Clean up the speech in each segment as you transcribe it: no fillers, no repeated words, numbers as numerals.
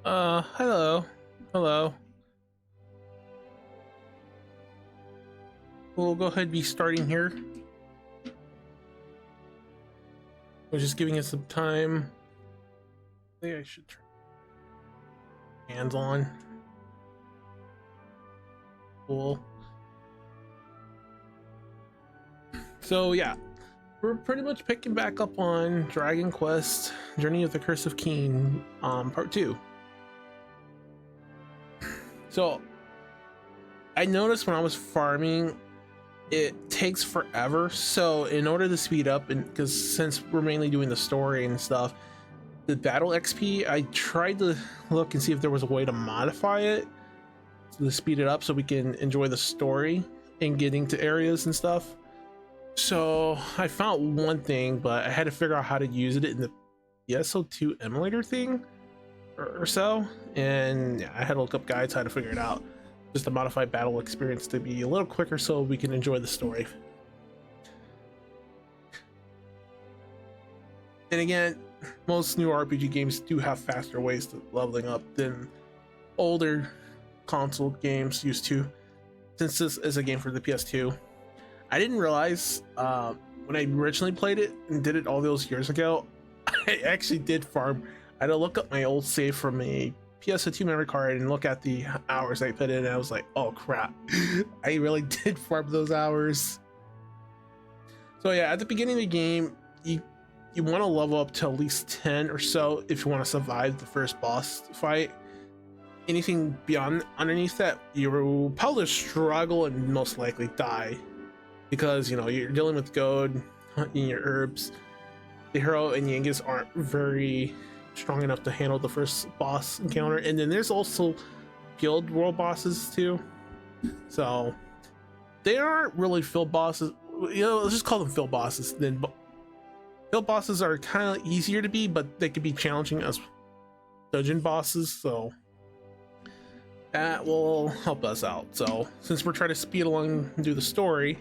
Hello. Hello. We'll go ahead and be starting here. We're just giving us some time. I think I should turn hands on. Cool. So yeah, we're pretty much picking back up on Dragon Quest Journey of the Curse of Keen, part 2. So I noticed when I was farming, it takes forever. So in order to speed up, and because since we're mainly doing the story and stuff, the battle XP, I tried to look and see if there was a way to modify it to speed it up so we can enjoy the story and getting to areas and stuff. So I found one thing, but I had to figure out how to use it in the PSO2 emulator thing or so, and yeah, I had to look up guides how to figure it out, just to modify battle experience to be a little quicker so we can enjoy the story. And again, most new RPG games do have faster ways to leveling up than older console games used to, since this is a game for the PS2. I didn't realize when I originally played it and did it all those years ago, I actually did farm. I had to look up my old save from a PSO2 memory card and look at the hours I put in, and I was like, oh crap, I really did farm those hours. So yeah, at the beginning of the game, you want to level up to at least 10 or so if you want to survive the first boss fight. Anything beyond underneath that, you will probably struggle and most likely die, because you know you're dealing with gold, hunting your herbs. The hero and Yankees aren't very strong enough to handle the first boss encounter, and then there's also guild world bosses too, so they aren't really field bosses. You know, let's just call them field bosses. Then field bosses are kind of easier to be, but they could be challenging as dungeon bosses, so that will help us out. So since we're trying to speed along and do the story,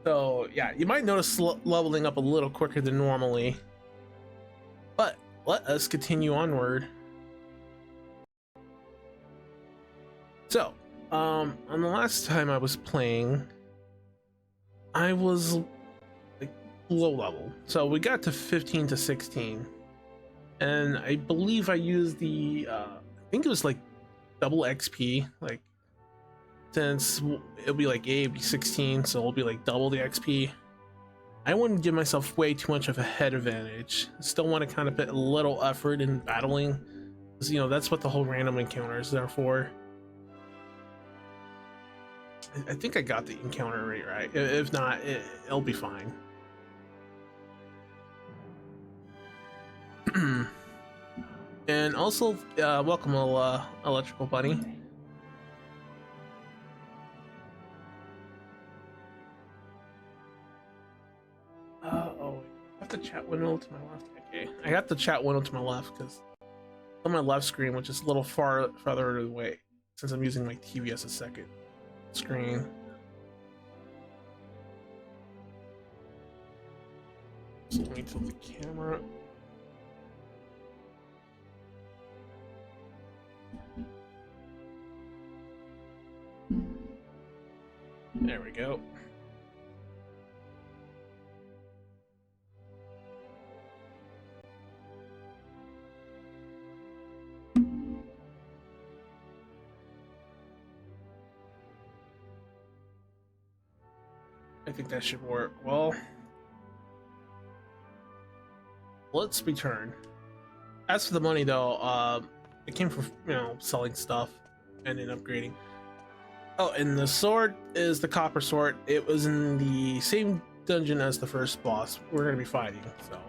so yeah, you might notice leveling up a little quicker than normally, but let us continue onward. So on the last time I was playing, I was like low level, so we got to 15 to 16, and I believe I used the I think it was like double XP, like since it'll be like A, it'll be 16, so it'll be like double the XP. I wouldn't give myself way too much of a head advantage. I still want to kind of put a little effort in battling, because you know that's what the whole random encounter is there for. I think I got the encounter rate right. If not, it'll be fine. And also, welcome, electrical bunny. Oh, I have the chat window to my left. Okay, I got the chat window to my left because on my left screen, which is a little farther away, since I'm using my TV as a second screen. So let me tilt the camera. There we go. I think that should work. Well, let's return. As for the money though, it came from, you know, selling stuff and then upgrading. Oh, and the sword is the copper sword. It was in the same dungeon as the first boss we're going to be fighting. So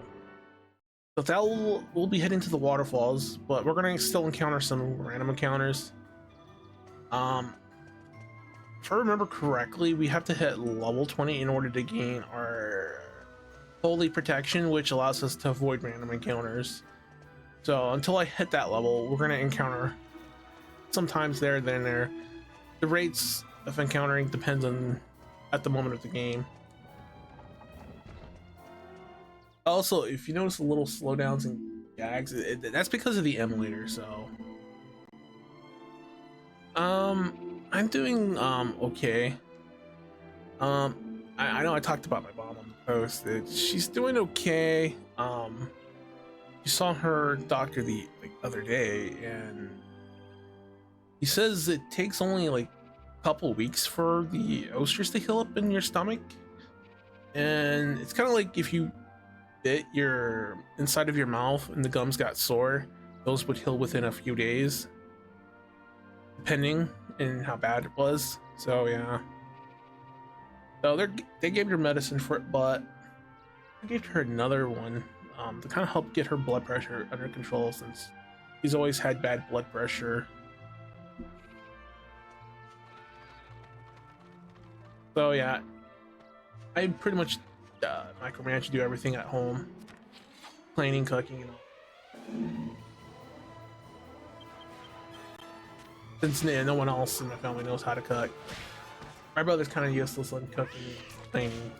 that we'll be heading to the waterfalls, but we're going to still encounter some random encounters. If I remember correctly, we have to hit level 20 in order to gain our holy protection, which allows us to avoid random encounters. So until I hit that level, we're going to encounter sometimes there, then there. The rates of encountering depends on at the moment of the game. Also, if you notice the little slowdowns in Yeah, that's because of the emulator. So, I'm doing okay. I know I talked about my mom on the post. She's doing okay. You saw her doctor the other day, and he says it takes only like a couple weeks for the oysters to heal up in your stomach, and it's kind of like if you bit your inside of your mouth and the gums got sore, those would heal within a few days, depending on how bad it was. So yeah. So they gave her medicine for it, but I gave her another one to kind of help get her blood pressure under control since she's always had bad blood pressure. So yeah, I pretty much micromanage, do everything at home, cleaning, cooking, and all. Since no one else in my family knows how to cook, my brother's kind of useless on cooking, and cleaning.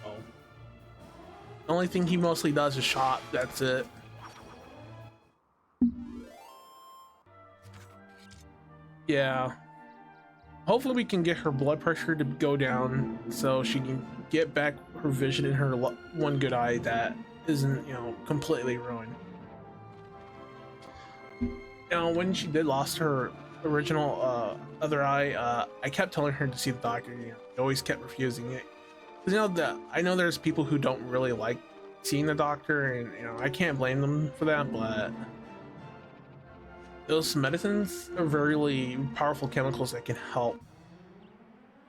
So the only thing he mostly does is shop. That's it. Yeah. Hopefully we can get her blood pressure to go down so she can get back her vision in her one good eye that isn't, completely ruined. When she did lost her original other eye, I kept telling her to see the doctor. She always kept refusing it. 'Cause, I know there's people who don't really like seeing the doctor, and I can't blame them for that. But those medicines are very really powerful chemicals that can help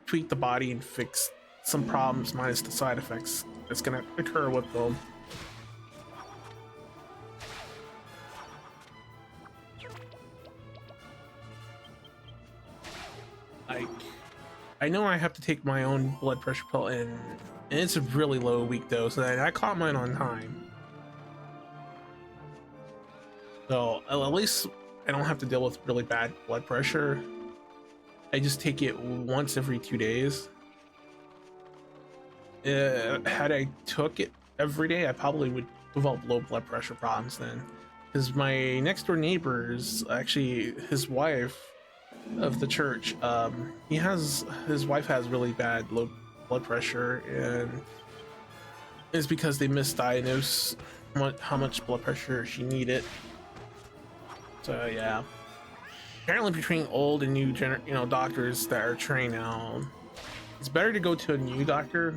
tweak the body and fix some problems, minus the side effects that's gonna occur with them. Like, I know I have to take my own blood pressure pill, and it's a really low weak dose, and I caught mine on time. So at least I don't have to deal with really bad blood pressure. I just take it once every 2 days. Had I took it every day, I probably would develop low blood pressure problems then. Because my next door neighbor is actually his wife of the church. His wife has really bad low blood pressure, and it's because they misdiagnosed how much blood pressure she needed. So yeah, apparently between old and new doctors that are trained now, it's better to go to a new doctor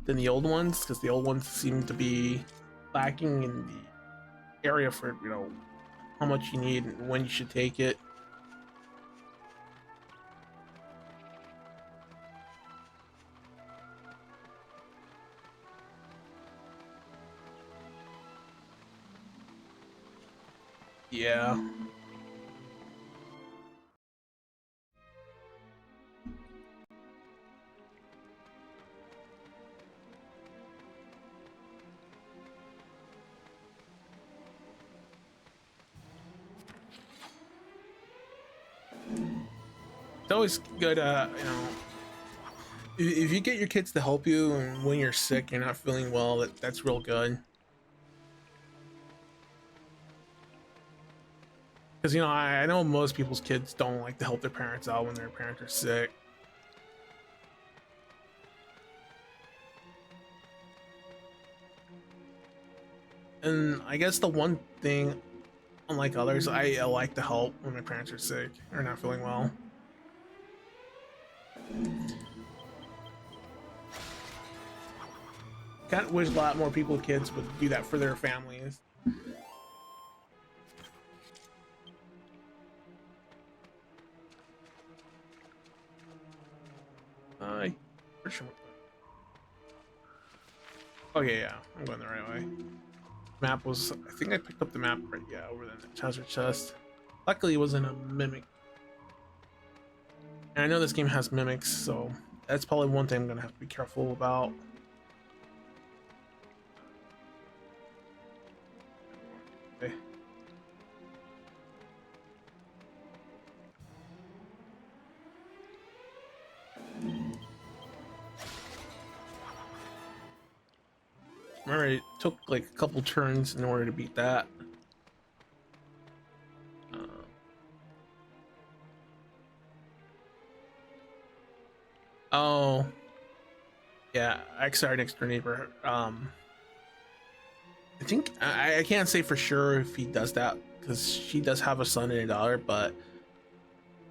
than the old ones, because the old ones seem to be lacking in the area for how much you need and when you should take it. Yeah. It's always good, if you get your kids to help you, and when you're sick, you're not feeling well, that's real good. Because I know most people's kids don't like to help their parents out when their parents are sick. And I guess the one thing, unlike others, I like to help when my parents are sick or not feeling well. Kind of wish a lot more people with kids would do that for their families. I for sure. Okay, yeah, I'm going the right way. Map was, I think I picked up the map right, yeah, over the treasure chest. Luckily, it wasn't a mimic. And I know this game has mimics, so that's probably one thing I'm gonna have to be careful about. Okay. Remember, it took like a couple turns in order to beat that. Yeah, actually, our next door neighbor. I think I can't say for sure if he does that because she does have a son and a daughter, but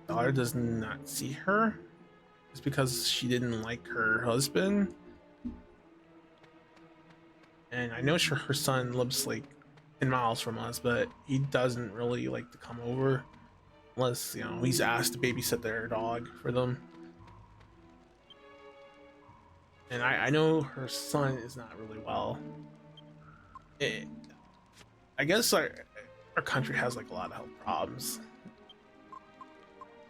daughter does not see her. It's because she didn't like her husband, and I know her son lives like 10 miles from us, but he doesn't really like to come over unless he's asked to babysit their dog for them. And I know her son is not really well. It, I guess our country has like a lot of health problems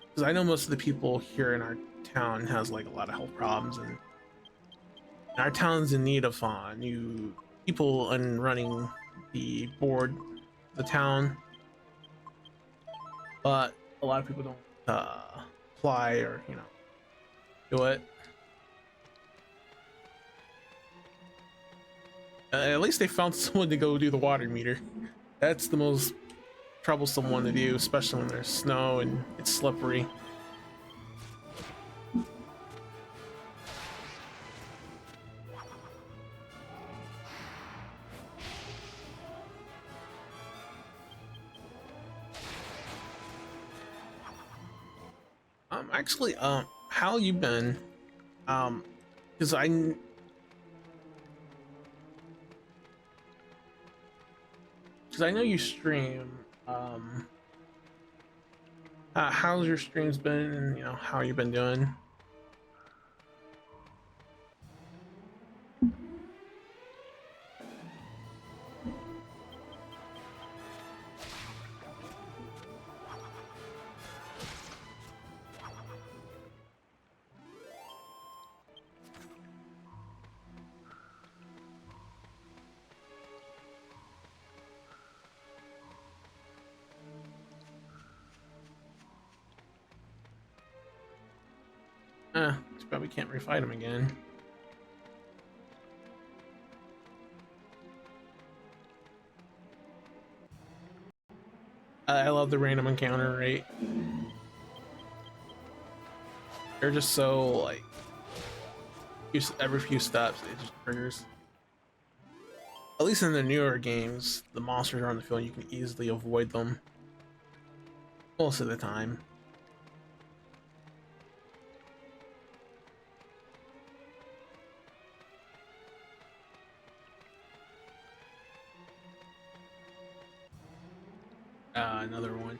because I know most of the people here in our town has like a lot of health problems, and our town's in need of new people and running the board, the town, but a lot of people don't apply or do it. At least they found someone to go do the water meter. That's the most troublesome one to do, especially when there's snow and it's slippery. Actually, how you been? Because I know you stream. How's your streams been, and how you been doing? Too bad we can't refight him again. I love the random encounter rate. They're just so like every few steps it just triggers. At least in the newer games, the monsters are on the field, you can easily avoid them most of the time. Another one.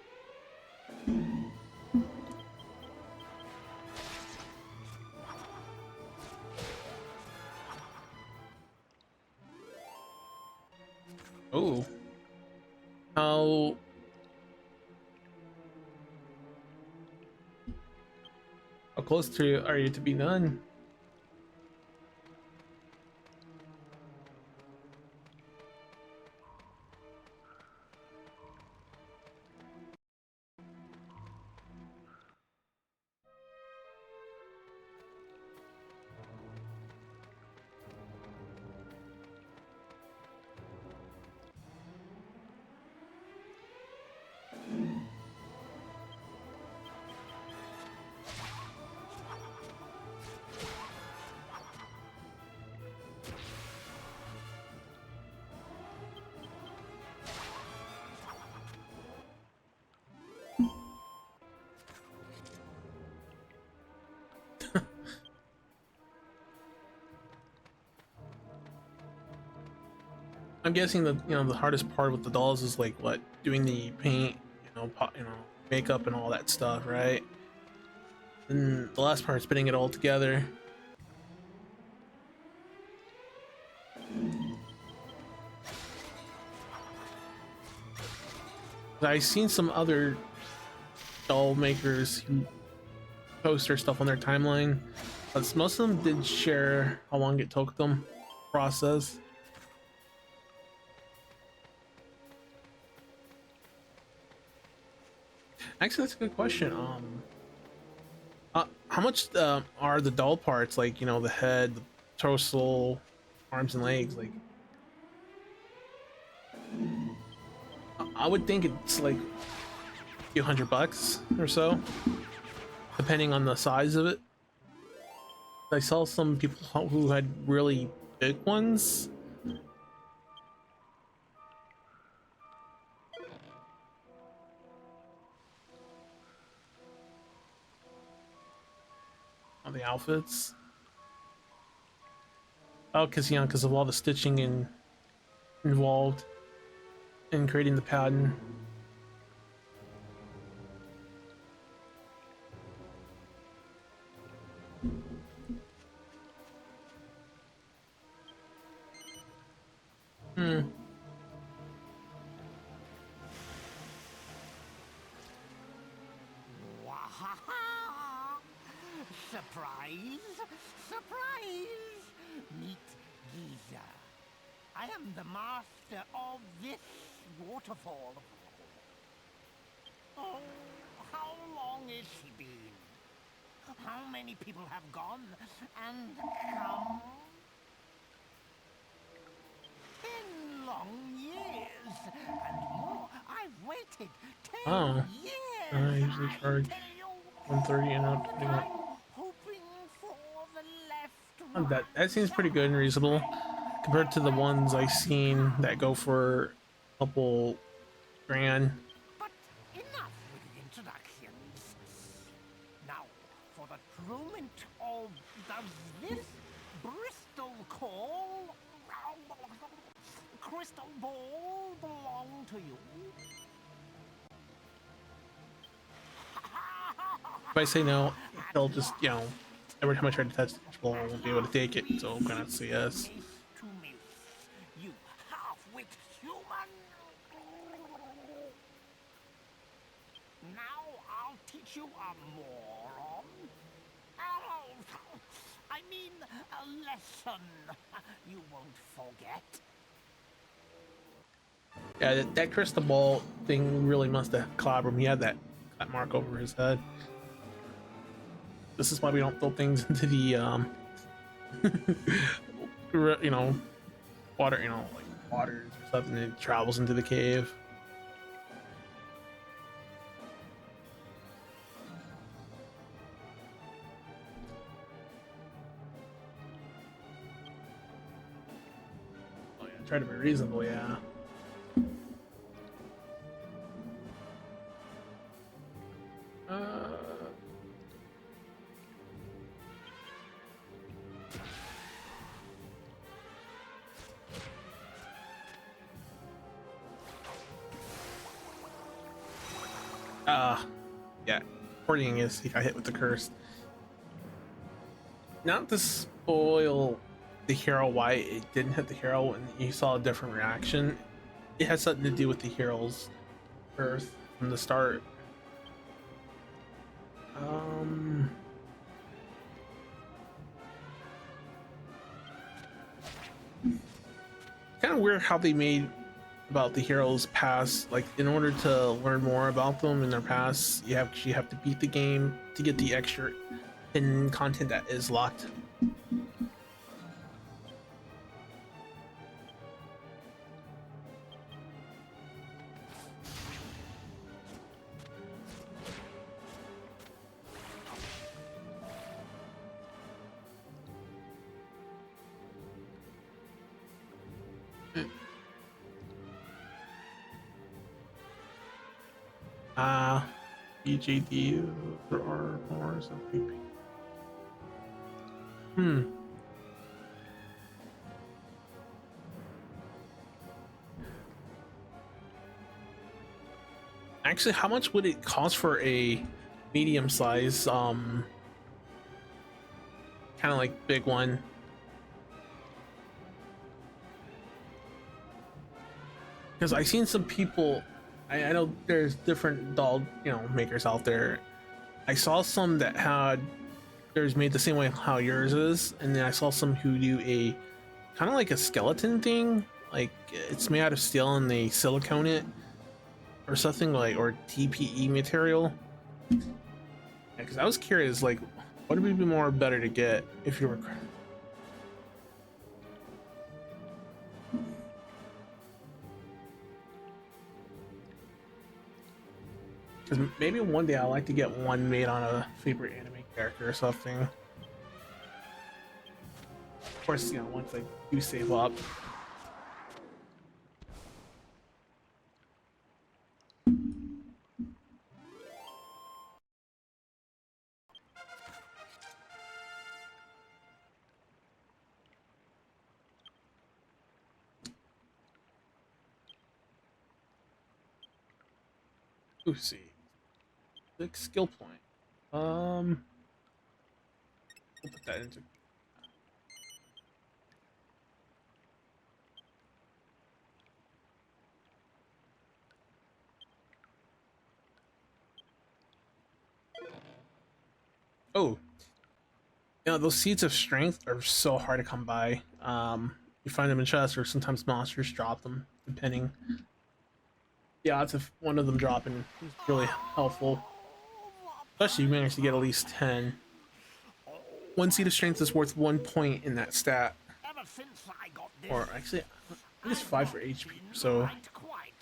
Oh. How close are you to be done? I'm guessing that the hardest part with the dolls is like what, doing the paint, makeup and all that stuff, right? And the last part is putting it all together. I've seen some other doll makers who post their stuff on their timeline, but most of them did share how long it took them to process. Actually, that's a good question. How much are the doll parts? Like, the head, the torso, arms and legs. Like, I would think it's like a few $100 or so, depending on the size of it. I saw some people who had really big ones. On the outfits. Oh, because because of all the stitching involved in creating the pattern. Hmm. Wahaha! Surprise! Surprise! Meet Giza. I am the master of this waterfall. Oh, how long has she been? How many people have gone and come? 10 long years and more. I've waited 10 Oh, years. I usually I charge tell you, 130 and all not the 21. time hoping for the left Oh, one. that seems pretty good and reasonable compared to the ones I've seen that go for a couple grand. But enough with the introductions. Now, for the truement of does this Bristol call crystal ball belong to you? If I say no, he'll just, every time I try to touch the control, I won't be able to take it. So I'm gonna say yes. Mace to mace, you half-wit human! Now I'll teach you a moron. I mean, a lesson you won't forget. Yeah, that crystal ball thing really must have clobbered him. He had that mark over his head. This is why we don't throw things into the you know, water, like waters or something. It travels into the cave. Oh yeah, try to be reasonable. Yeah. Uh, uh yeah. Porting is he got hit with the curse. Not to spoil the hero why it didn't hit the hero and you saw a different reaction. It has something to do with the hero's earth from the start. Um Kind of weird how they made about the heroes past, like in order to learn more about them in their past you have to beat the game to get the extra hidden content that is locked. uh BJD there are more something. Actually, how much would it cost for a medium size kind of like big one? Because I've seen some people, I know there's different doll makers out there. I saw some that had theirs made the same way how yours is, and then I saw some who do a kind of like a skeleton thing, like it's made out of steel and they silicone it or something, like, or TPE material. Because I was curious, like, what would be more better to get if you were. Because maybe one day I'd like to get one made on a favorite anime character or something. course, once I do save up. Let's see. 6 skill point. We'll put that into. Oh, those seeds of strength are so hard to come by. You find them in chests, or sometimes monsters drop them, depending. The odds of one of them dropping is really helpful, especially if you manage to get at least 10. One seed of strength is worth 1 point in that stat. Ever since I got this, Or actually, I think it's 5 for HP, so right quite.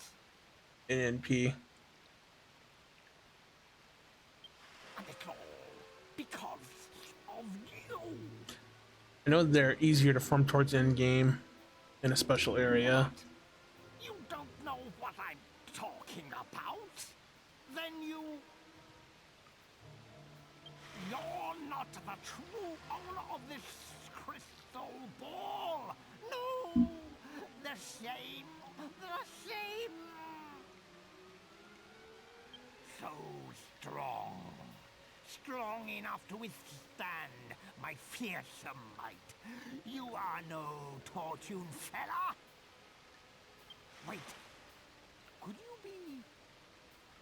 in NP. And it's all because of you. I know they're easier to farm towards end game in a special area. You don't know what I'm talking about? Then you're not the true owner of this crystal ball. No, the same. So strong. Strong enough to withstand my fearsome might. You are no Tortune fella. Wait, could you be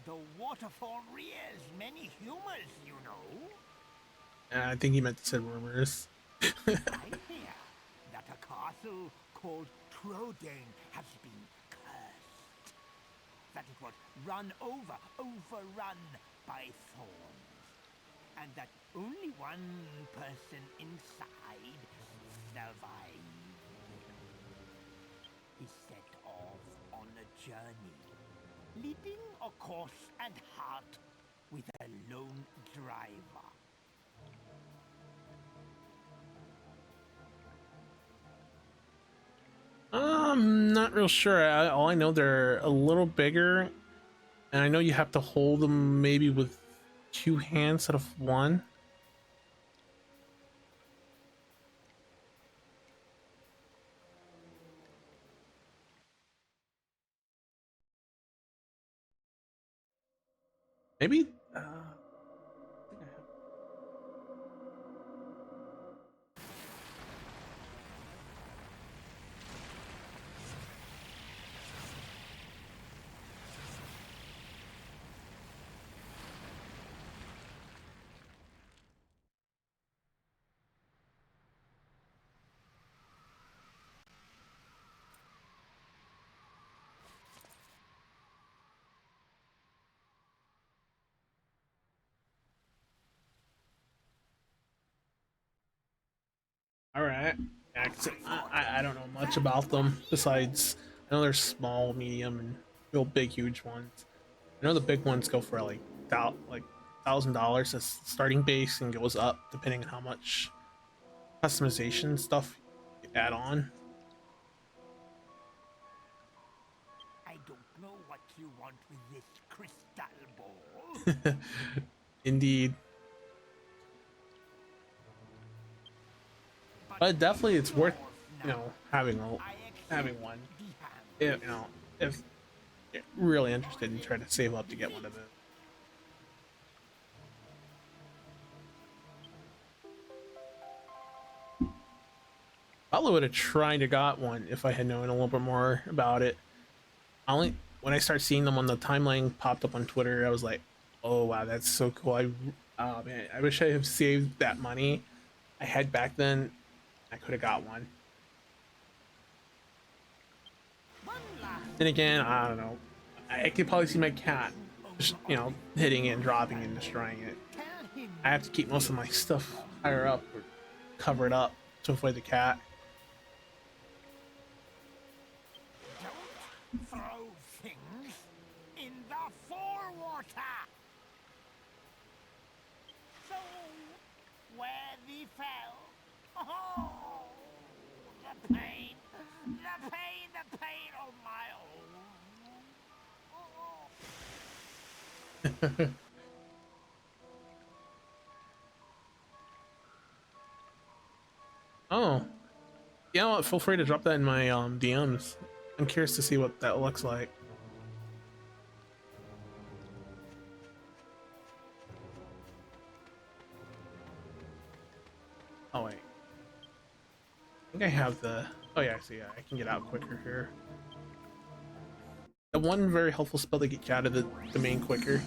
the Waterfall Rear's many humors, you know? I think he meant to say rumors. I hear that a castle called Trodane has been cursed. That it was overrun by thorns. And that only one person inside survived. He set off on a journey, leading a course and heart with a lone driver. I'm not real sure. All I know, they're a little bigger, and I know you have to hold them maybe with 2 hands instead of 1. Maybe. I think I have. All right. Yeah, 'cause I don't know much about them besides I know they're small, medium, and real big, huge ones. I know the big ones go for like $1,000 as starting base and goes up depending on how much customization stuff you add on. I don't know what you want with this crystal ball. Indeed. But definitely it's worth, having one. If, if you're really interested in trying to save up to get one of it. Probably would have tried to got one if I had known a little bit more about it. When I started seeing them on the timeline popped up on Twitter, I was like, "Oh wow, that's so cool!" Oh man, I wish I had saved that money I had back then. I could have got one. Then again, I don't know. I could probably see my cat, hitting it and dropping it and destroying it. I have to keep most of my stuff higher up or cover it up to avoid the cat. Don't throw things in the forewater. So, where thee fell. Oh, Oh, yeah. Well, feel free to drop that in my DMs. I'm curious to see what that looks like. Oh wait, I think I have the. Oh yeah, I see. Yeah, I can get out quicker here. The one very helpful spell to get you out of the domain quicker.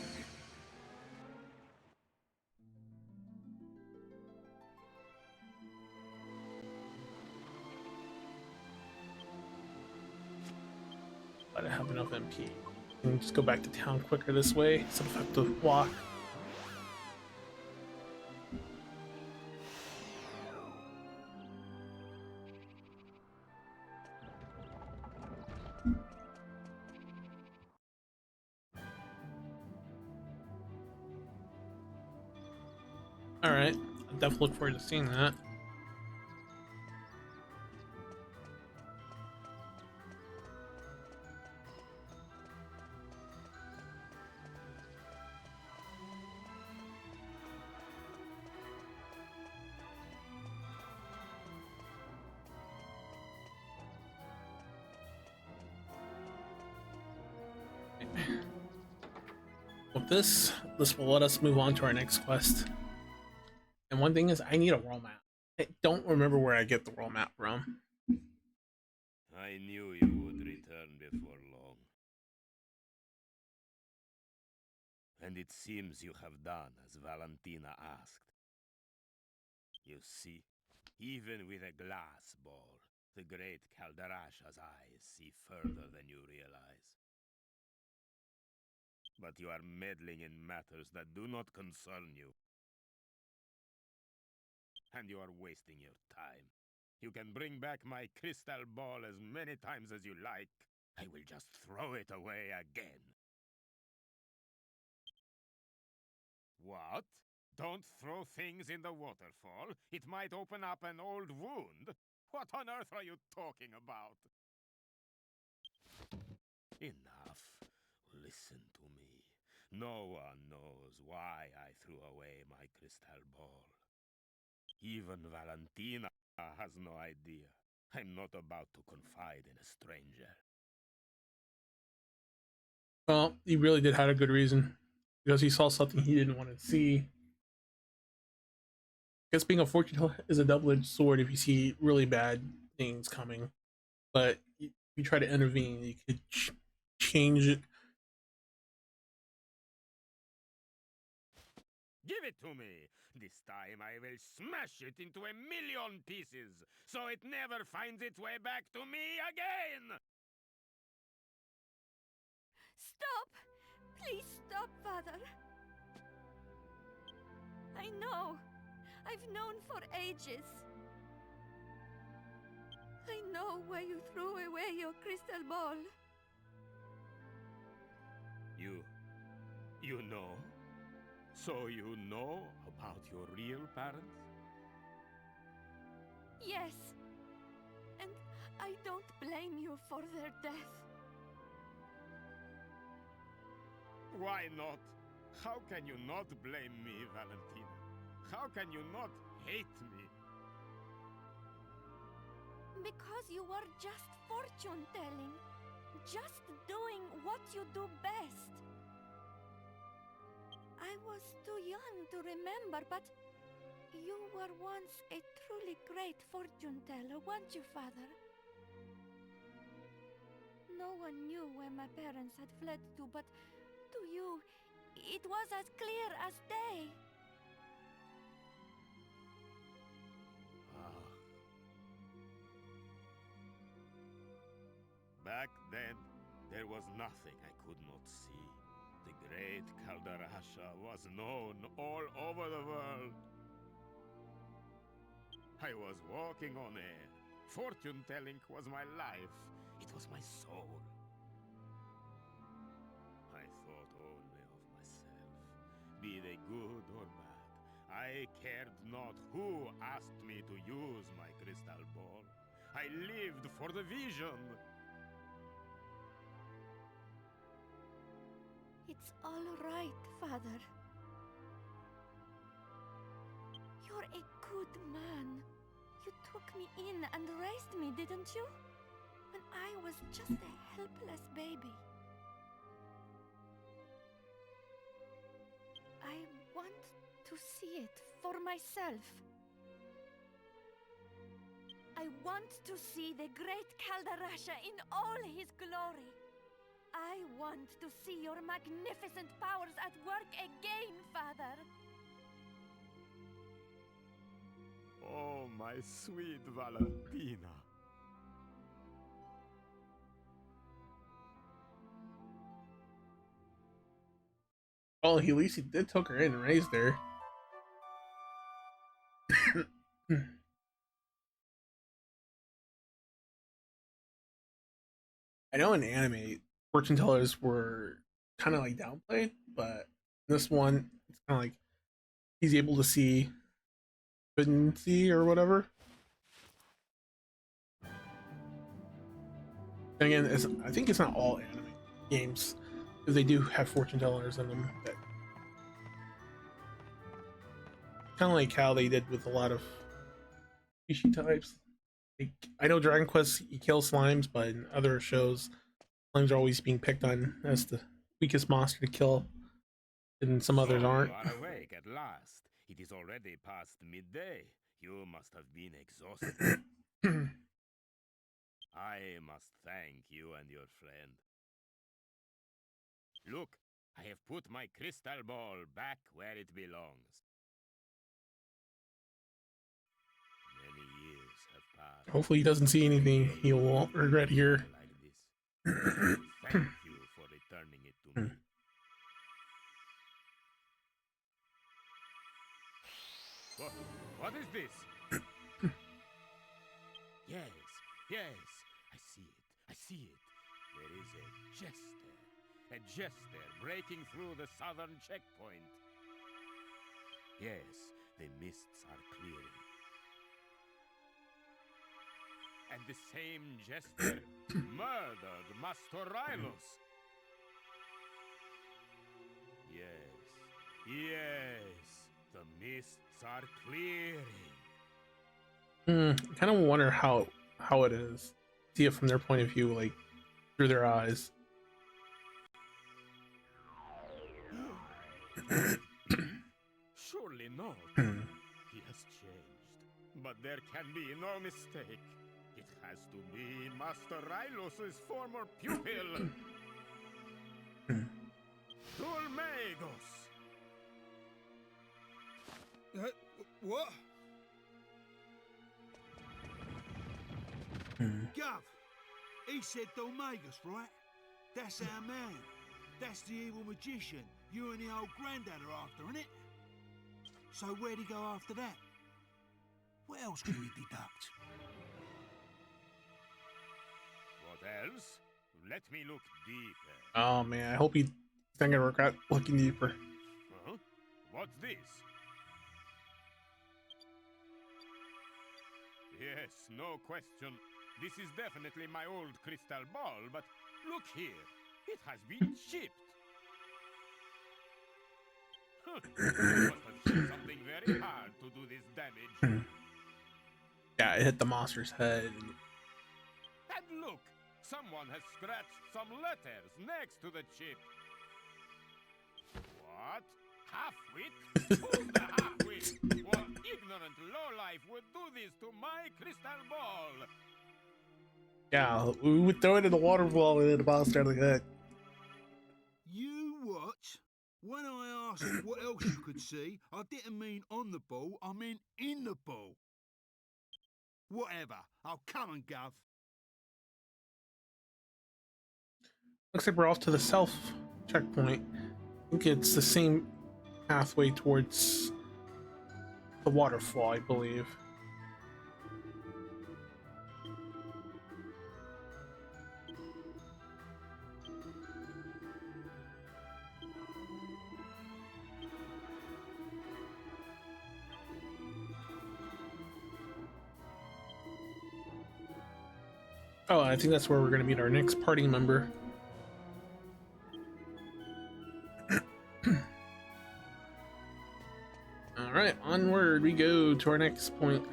But I have enough MP. And just go back to town quicker this way, so I don't have to walk. Alright, I definitely look forward to seeing that. With this will let us move on to our next quest. And one thing is, I need a world map. I don't remember where I get the world map from. I knew you would return before long. And it seems you have done as Valentina asked. You see, even with a glass ball, the great Calderasha's eyes see further than you realize. But you are meddling in matters that do not concern you. And you are wasting your time. You can bring back my crystal ball as many times as you like. I will just throw it away again. What? Don't throw things in the waterfall. It might open up an old wound. What on earth are you talking about? Enough. Listen to me. No one knows why I threw away my crystal ball. Even Valentina has no idea. I'm not about to confide in a stranger. Well, he really did have a good reason. Because he saw something he didn't want to see. I guess being a fortune teller is a double-edged sword if you see really bad things coming. But if you try to intervene, you could change it. Give it to me! This time I will smash it into a million pieces, so it never finds its way back to me again! Stop! Please stop, Father. I know. I've known for ages. I know why you threw away your crystal ball. You know? So you know about your real parents? Yes. And I don't blame you for their death. Why not? How can you not blame me, Valentina? How can you not hate me? Because you were just fortune-telling. Just doing what you do best. I was too young to remember, but you were once a truly great fortune-teller, weren't you, Father? No one knew where my parents had fled to, but to you, it was as clear as day. Back then, there was nothing I could not see. The great Calderasha was known all over the world. I was walking on air. Fortune-telling was my life. It was my soul. I thought only of myself, be they good or bad. I cared not who asked me to use my crystal ball. I lived for the vision. It's all right, Father. You're a good man. You took me in and raised me, didn't you? When I was just a helpless baby. I want to see it for myself. I want to see the great Caldarasha in all his glory. I want to see your magnificent powers at work again, Father. Oh, my sweet Valentina. Well, at least he did took her in and raised her. I know in anime, fortune tellers were kind of like downplayed, but this one, it's kind of like he's able to see, couldn't see, or whatever. And again, I think it's not all anime games, because they do have fortune tellers in them. That kind of like how they did with a lot of species types. Like, I know Dragon Quest you kill slimes, but in other shows, slimes are always being picked on as the weakest monster to kill, and some others So aren't. you are awake at last. It is already past midday. You must have been exhausted. I must thank you and your friend. Look, I have put my crystal ball back where it belongs. Many years have passed. Hopefully, he doesn't see anything he won't regret here. Like this. Thank you for returning it to me. What is this? Yes, yes, I see it, I see it. There is a jester breaking through the southern checkpoint. Yes, the mists are clearing. And the same jester murdered Master Rylos. Yes, the mists are clearing. Kind of wonder how it is. See it from their point of view, like through their eyes. Surely not. He has changed. But there can be no mistake. It has to be Master Rylos' former pupil. Dulmagos. What? Gov, he said Dolmagus, right? That's our man. That's the evil magician you and the old granddad are after, innit? So where'd he go after that? What else can we deduct? What else? Let me look deeper. Oh man, I hope he's not gonna regret looking deeper. Huh? What's this? Yes, no question. This is definitely my old crystal ball, but look here. It has been chipped. You must have hit something very hard to do this damage. Yeah, it hit the monster's head. And look, someone has scratched some letters next to the chip. What? Half-wit? Who's the half-wit? What ignorant lowlife would do this to my crystal ball? Yeah, we would throw it in the waterfall and then the monster like that. You what? When I asked what else you could see, I didn't mean on the ball, I meant in the ball. Whatever. I'll come and Gov. Looks like we're off to the south checkpoint. I think it's the same pathway towards the waterfall, I believe. Oh, I think that's where we're going to meet our next party member. to our next point.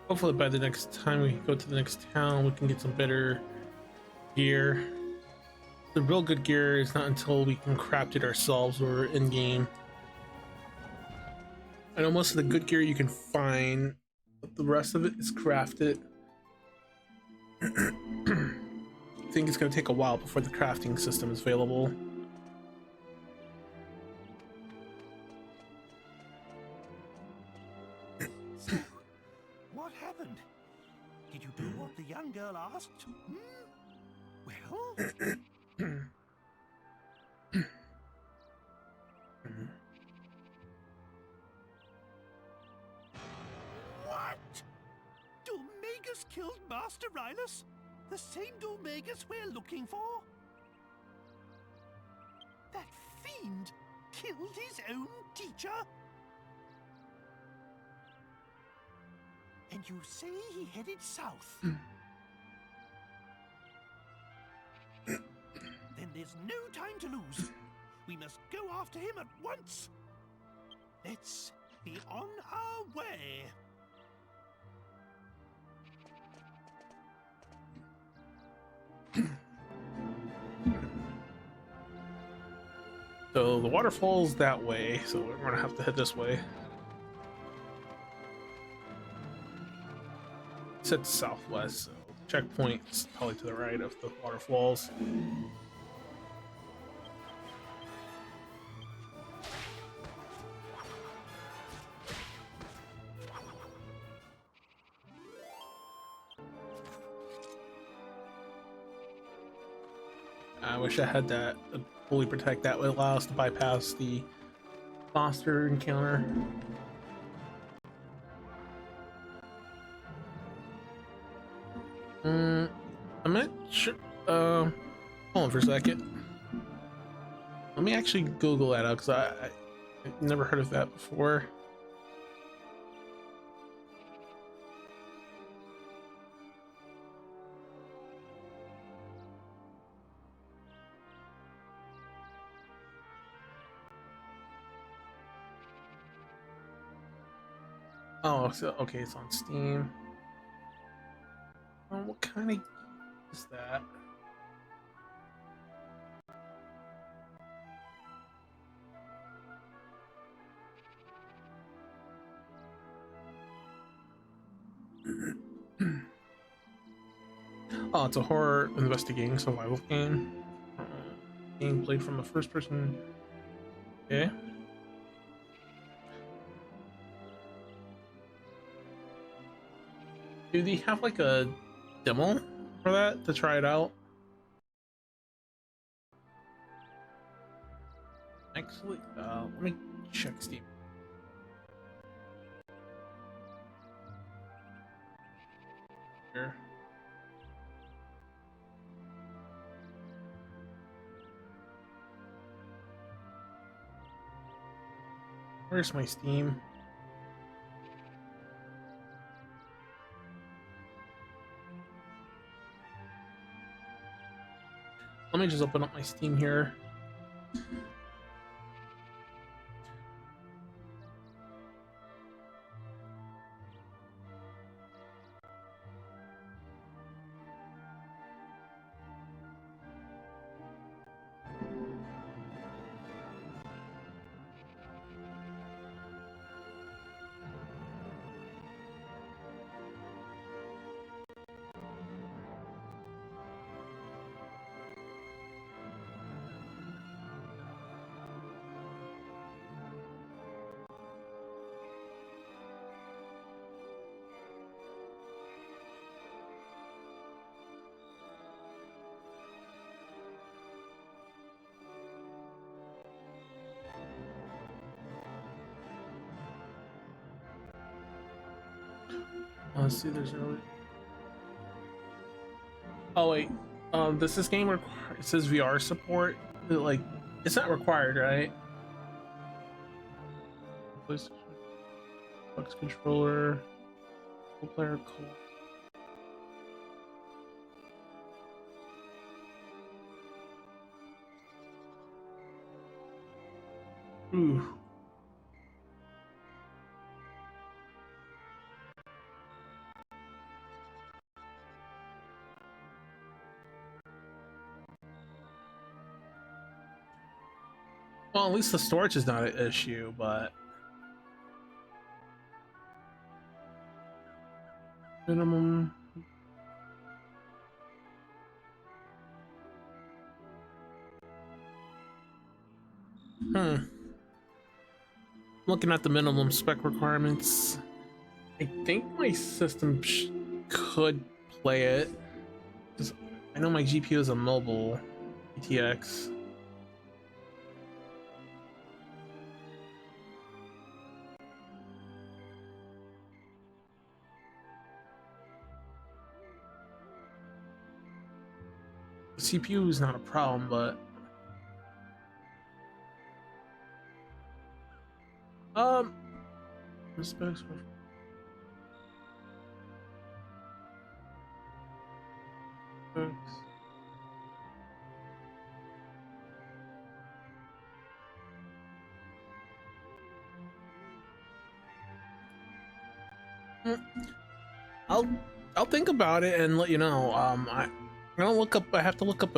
Hopefully by the next time we go to the next town, we can get some better gear. The real good gear is not until we can craft it ourselves or in game. I know most of the good gear you can find, but the rest of it is crafted. I think it's going to take a while before the crafting system is available. What happened? Did you do what the young girl asked? Hmm? Well? What? Domagus killed Master Rylus? The same Domagus we're looking for? That fiend killed his own teacher? And you say he headed south? Then there's no time to lose. We must go after him at once. Let's be on our way. So the waterfall's that way, so we're gonna have to head this way. It's at southwest, so checkpoint's probably to the right of the waterfalls. I wish I had that fully protect that would allow us to bypass the monster encounter. I'm not sure. Hold on for a second. Let me actually Google that out because I've never heard of that before. Oh, so okay, it's on Steam. What kind of is that? Oh, it's a horror investigating survival game. Being played from a first person. Okay. Do they have like a demo for that to try it out? Actually, let me check Steam. Here. Where's my Steam? Let me just open up my Steam here. Let's see, there's no. Oh wait, does this game require? It says VR support. Like, it's not required, right? PlayStation. Xbox controller, player call. Ooh. Well, at least the storage is not an issue, but minimum. Looking at the minimum spec requirements, I think my system could play it. Because I know my GPU is a mobile GTX. The CPU is not a problem, but specs for specs. I'll I'll think about it and let you know. I'm gonna look up. I have to look up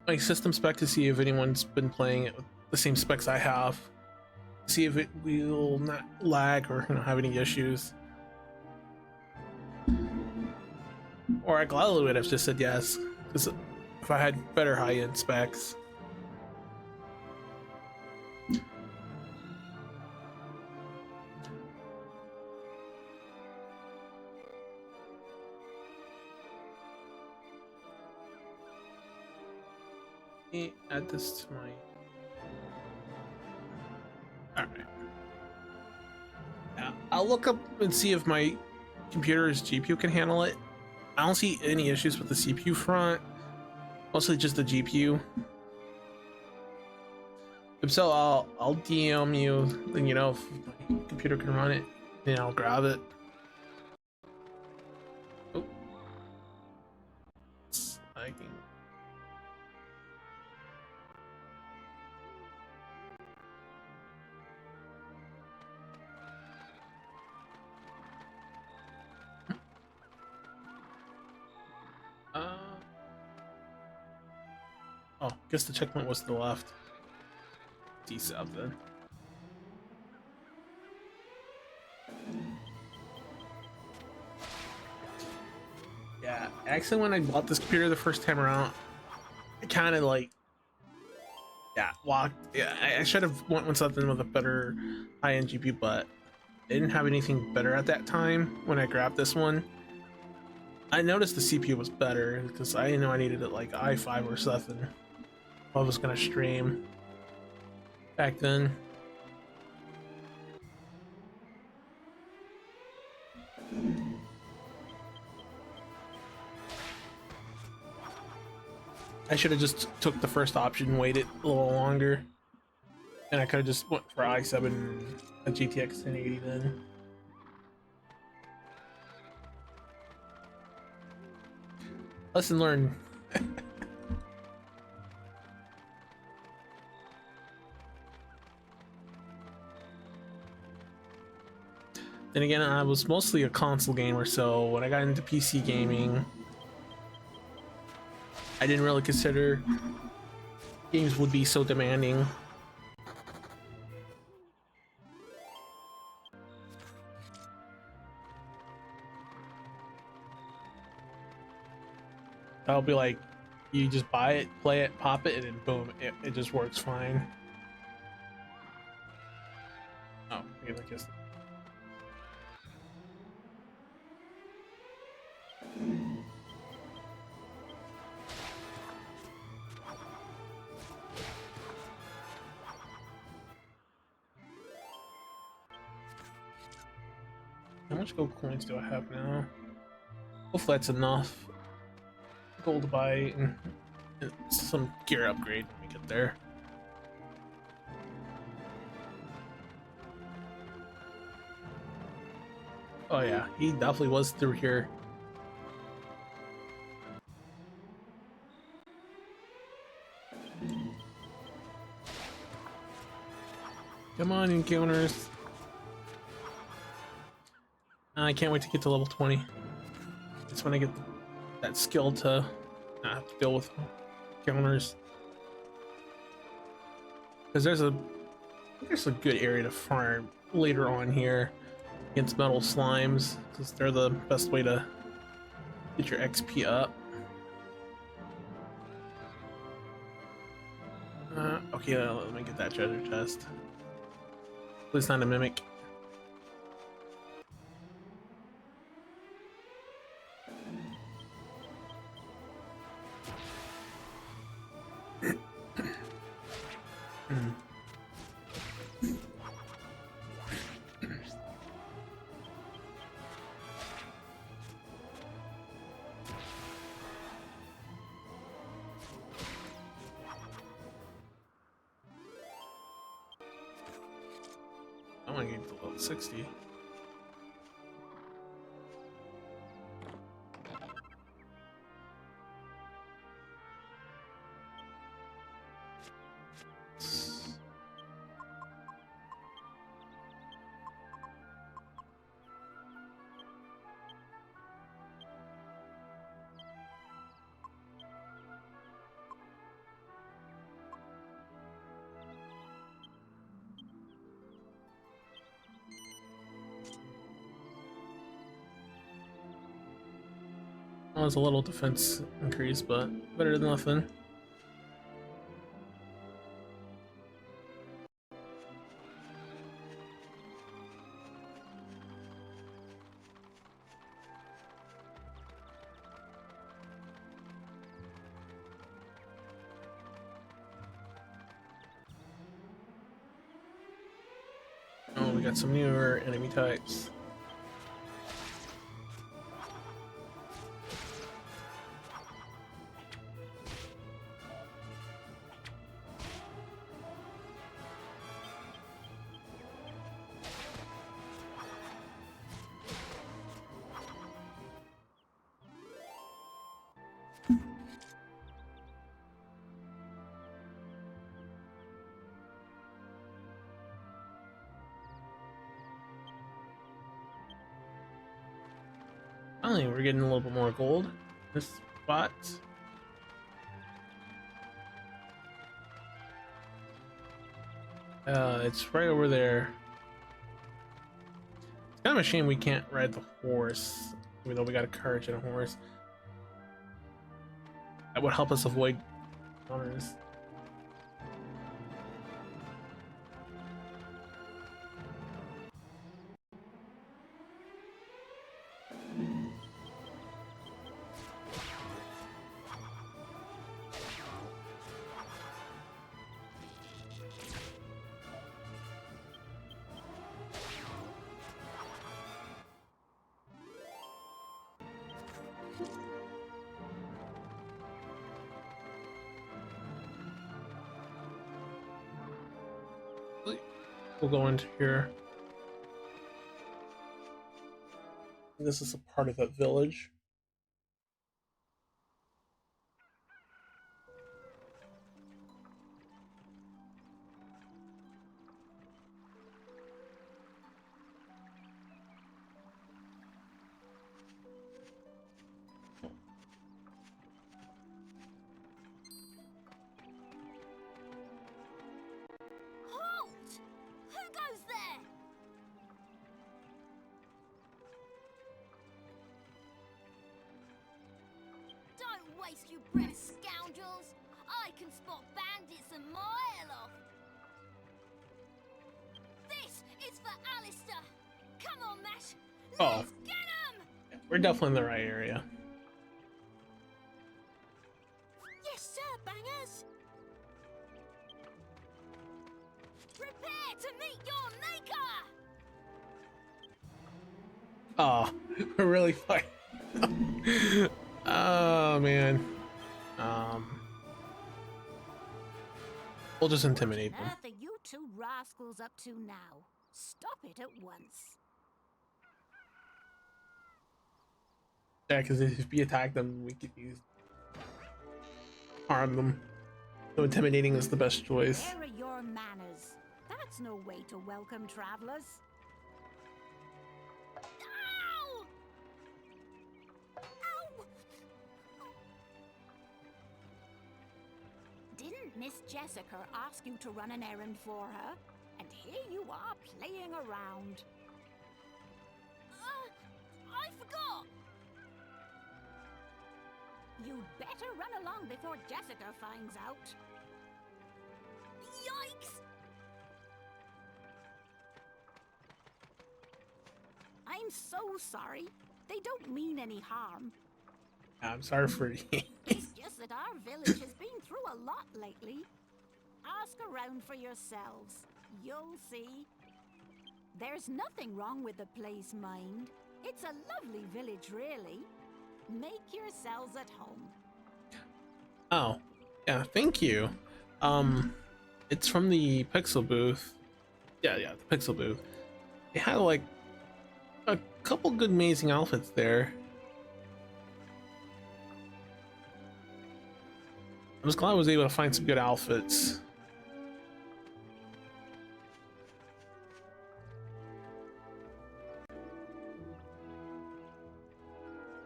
my system spec to see if anyone's been playing it with the same specs I have. See if it will not lag or have any issues. Or I gladly would have just said yes, because if I had better high-end specs. Let me add this to my. Alright. Yeah, I'll look up and see if my computer's GPU can handle it. I don't see any issues with the CPU front. Mostly just the GPU. If so, I'll DM you, and if my computer can run it, then I'll grab it. Oh. It's lagging. Oh, guess the checkpoint was to the left. D7 then. Yeah, actually when I bought this computer the first time around, I kind of I should have went with something with a better high-end GPU, but I didn't have anything better at that time when I grabbed this one. I noticed the CPU was better because I know I needed it like i5 or something. I was gonna stream back then. I should have just took the first option, waited a little longer, and I could have just went for i7 and a GTX 1080 then. Lesson learned. Then again, I was mostly a console gamer, so when I got into PC gaming, I didn't really consider games would be so demanding. I'll be like, you just buy it, play it, pop it, and then boom, it just works fine. Oh, I guess. How much gold coins do I have now? Hopefully that's enough gold to buy and some gear upgrade when we get there. Oh yeah, he definitely was through here. Come on, encounters. I can't wait to get to level 20. It's when I get that skill to not have to deal with encounters. Because there's a good area to farm later on here against metal slimes, because they're the best way to get your XP up. Okay, let me get that treasure chest. Please not a mimic. I want to get to level 60. Well, it's a little defense increase, but better than nothing. Oh, we got some newer enemy types. Finally, we're getting a little bit more gold. This spot. It's right over there. It's kind of a shame we can't ride the horse, even though we got a carriage and a horse. That would help us avoid counters. We'll go into here. This is a part of that village. Halt! Who goes there? Don't waste your breath, scoundrels! I can spot bandits a mile off! This is for Alistair! Come on, Mash! Oh. Let's get him! We're definitely in the right area. Yes, sir, bangers! Prepare to meet your maker! Oh, we're really fighting. Oh man. We'll just intimidate them. Earth are you two rascals up to now? Stop it at once. Yeah, because if we attack them, we could use harm them. So intimidating is the best choice. Where are your manners? That's no way to welcome travelers. Ow! Ow! Didn't Miss Jessica ask you to run an errand for her? And here you are playing around. I forgot. You'd better run along before Jessica finds out. Yikes! I'm so sorry. They don't mean any harm. I'm sorry for you. It's just that our village has been through a lot lately. Ask around for yourselves. You'll see. There's nothing wrong with the place, mind. It's a lovely village, really. Make yourselves at home. Oh, yeah, thank you. It's from the Pixel booth. Yeah, the Pixel booth. They had like a couple good amazing outfits there. I'm just glad I was able to find some good outfits.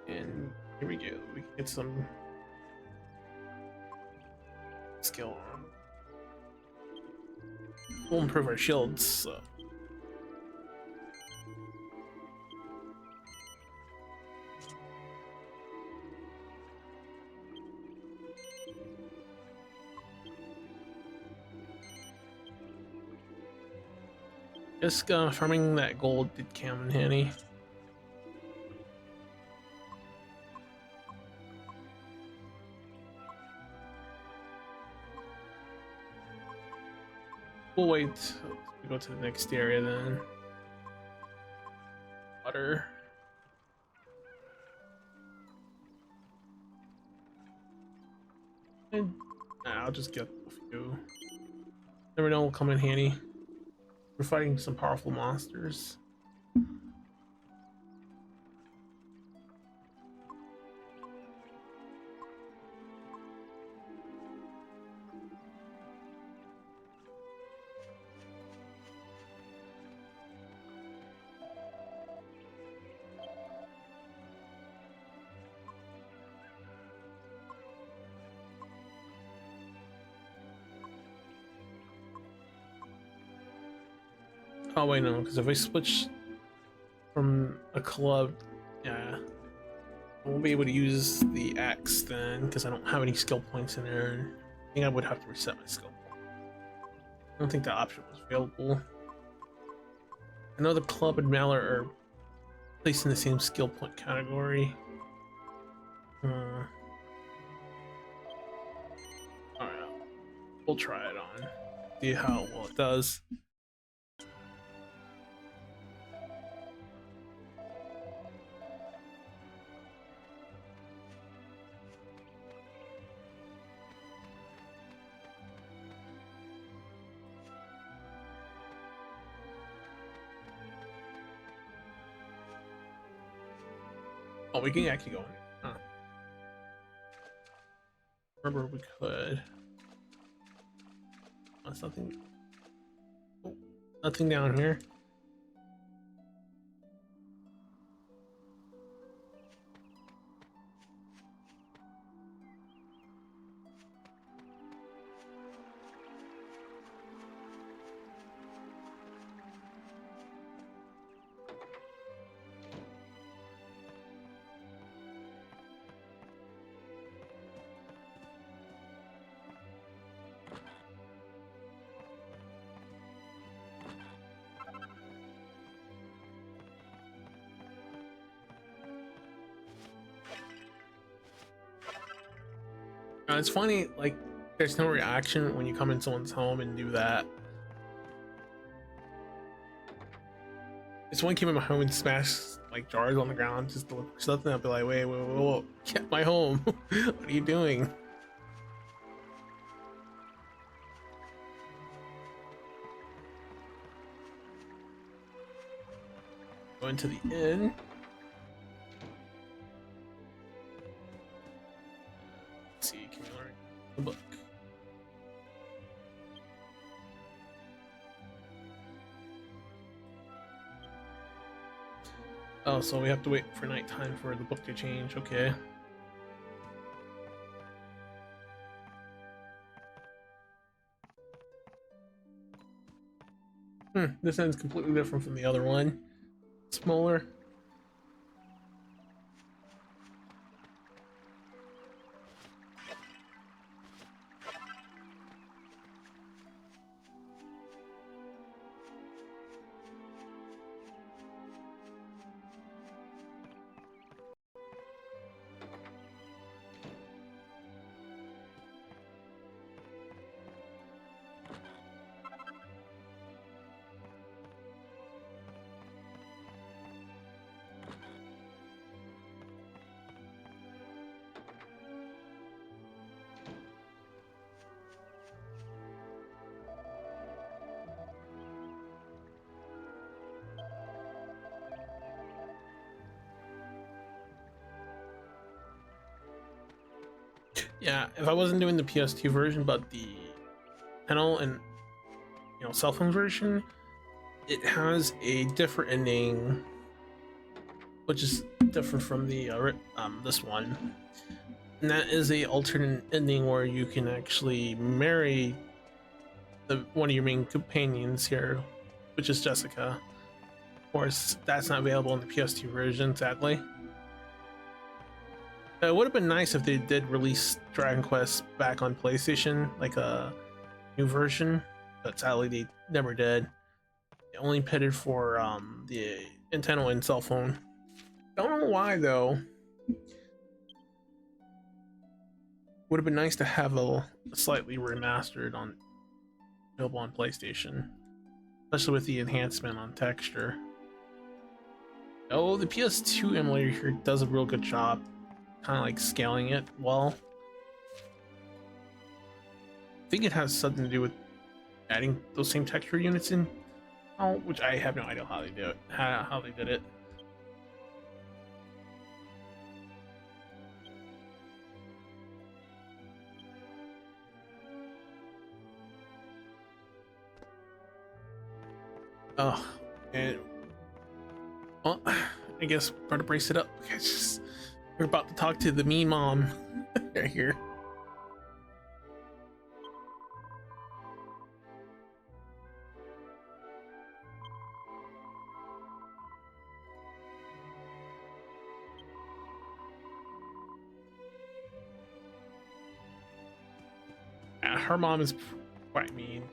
And here we go. We can get some skill on. We'll improve our shields. So. Just farming that gold did come in handy. We'll wait to go to the next area then. Water. And I'll just get a few. Never know, will come in handy. We're fighting some powerful monsters. Oh wait, no, because if I switch from a club, yeah, I won't be able to use the axe then because I don't have any skill points in there. I think I would have to reset my skill point. I don't think that option was available. I know the club and mallet are placed in the same skill point category. Alright, we'll try it on. See how well it does. Oh, we can actually go in. Huh. Remember we could. Oh, there's nothing. Oh, nothing down here. It's funny, like, there's no reaction when you come in someone's home and do that. If someone came in my home and smashed like jars on the ground just to look for something, I'd be like, wait, get my home. What are you doing? Go into the inn. Let's see, can we learn the book? Oh, so we have to wait for nighttime for the book to change. Okay. This end's completely different from the other one. Smaller. Yeah, if I wasn't doing the PS2 version, but the panel and cell phone version, it has a different ending, which is different from the this one, and that is a alternate ending where you can actually marry one of your main companions here, which is Jessica. Of course, that's not available in the PS2 version, sadly. It would have been nice if they did release Dragon Quest back on PlayStation, like a new version, but sadly they never did. They only pitted for the Nintendo and cell phone. Don't know why though. Would have been nice to have a slightly remastered on available on PlayStation, especially with the enhancement on texture. Oh, the PS2 emulator here does a real good job, kind of like scaling it well. I think it has something to do with adding those same texture units in, which I have no idea how they do it, how they did it. Oh, and well, I guess we're to brace it up. We're about to talk to the mean mom right here. Her mom is quite mean.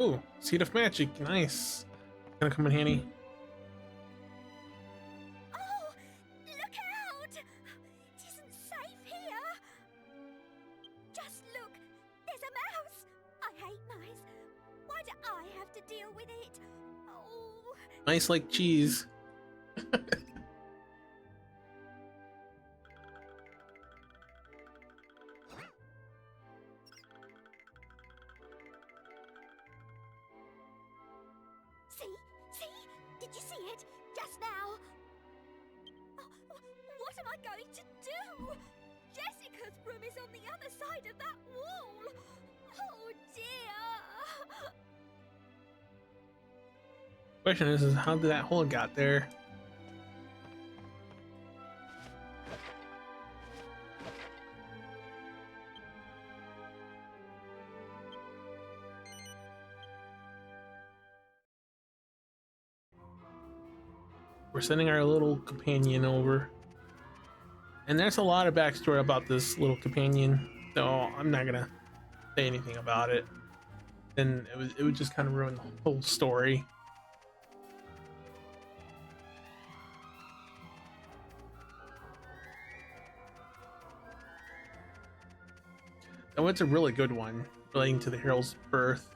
Ooh, Seed of Magic, nice. Gonna come in handy. Oh, look out! It isn't safe here. Just look, there's a mouse. I hate mice. Why do I have to deal with it? Oh. Nice like cheese. See? Did you see it? Just now? Oh, what am I going to do? Jessica's room is on the other side of that wall. Oh dear. Question is how did that hole got there? we're sending our little companion over. And there's a lot of backstory about this little companion, so I'm not gonna say anything about it. Then it would just kind of ruin the whole story. Oh, it's a really good one relating to the hero's birth.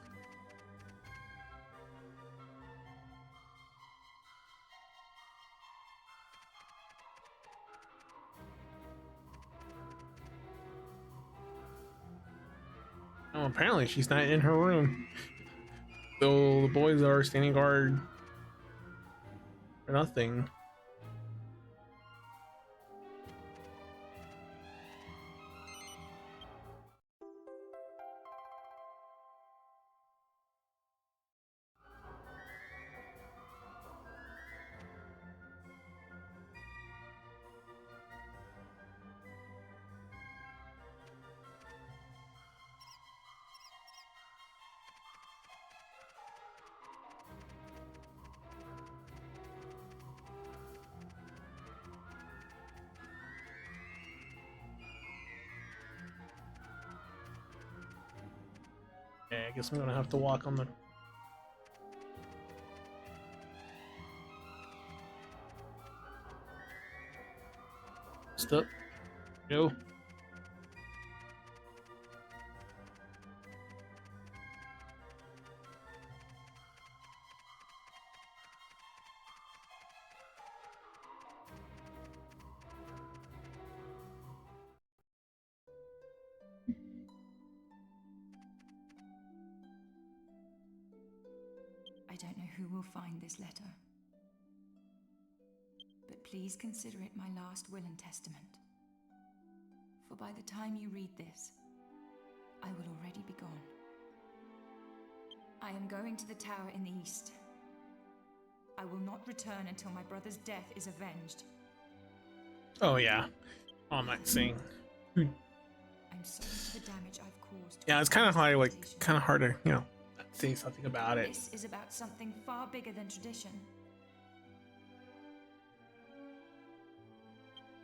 Oh, apparently she's not in her room. So the boys are standing guard for nothing. Okay, I guess I'm gonna have to walk on the step. Go. I don't know who will find this letter, but please consider it my last will and testament. For by the time you read this, I will already be gone. I am going to the tower in the east. I will not return until my brother's death is avenged. Oh yeah, on that scene. I'm sorry for the damage I've caused. Yeah, it's kind of hard, kind of hard to, say something about it. This is about something far bigger than tradition.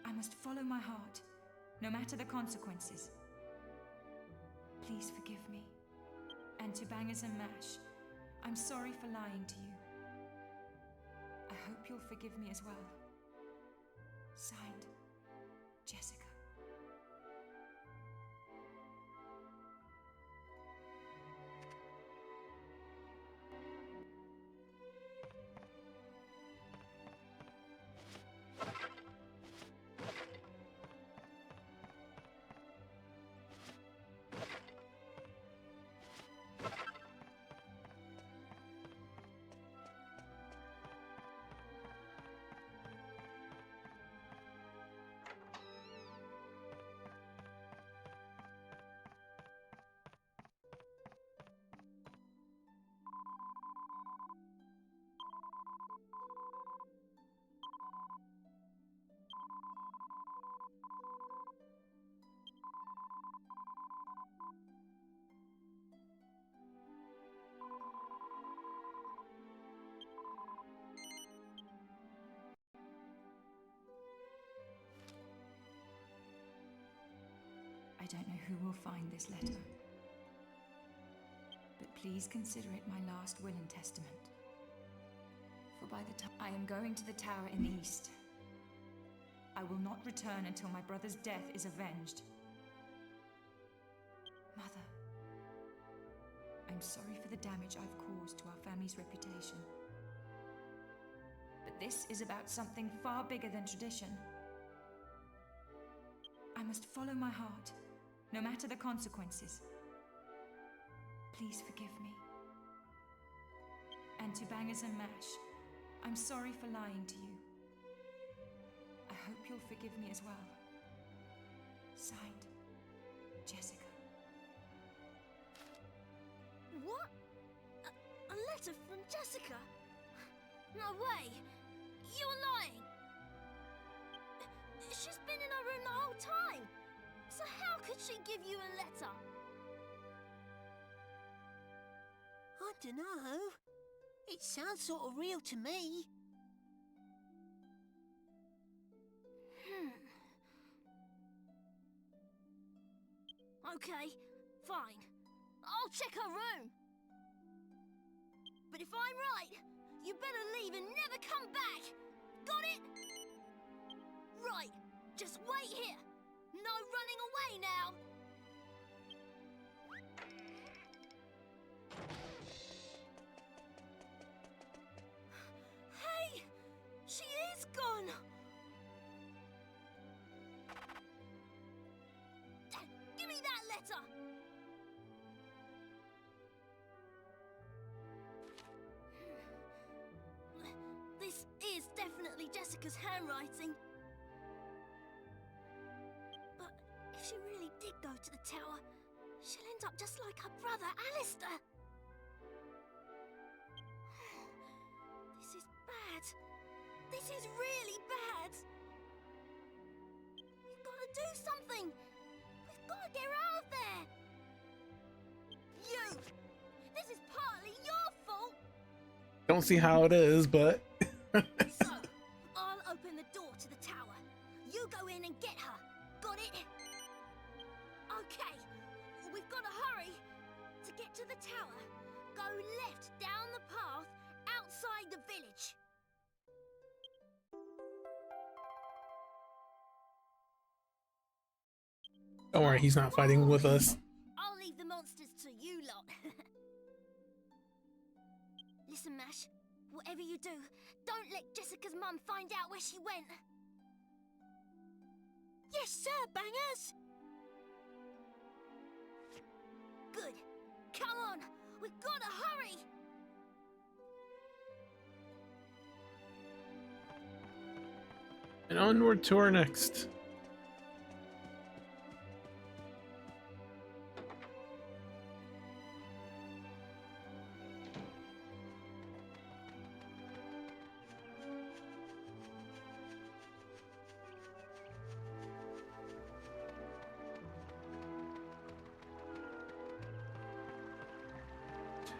I must follow my heart, no matter the consequences. Please forgive me. And to Bangers and Mash, I'm sorry for lying to you. I hope you'll forgive me as well. Signed, Jessica. I don't know who will find this letter, but please consider it my last will and testament. For by the time I am going to the tower in the east, I will not return until my brother's death is avenged. Mother, I'm sorry for the damage I've caused to our family's reputation. But this is about something far bigger than tradition. I must follow my heart, no matter the consequences. Please forgive me. And to Bangers and Mash, I'm sorry for lying to you. I hope you'll forgive me as well. Signed, Jessica. What? A letter from Jessica? No way! You're lying! She's been in her room the whole time! So how could she give you a letter? I dunno. It sounds sort of real to me. Okay, fine. I'll check her room. But if I'm right, you better leave and never come back. Got it? Right, just wait here. No running away now. Hey, she is gone. Give me that letter. This is definitely Jessica's handwriting. But if she really did go to the tower, she'll end up just like her brother, Alistair. This is bad. This is really bad. We've got to do something. We've got to get her out of there. You! This is partly your fault. Don't see how it is, but So, I'll open the door to the tower. You go in and get her. Got it? Okay. We've got to hurry. To get to the tower, go left down the path outside the village. don't worry, he's not fighting with us. I'll leave the monsters to you lot. Listen, Mash. Whatever you do, don't let Jessica's mum find out where she went. Yes, sir, Bangers. Good. Come on. We've got to hurry. And onward to our next.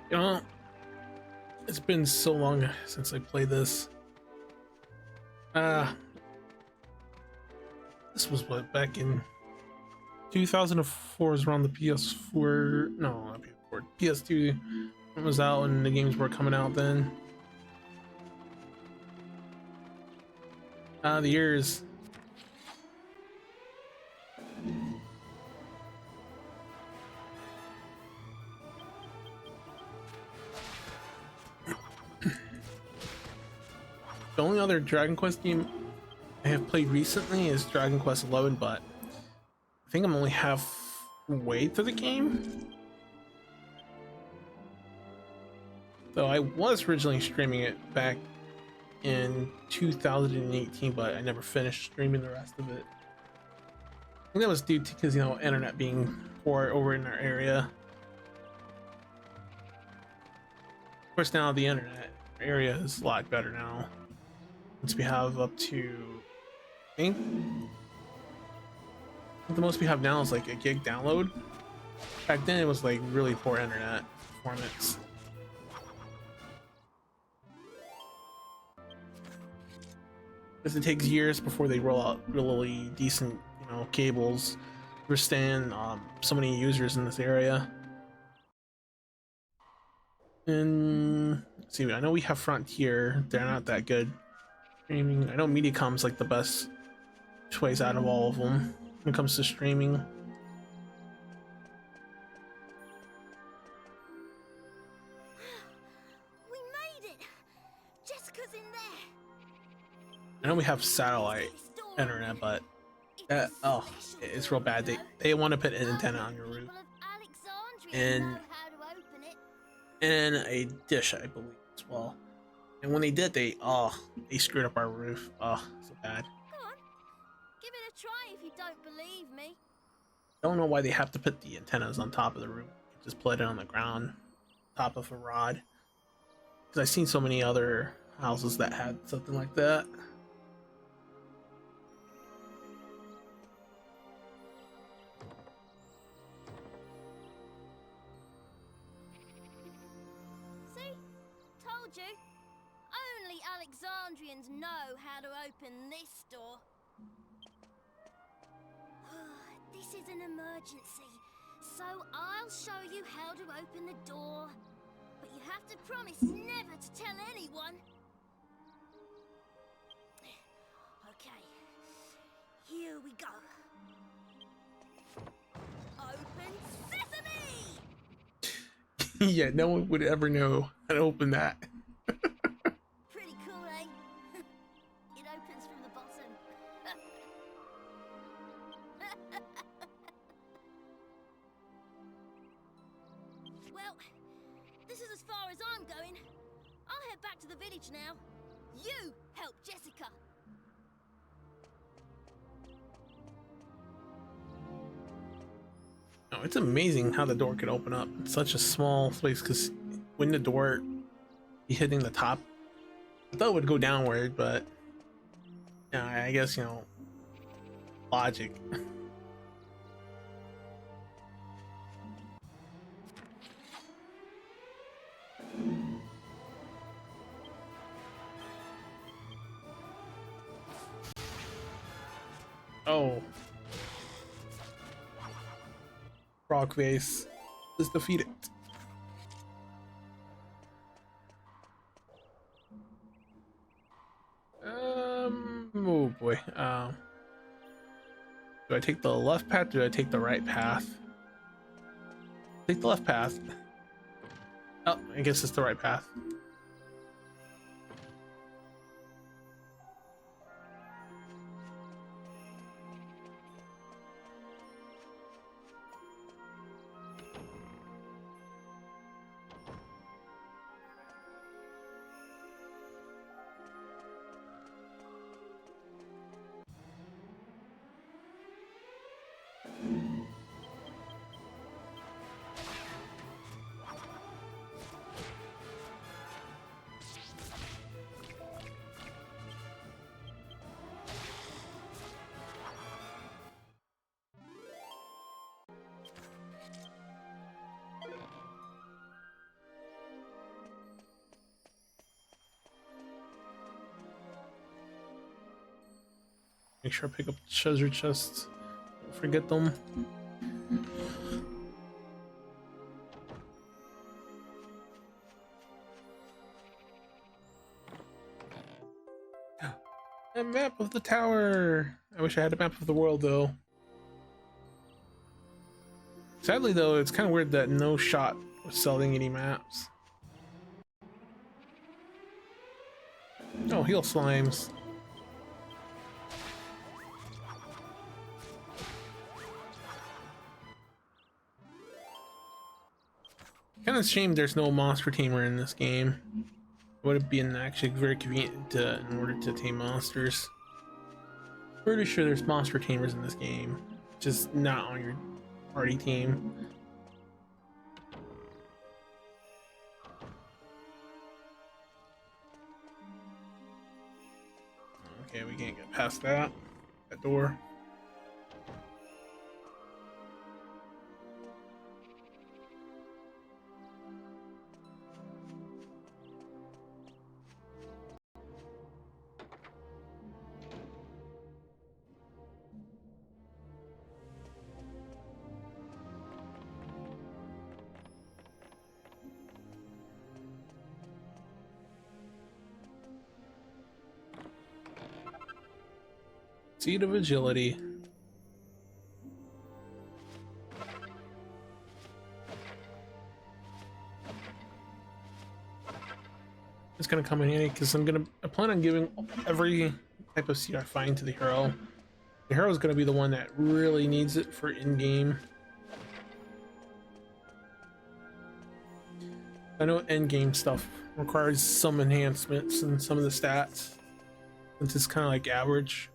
You know, it's been so long since I played this. This was what, back in 2004 is around the PS4, no, not PS4, PS2 was out and the games were coming out then. The years. The only other Dragon Quest game I have played recently is Dragon Quest XI, but I think I'm only halfway through the game. Though I was originally streaming it back in 2018, but I never finished streaming the rest of it. I think that was due to because, you know, internet being poor over in our area. Of course, now the internet area is a lot better now. Once we have up to, I think the most we have now is like a gig download. Back then it was like really poor internet performance. Because it takes years before they roll out really decent, you know, cables to understand so many users in this area. And let's see, I know we have Frontier, they're not that good. Streaming. I know Mediacom's like the best choice out of all of them when it comes to streaming. We made it. Jessica's in there. I know we have satellite internet, but that, oh, it's real bad. They want to put an antenna on your roof and a dish, I believe, as well. And when they did, they screwed up our roof. Oh, so bad. Come on, give it a try if you don't believe me. I don't know why they have to put the antennas on top of the roof. Just put it on the ground, top of a rod. Because I've seen so many other houses that had something like that. See? Told you. Only Alexandrians know how to open this door. This is an emergency. So I'll show you how to open the door. But you have to promise never to tell anyone. Okay. Here we go. Open sesame! Yeah, no one would ever know how to open that. Pretty cool, eh? It opens from the bottom. Well, this is as far as I'm going. I'll head back to the village now. You help Jessica. Oh, it's amazing how the door could open up. It's such a small space because when the door be hitting the top, I thought it would go downward, but yeah, I guess, you know, logic. Oh. Frog face is defeated. Oh boy. Do I take the left path or do I take the right path? Take the left path. Oh, I guess it's the right path. Make sure I pick up the treasure chests. Don't forget them. A map of the tower. I wish I had a map of the world though. Sadly though, it's kind of weird that No Shot was selling any maps. Oh, heal slimes. Kind of shame there's no monster tamer in this game. Would have been actually very convenient in order to tame monsters. Pretty sure there's monster tamers in this game, just not on your party team. Okay, we can't get past that door. Seed of Agility. It's gonna come in handy because I plan on giving every type of seed I find to the hero. The hero is gonna be the one that really needs it for in-game. I know end-game stuff requires some enhancements in some of the stats, since it's kind of like average.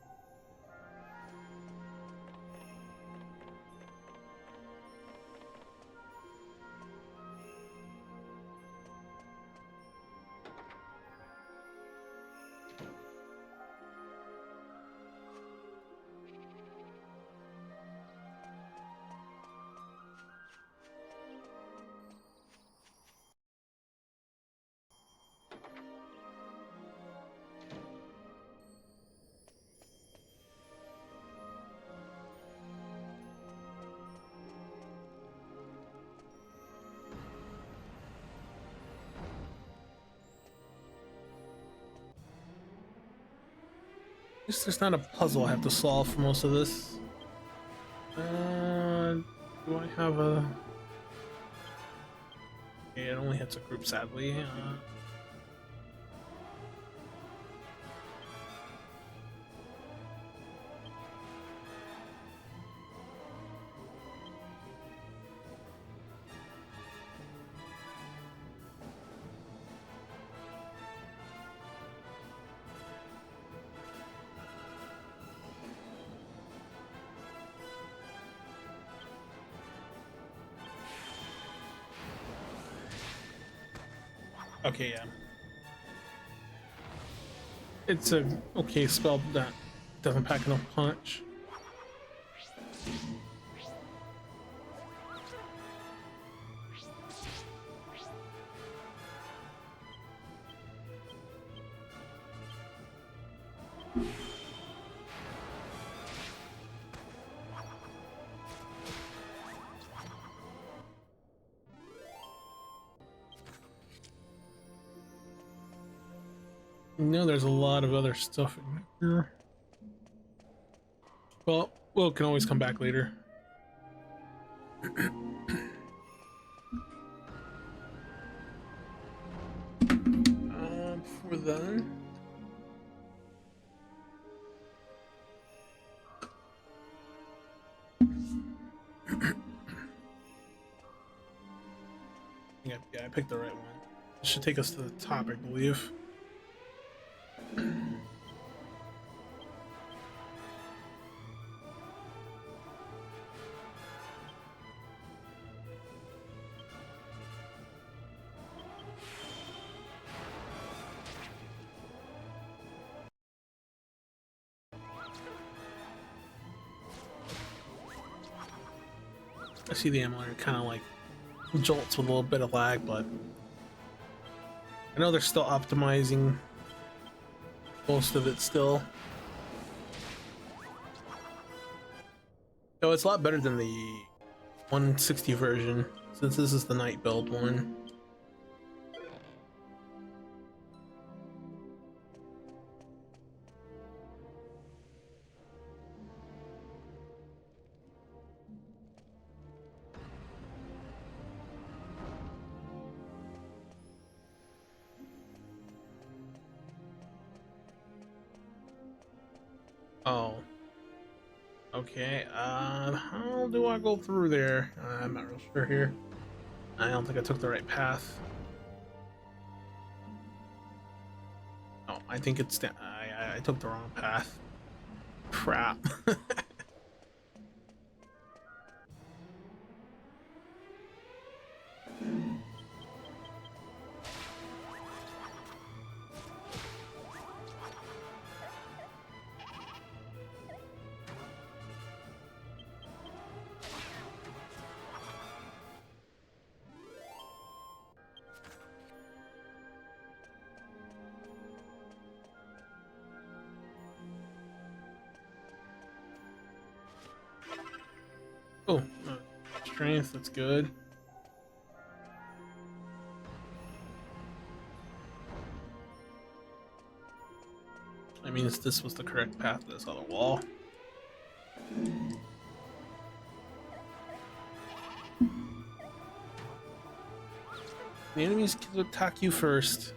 least there's not a puzzle I have to solve for most of this. Do I have a... Okay, it only hits a group, sadly. Okay, yeah. It's a okay spell that doesn't pack enough punch. No, there's a lot of other stuff in here. Well, we can always come back later. Before then... yeah, I picked the right one. This should take us to the top, I believe. I see the emulator kind of like jolts with a little bit of lag, but I know they're still optimizing most of it still. Oh, it's a lot better than the 160 version, since this is the night build one. Oh. Okay, how do I go through there? I'm not real sure here. I don't think I took the right path. Oh, I think it's... I took the wrong path. Crap. Oh, strength, that's good. I mean, this was the correct path to this other wall. The enemies can attack you first.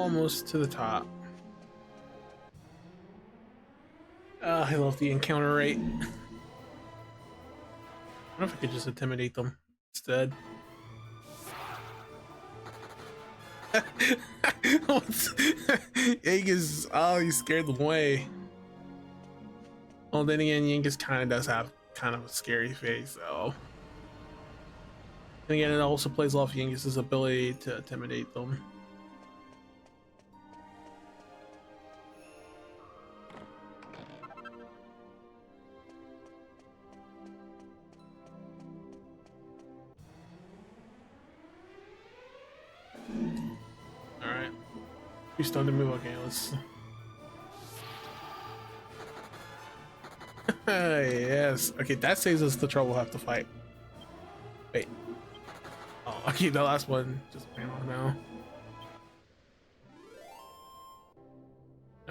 almost to the top. I love the encounter rate. I wonder if I could just intimidate them instead. Yangus, oh, he scared them away. Well, then again, Yangus kind of does have kind of a scary face, though. And again, it also plays off Yangus's ability to intimidate them. Alright. We started to move. Okay, let's. Yes. Okay, that saves us the trouble we'll have to fight. Wait. Oh, okay, the last one just ran off now.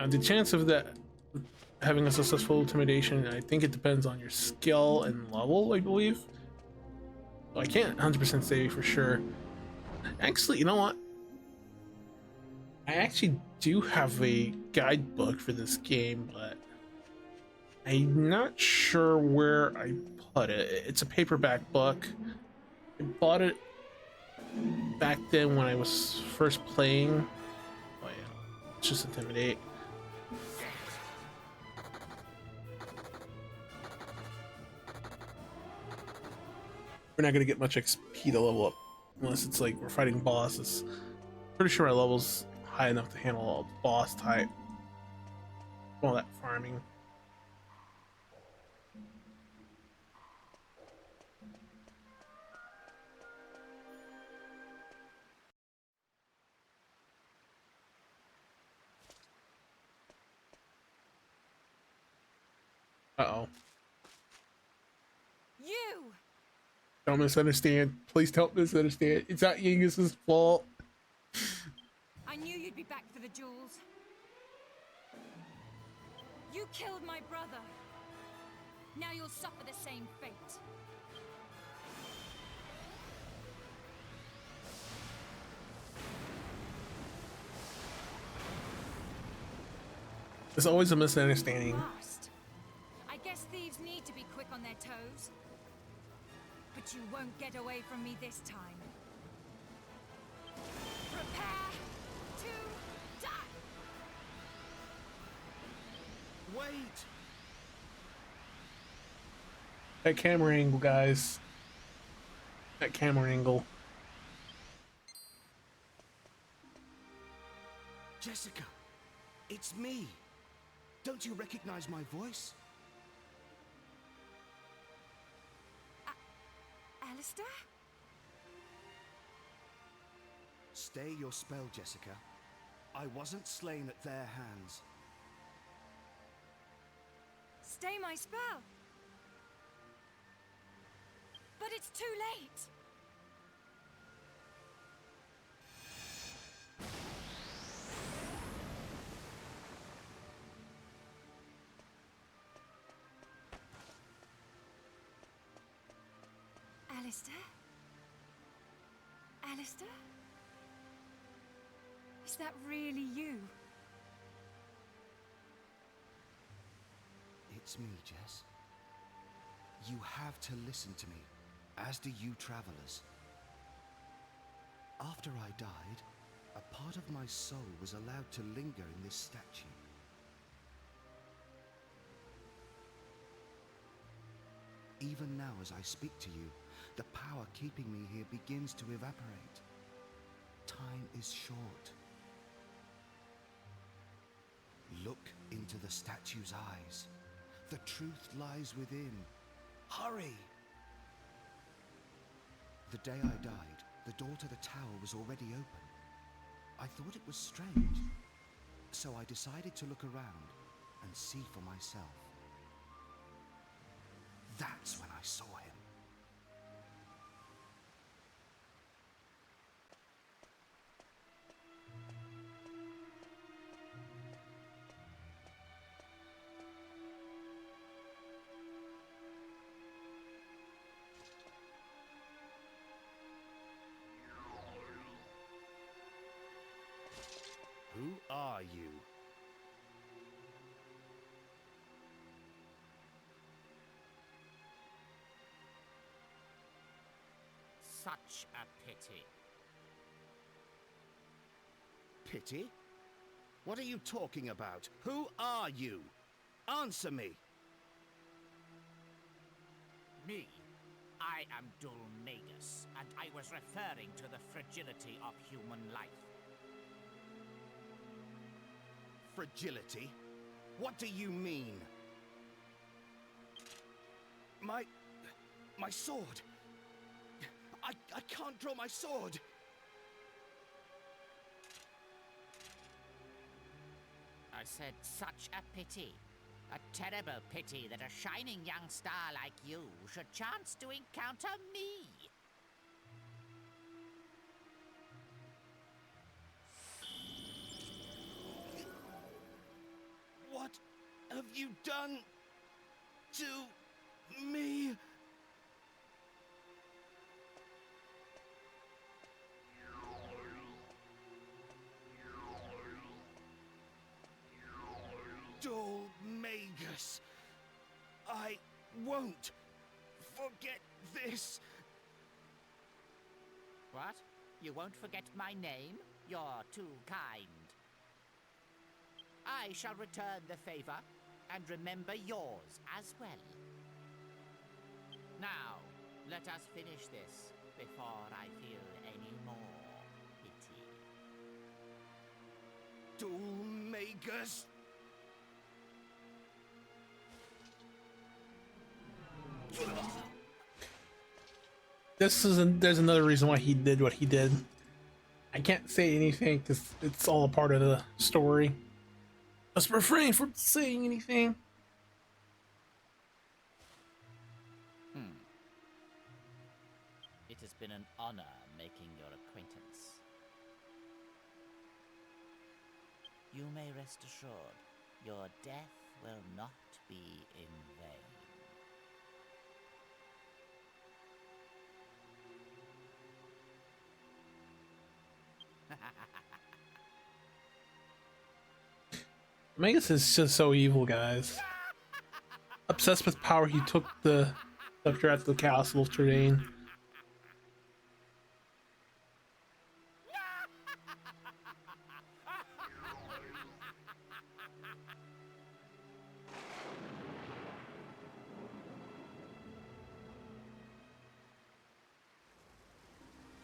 The chance of that having a successful intimidation, I think it depends on your skill and level, I believe. So I can't 100% say for sure. Actually, you know what? I actually do have a guidebook for this game, but I'm not sure where I put it. It's a paperback book. I bought it back then when I was first playing. Oh yeah, let's just intimidate. We're not gonna get much XP to level up unless it's like we're fighting bosses. Pretty sure my level's high enough to handle a boss type. All that farming. Uh-oh. You! Don't misunderstand. Please don't misunderstand. It's not Yingus's fault. I knew you'd be back for the jewels. You killed my brother. Now you'll suffer the same fate. There's always a misunderstanding. Last. I guess thieves need to be quick on their toes. But you won't get away from me this time. Prepare to die! Wait! That camera angle, guys. That camera angle. Jessica, it's me. Don't you recognize my voice? Alistair? Stay your spell, Jessica. I wasn't slain at their hands. Stay my spell. But it's too late. Alistair? Alistair? Is that really you? It's me, Jess. You have to listen to me, as do you travelers. After I died, a part of my soul was allowed to linger in this statue. Even now, as I speak to you, the power keeping me here begins to evaporate. Time is short. Look into the statue's eyes. The truth lies within. Hurry! The day I died, the door to the tower was already open. I thought it was strange, so I decided to look around and see for myself. That's when I saw him. Who are you? Such a pity. Pity? What are you talking about? Who are you? Answer me! Me? I am Dulmagus, and I was referring to the fragility of human life. Fragility? What do you mean? My sword! I can't draw my sword! I said such a pity. A terrible pity that a shining young star like you should chance to encounter me. What have you done to me? Dulmagus, I won't forget this. What? You won't forget my name? You're too kind. I shall return the favor and remember yours as well. Now, let us finish this before I feel any more pity. Dulmagus. There's another reason why he did what he did. I can't say anything because it's all a part of the story. Let's refrain from saying anything. It has been an honor making your acquaintance. You may rest assured, your death will not be in vain. Magus is just so evil, guys. Obsessed with power, he took the scepter at the castle of Tradain.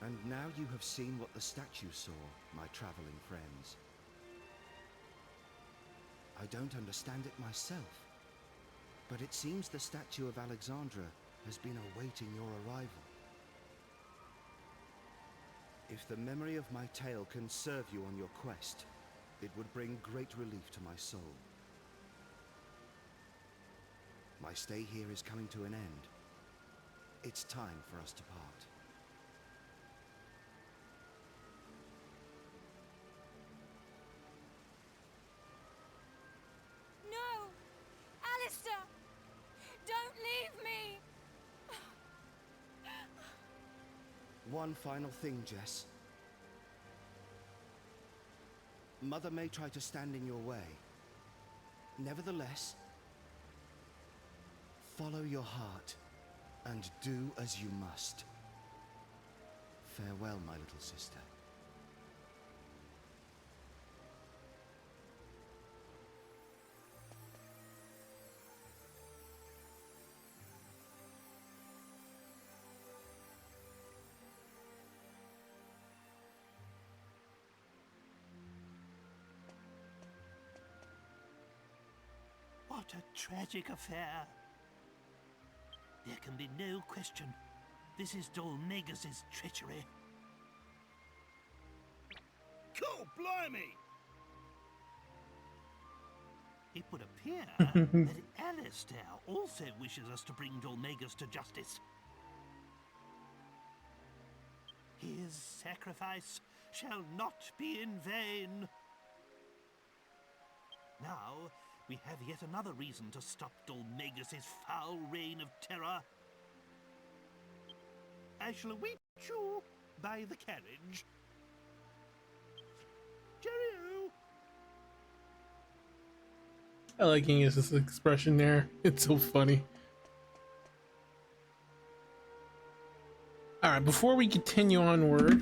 And now you have seen what the statue saw, my traveling friends. I don't understand it myself, but it seems the statue of Alexandra has been awaiting your arrival. If the memory of my tale can serve you on your quest, it would bring great relief to my soul. My stay here is coming to an end. It's time for us to part. No! Alistair! Don't leave me! One final thing, Jess. Mother may try to stand in your way. Nevertheless, follow your heart and do as you must. Farewell, my little sister. What a tragic affair. There can be no question. This is Dulmagus' treachery. Cool, blimey! It would appear that Alistair also wishes us to bring Dulmagus to justice. His sacrifice shall not be in vain. Now, we have yet another reason to stop Dulmagus' foul reign of terror. I shall await you by the carriage. Cheerio! I like his expression there. It's so funny. Alright, before we continue onward,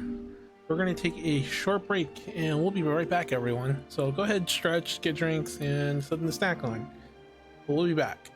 we're going to take a short break and we'll be right back, everyone. So go ahead, stretch, get drinks, and something to snack on. We'll be back.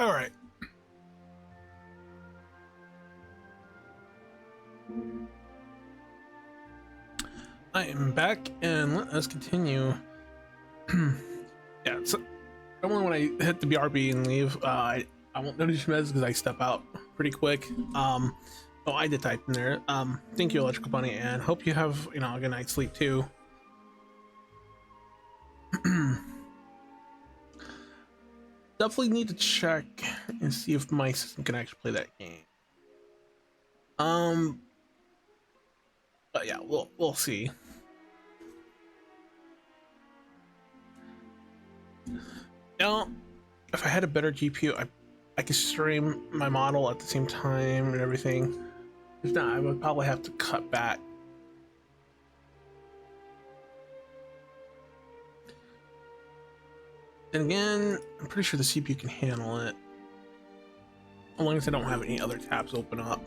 All right. I am back, and let us continue. Yeah, so normally when I hit the BRB and leave, I won't notice your meds because I step out pretty quick. Oh, I did type in there. Thank you, Electrical Bunny, and hope you have, you know, a good night's sleep too. Definitely need to check and see if my system can actually play that game. But yeah, we'll see. Now, if I had a better GPU, I could stream my model at the same time and everything. If not, I would probably have to cut back. And again, I'm pretty sure the CPU can handle it, as long as I don't have any other tabs open up.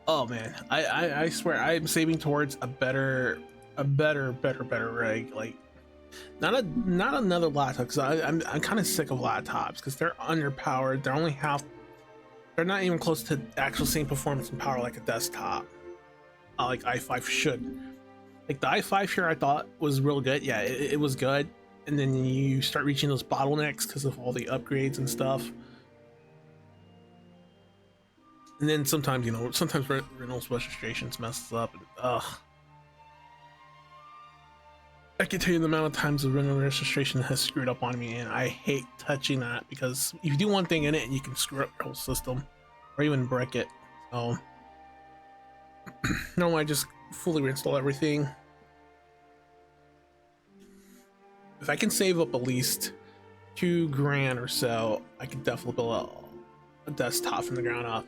Oh man, I swear I'm saving towards a better rig. Like not another laptop, because I'm kind of sick of laptops because they're underpowered. They're only half. They're not even close to actual same performance and power like a desktop. Like i5 should. Like the i5 here, I thought was real good. Yeah, it was good. And then you start reaching those bottlenecks because of all the upgrades and stuff. And then sometimes, you know, sometimes Reynolds registrations messes up. And, I can tell you the amount of times the Reynolds registration has screwed up on me, and I hate touching that because if you do one thing in it, you can screw up your whole system or even break it. So, no, I just fully reinstall everything. If I can save up at least $2,000 or so, I could definitely build a desktop from the ground up.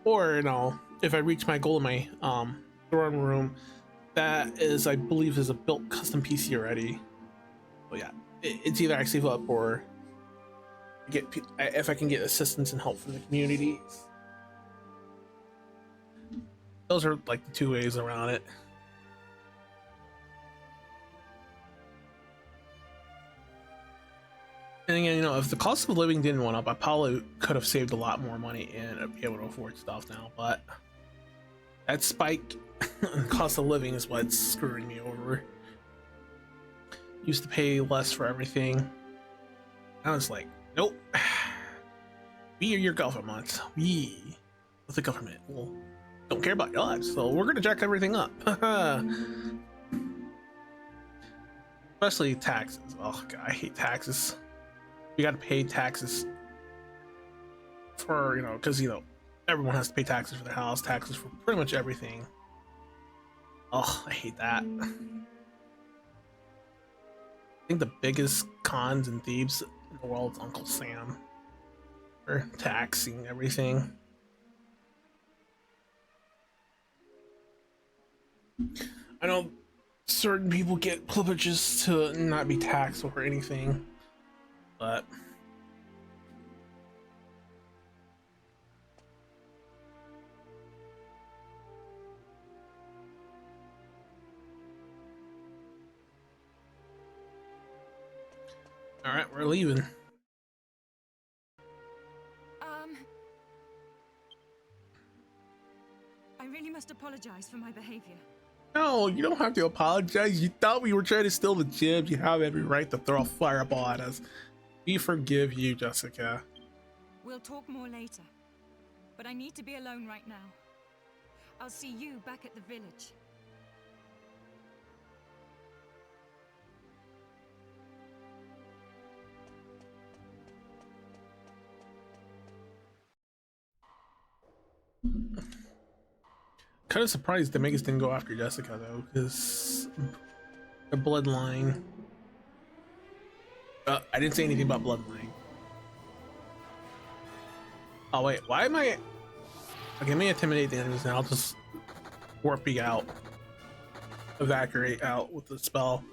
Or, you know, if I reach my goal in my throne room, that is, I believe, is a built custom PC already. But yeah, it's either I save up or get, if I can get assistance and help from the communities. Those are like the two ways around it. And again, you know, if the cost of living didn't went up, I probably could have saved a lot more money and be able to afford stuff now. But that spike in cost of living is what's screwing me over. Used to pay less for everything. I was like, nope. We are your government. We, with the government, well, don't care about your lives, so we're gonna jack everything up. Especially taxes. Oh god, I hate taxes. You gotta pay taxes for, you know, because, you know, everyone has to pay taxes for their house, taxes for pretty much everything. Oh, I hate that. I think the biggest cons and thieves in the world is Uncle Sam for taxing everything. I know certain people get privileges to not be taxed over anything, but all right, we're leaving. I really must apologize for my behavior. No, you don't have to apologize. You thought we were trying to steal the gems. You have every right to throw a fireball at us. We forgive you, Jessica. We'll talk more later. But I need to be alone right now. I'll see you back at the village. Kind of surprised the Megas didn't go after Jessica though, because the bloodline. I didn't say anything about bloodline. Oh wait, why am I? Okay, let me intimidate the enemies now. I'll just warp you out, evacuate out with the spell.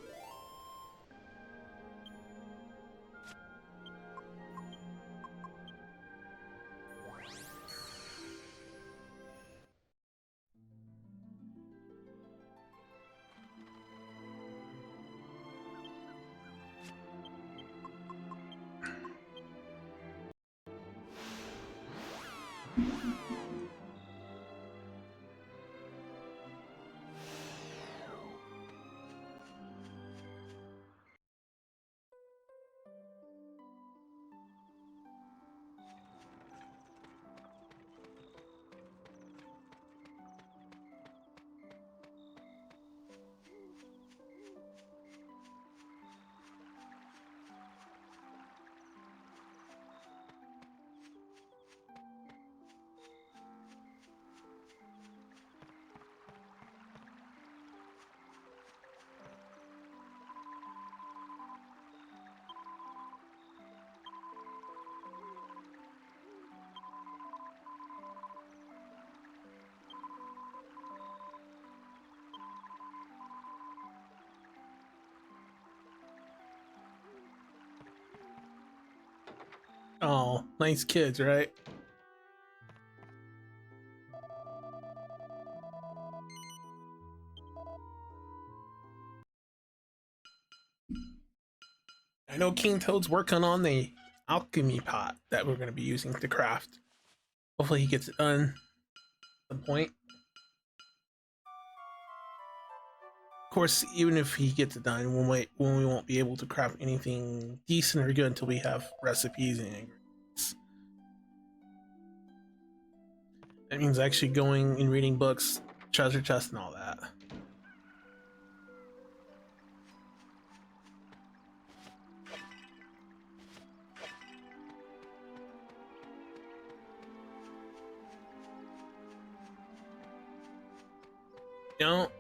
Oh, nice kids, right? I know King Toad's working on the alchemy pot that we're going to be using to craft. Hopefully he gets it done at some point. Of course, even if he gets it done, we won't be able to craft anything decent or good until we have recipes and ingredients. That means actually going and reading books, treasure chests, and all that. You know,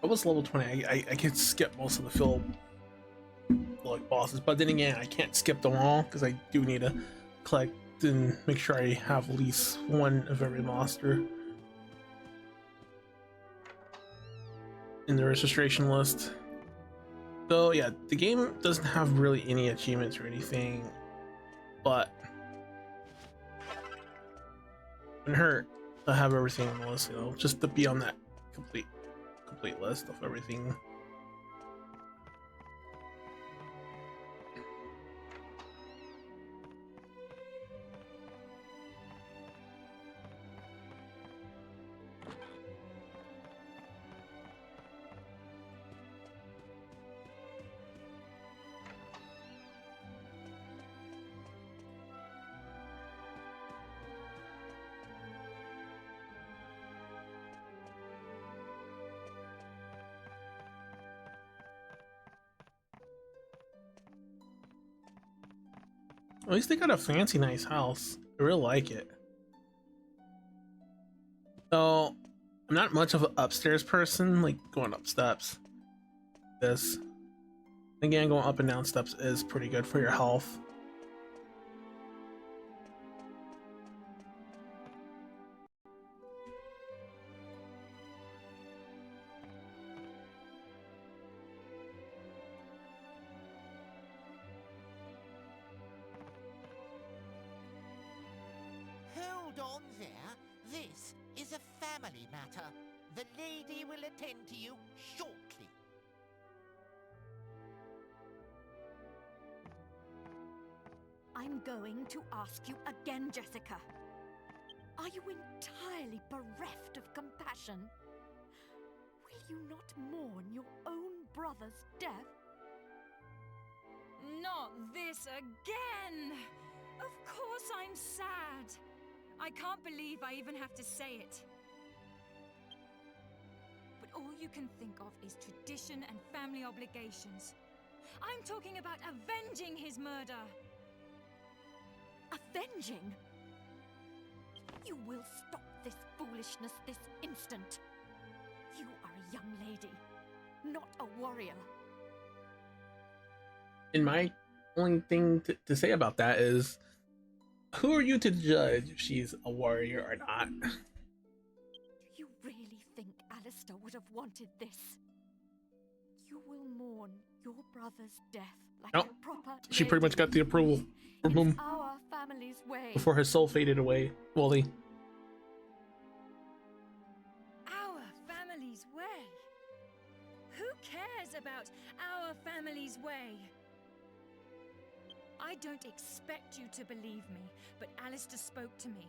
I was level 20. I could skip most of the field like bosses, but then again, I can't skip them all because I do need to collect and make sure I have at least one of every monster in the registration list. So yeah, the game doesn't have really any achievements or anything, but it wouldn't hurt to have everything on the list, you know, just to be on that complete list of everything. At least they got a fancy, nice house. I really like it. So, I'm not much of an upstairs person, like going up steps. This. Again, going up and down steps is pretty good for your health. Hold on there. This is a family matter. The lady will attend to you shortly. I'm going to ask you again, Jessica. Are you entirely bereft of compassion? Will you not mourn your own brother's death? Not this again! Of course I'm sad. I can't believe I even have to say it. But all you can think of is tradition and family obligations. I'm talking about avenging his murder. Avenging? You will stop this foolishness this instant. You are a young lady, not a warrior. And my only thing to say about that is, who are you to judge if she's a warrior or not? Do you really think Alistair would have wanted this? You will mourn your brother's death like Nope. a proper She pretty much got the approval from It's him our family's way. before her soul faded away. Wally. Our family's way? Who cares about our family's way? I don't expect you to believe me, but Alistair spoke to me.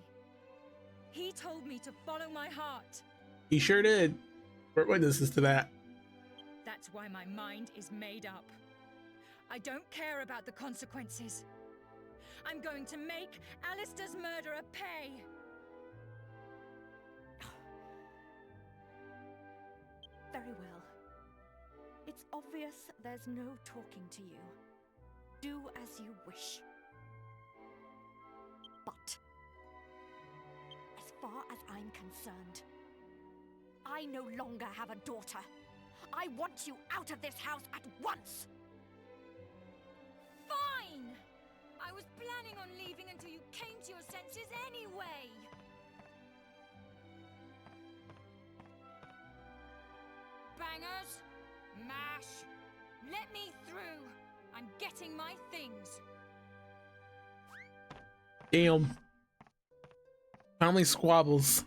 He told me to follow my heart. He sure did. We're witnesses to that. That's why my mind is made up. I don't care about the consequences. I'm going to make Alistair's murderer pay. Very well. It's obvious there's no talking to you. Do as you wish. But, as far as I'm concerned, I no longer have a daughter. I want you out of this house at once! Fine! I was planning on leaving until you came to your senses anyway! Bangers! Mash! Let me through! I'm getting my things! Damn. Family squabbles.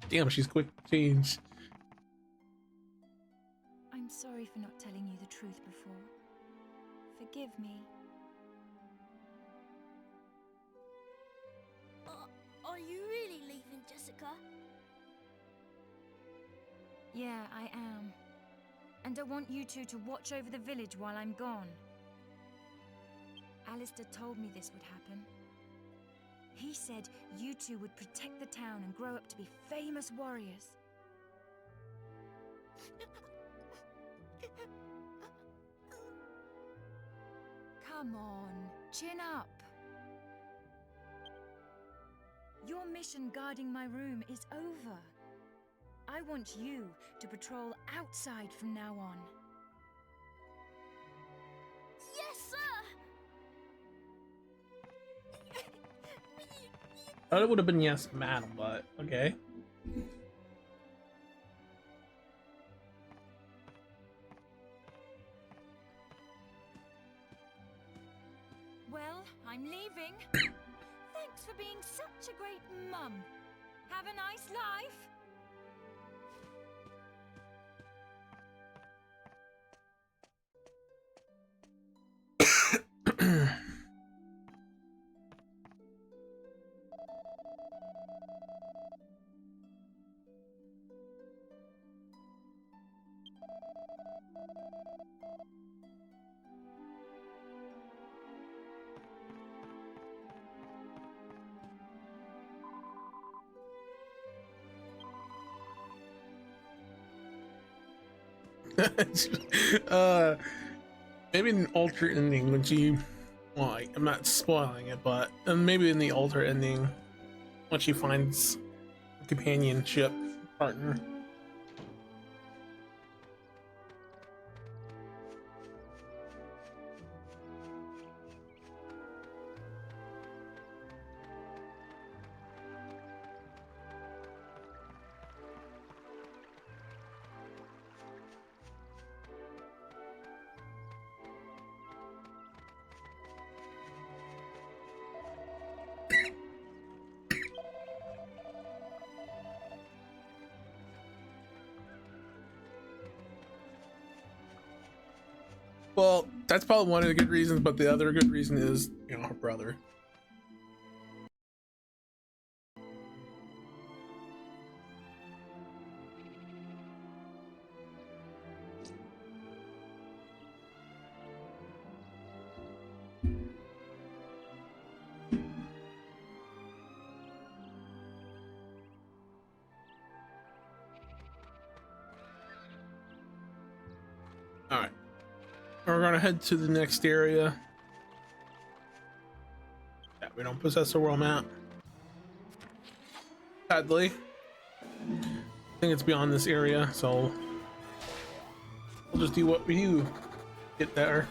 Damn, she's quick to change. I'm sorry for not telling you the truth before. Forgive me. Are you really leaving, Jessica? Yeah, I am. And I want you two to watch over the village while I'm gone. Alistair told me this would happen. He said you two would protect the town and grow up to be famous warriors. Come on, chin up. Your mission guarding my room is over. I want you to patrol outside from now on. Yes, sir! Thought it would have been yes, madam, but okay. Well, I'm leaving. Thanks for being such a great mum. Have a nice life. Maybe an alternate ending when she, well, I'm not spoiling it, but maybe in the alternate ending when she finds a companionship partner. Well, that's probably one of the good reasons, but the other good reason is, you know, her brother. All right. We're gonna head to the next area. Yeah, we don't possess a world map. Sadly. I think it's beyond this area, so we'll just do what we do. Get there.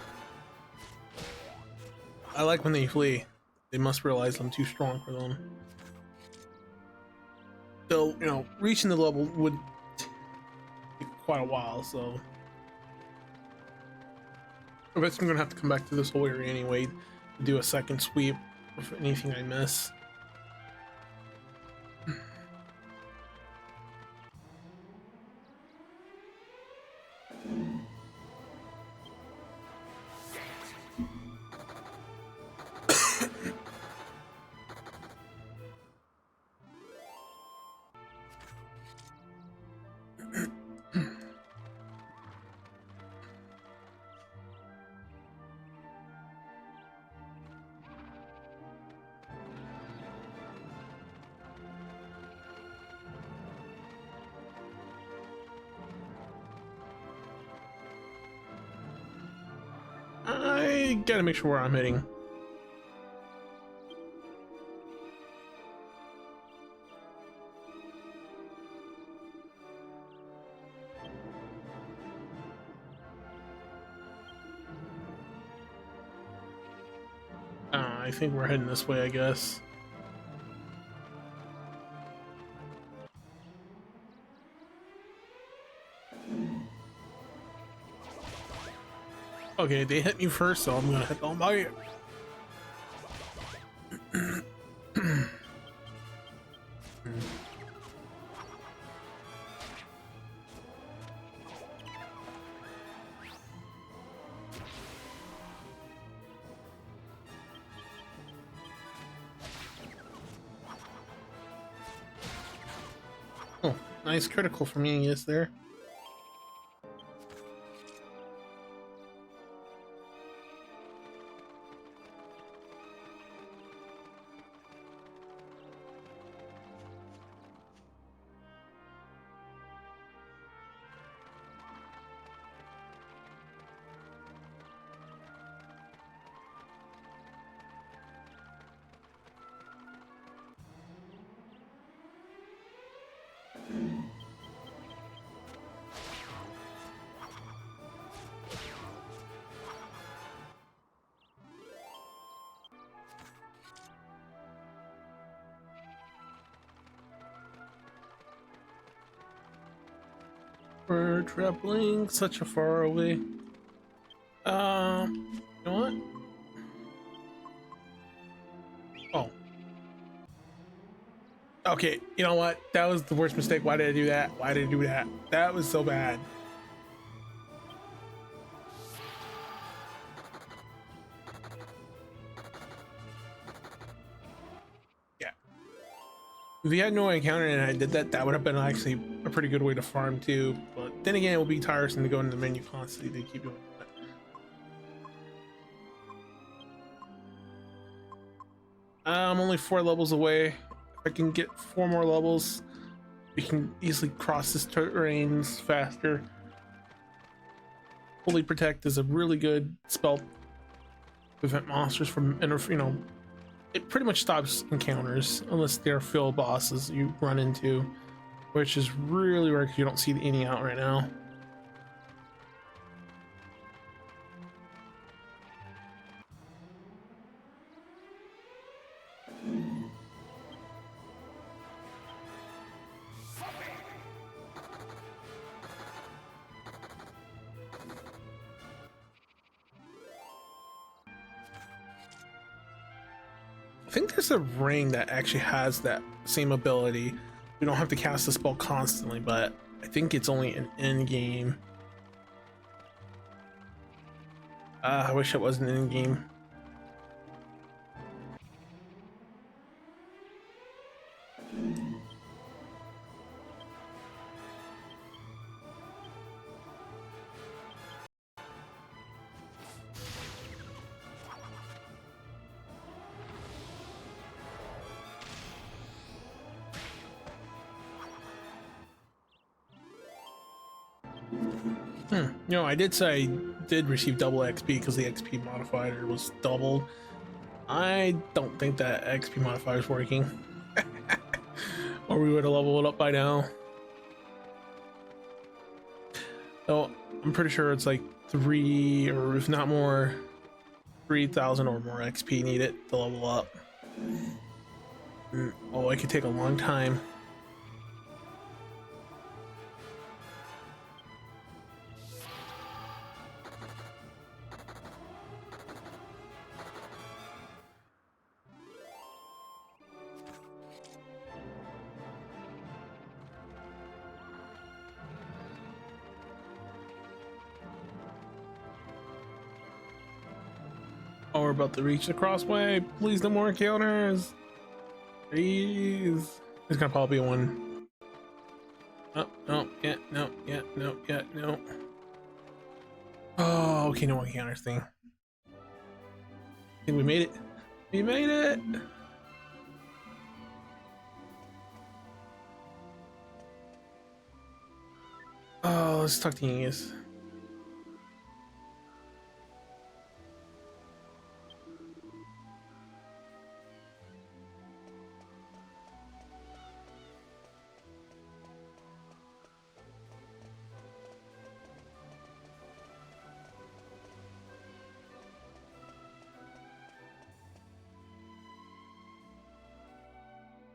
I like when they flee. They must realize I'm too strong for them. So, you know, reaching the level would take quite a while, so I guess I'm gonna have to come back to this whole area anyway to do a second sweep for anything I miss. I gotta make sure where I'm hitting. I think we're heading this way, I guess. Okay, they hit me first, so I'm gonna hit them by it. Oh, nice critical for me, is there? We're traveling such a far away. You know what? Oh. Okay, you know what? That was the worst mistake. Why did I do that? Why did I do that? That was so bad. Yeah. If you had no encounter and I did that, that would have been actually a pretty good way to farm too. But then again, it would be tiresome to go into the menu constantly to keep doing that. I'm only 4 levels away. If I can get 4 more levels, we can easily cross this terrains faster. Holy Protect is a really good spell to prevent monsters from, you know, it pretty much stops encounters unless they're fill bosses you run into, which is really rare because you don't see any out right now. I think there's a ring that actually has that same ability. You don't have to cast the spell constantly, but I think it's only an end game. I wish it wasn't in game. You know, I did say I did receive double XP because the XP modifier was doubled. I don't think that XP modifier is working. Or we would have leveled up by now. So I'm pretty sure it's like 3 or if not more, 3,000 or more XP needed to level up. Oh, it could take a long time. Oh, we're about to reach the crossway. Please, no more encounters. Please. There's gonna probably be one. Oh, no, yeah, no, yeah, no, yeah, no. Oh, okay, no encounters thing. I think we made it. We made it. Oh, let's talk to Yankees.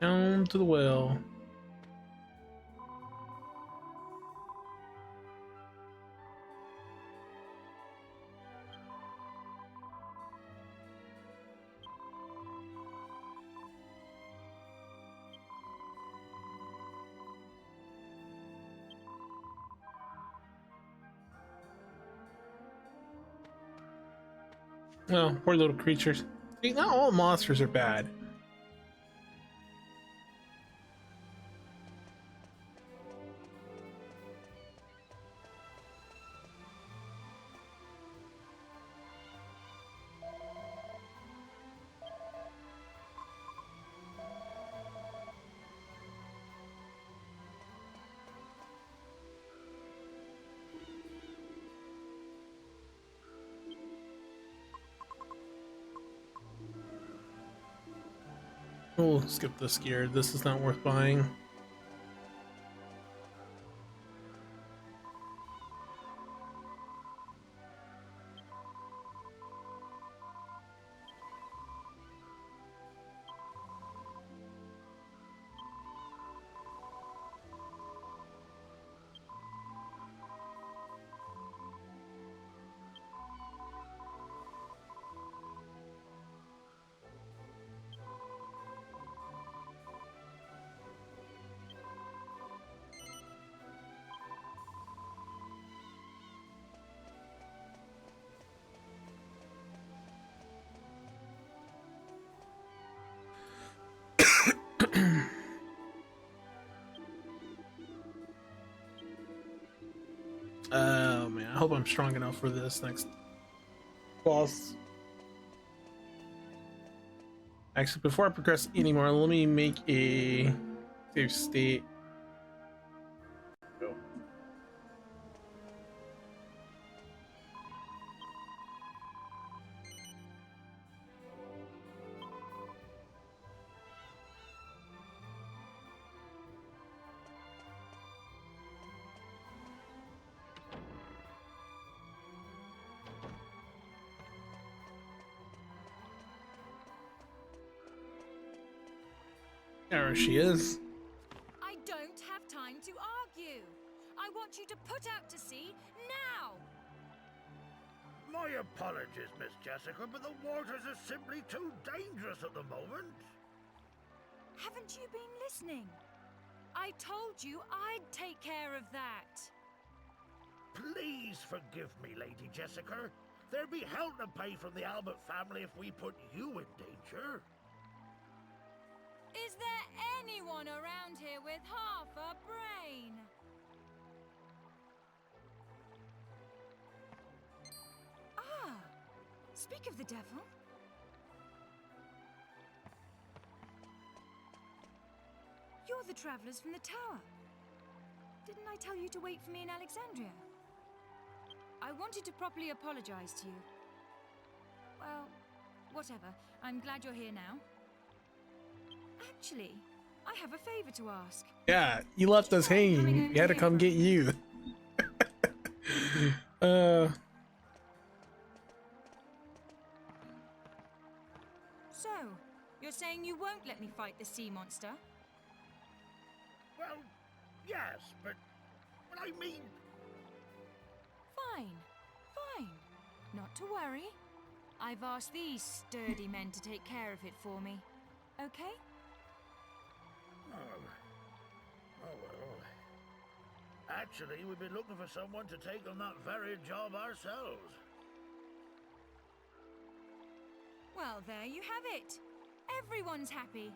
Down to the well. Oh, poor little creatures. See, not all monsters are bad. We'll skip this gear. This is not worth buying. Oh man, I hope I'm strong enough for this next boss. Actually, before I progress anymore, let me make a save state. Go. There she is. I don't have time to argue. I want you to put out to sea now. My apologies, Miss Jessica, but the waters are simply too dangerous at the moment. Haven't you been listening? I told you I'd take care of that. Please forgive me, Lady Jessica. There'd be hell to pay from the Albert family if we put you in danger. Is there anyone around here with half a brain? Ah, speak of the devil. You're the travelers from the tower. Didn't I tell you to wait for me in Alexandria? I wanted to properly apologize to you. Well, whatever. I'm glad you're here now. Actually, I have a favor to ask. Yeah, you left us hanging. We had to come get you. So, you're saying you won't let me fight the sea monster? Well, yes, but I mean... Fine, fine. Not to worry. I've asked these sturdy men to take care of it for me. Okay? Oh well. Actually, we've been looking for someone to take on that very job ourselves. Well, there you have it. Everyone's happy.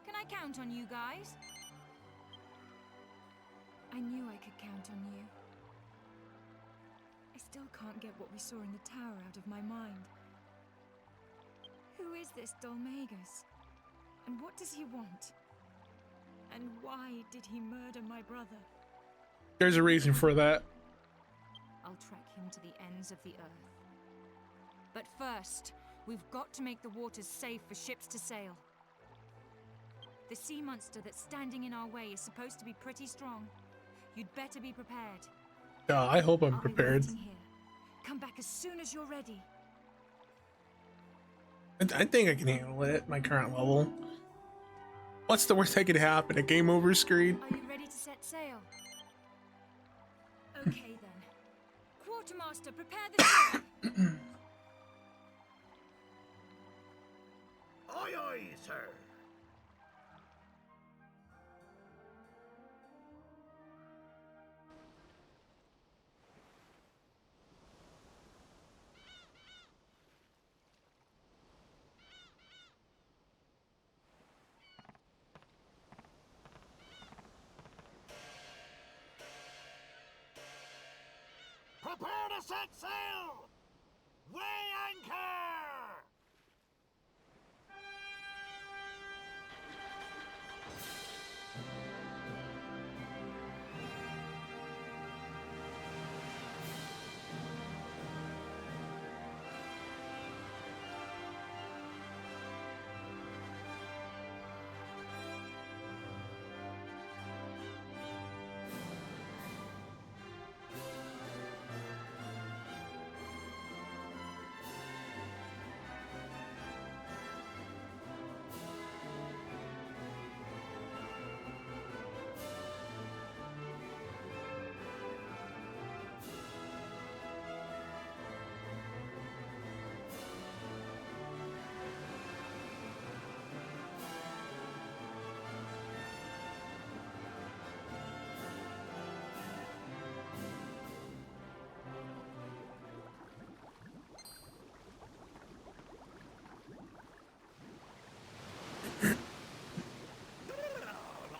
Can I count on you guys? I knew I could count on you. I still can't get what we saw in the tower out of my mind. Who is this Dolmagus? And what does he want? And why did he murder my brother? There's a reason for that. I'll track him to the ends of the earth. But first, we've got to make the waters safe for ships to sail. The sea monster that's standing in our way is supposed to be pretty strong. You'd better be prepared. I hope I'm I'll prepared. Be waiting here. Come back as soon as you're ready. I think I can handle it at my current level. What's the worst that could happen? A game over screen? Are you ready to set sail? Okay then. Quartermaster, prepare the ship. Aye, aye, sir. Prepare to set sail! Weigh anchor!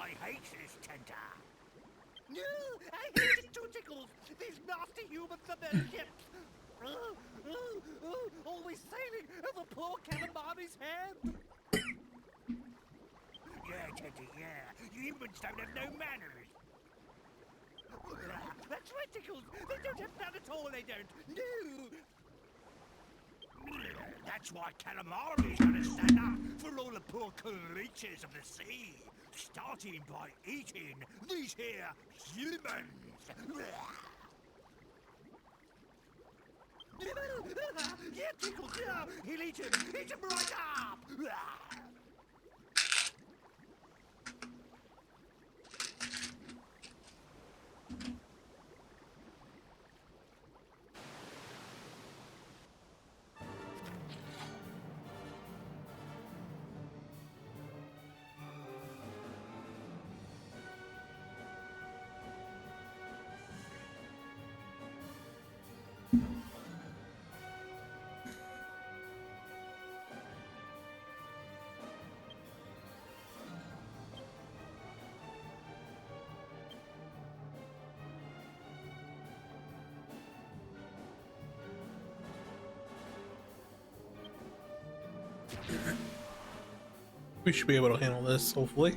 I hate this tender. No, I hate it too, Tickles. These nasty humans and their ships. Always sailing over poor Calamari's head. Yeah, Teddy, yeah. You humans don't have no manners. That's right, Tickles. They don't have none at all, they don't. No. That's why Calamari's gonna stand up for all the poor creatures of the sea. Starting by eating these here humans. Yeah, Tickles, yeah. He'll eat him right up. We should be able to handle this, hopefully.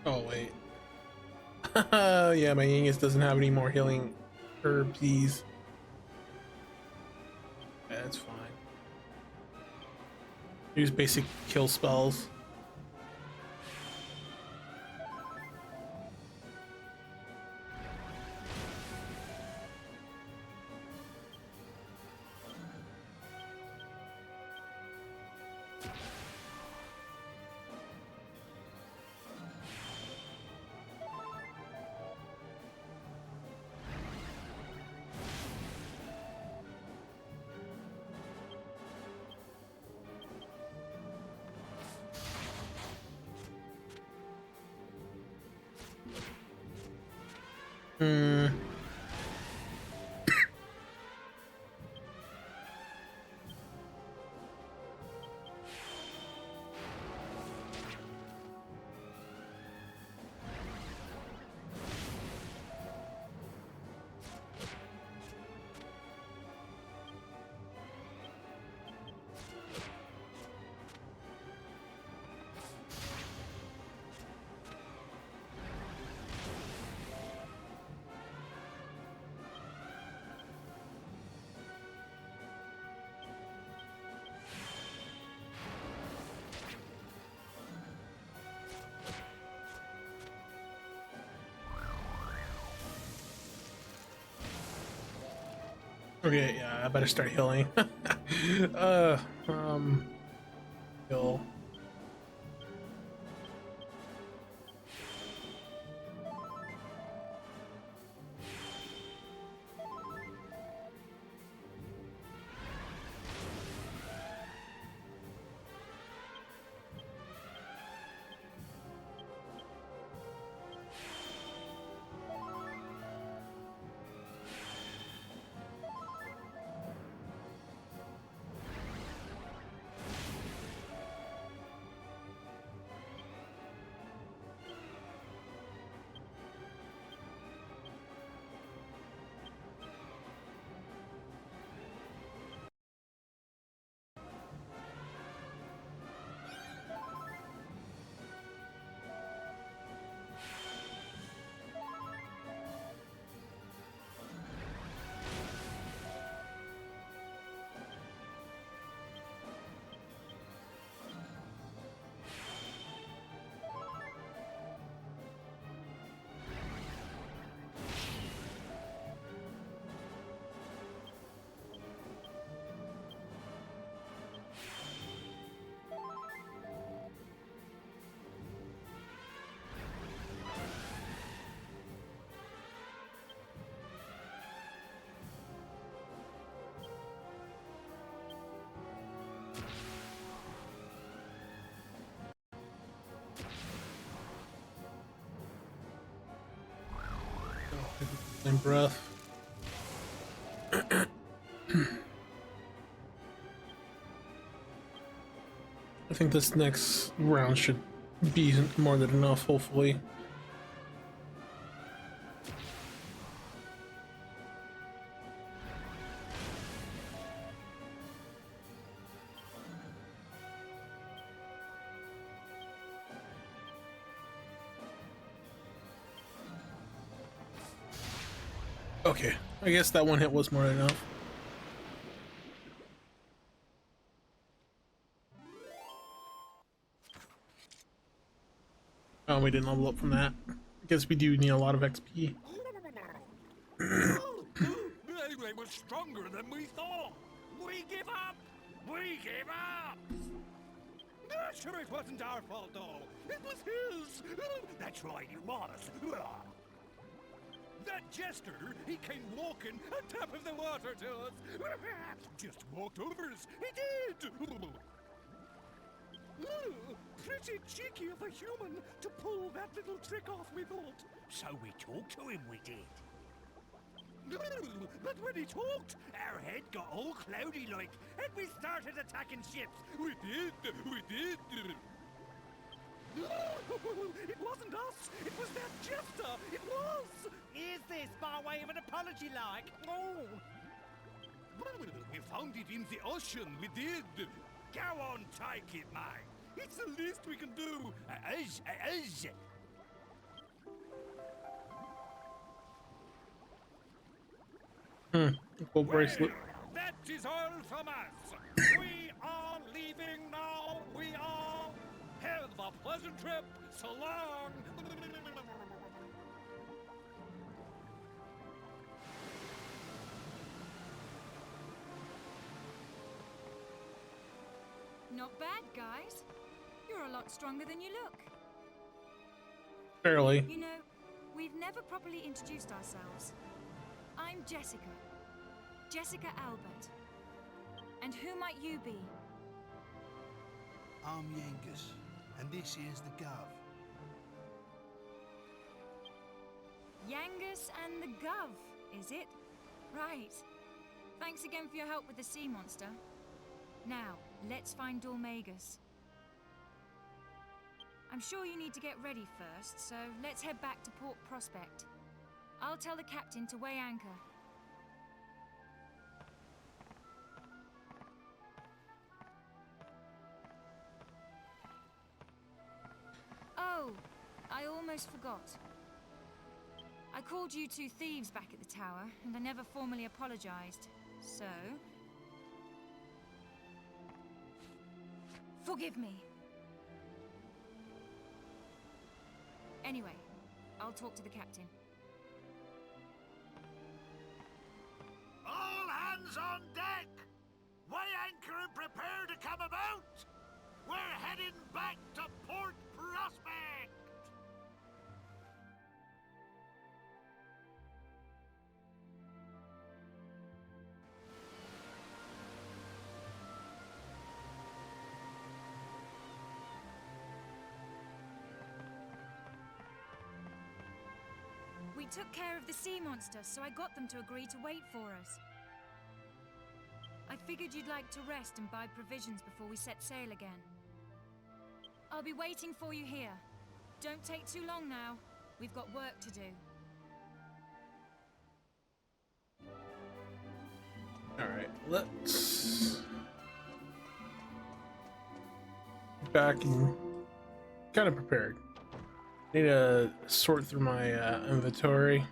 Oh, wait. Yeah, my Angus doesn't have any more healing herbs. That's fine. Use basic kill spells. Hmm. Okay, yeah, I better start healing. Heal. And breath. I think this next round should be more than enough, hopefully. Okay, I guess that one hit was more than enough. Oh, we didn't level up from that. I guess we do need a lot of XP. They were stronger than we thought. We give up. We give up. Sure, it wasn't our fault, though. It was his. That's right, it was. That jester, he came walking on top of the water to us. Just walked over us. He did. Pretty cheeky of a human to pull that little trick off, we thought. So we talked to him, we did. But when he talked, our head got all cloudy like, and we started attacking ships. We did. It wasn't us. It was that jester. It was. Is this by way of an apology, like? Oh. We found it in the ocean. We did. Go on, take it, mate. It's the least we can do. Equal bracelet. Well, that is all from us. We are leaving now. We are. Have a pleasant trip. So long. Not bad, guys. You're a lot stronger than you look. Barely. You know, we've never properly introduced ourselves. I'm Jessica. Jessica Albert. And who might you be? I'm Yangus, and this is the Gov. Yangus and the Gov, is it? Right. Thanks again for your help with the sea monster. Now, let's find Dormagus. I'm sure you need to get ready first, so let's head back to Port Prospect. I'll tell the captain to weigh anchor. Oh, I almost forgot. I called you two thieves back at the tower, and I never formally apologized. So... forgive me. Anyway, I'll talk to the captain. All hands Hands on deck! Weigh anchor and prepare to come about! We're heading back to Port Prospect! We took care of the sea monster, so I got them to agree to wait for us. I figured you'd like to rest and buy provisions before we set sail again. I'll be waiting for you here. Don't take too long now. We've got work to do. Alright, let's get back and kind of prepared. Need to sort through my inventory.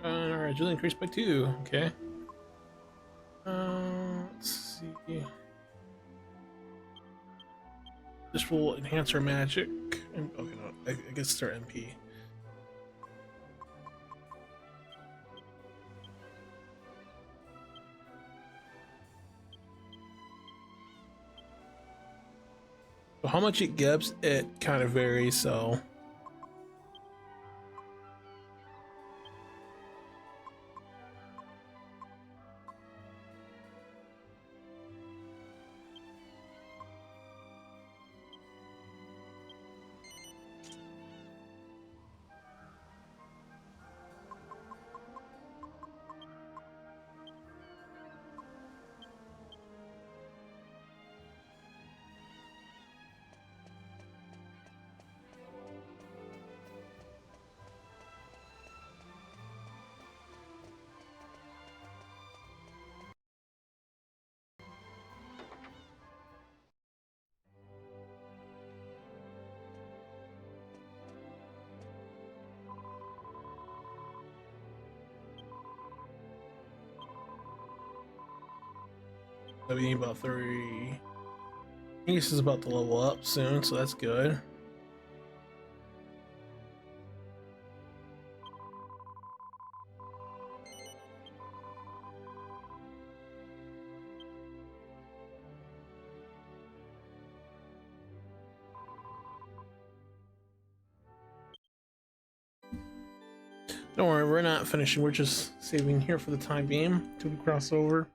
Alright, Julie increased by 2. Okay. Let's see. This will enhance our magic. And, okay, no, I guess it's our MP. So how much it gives, it kind of varies, so. We need about 3. I think this is about to level up soon, so that's good. Don't worry, we're not finishing. We're just saving here for the time being till we cross over.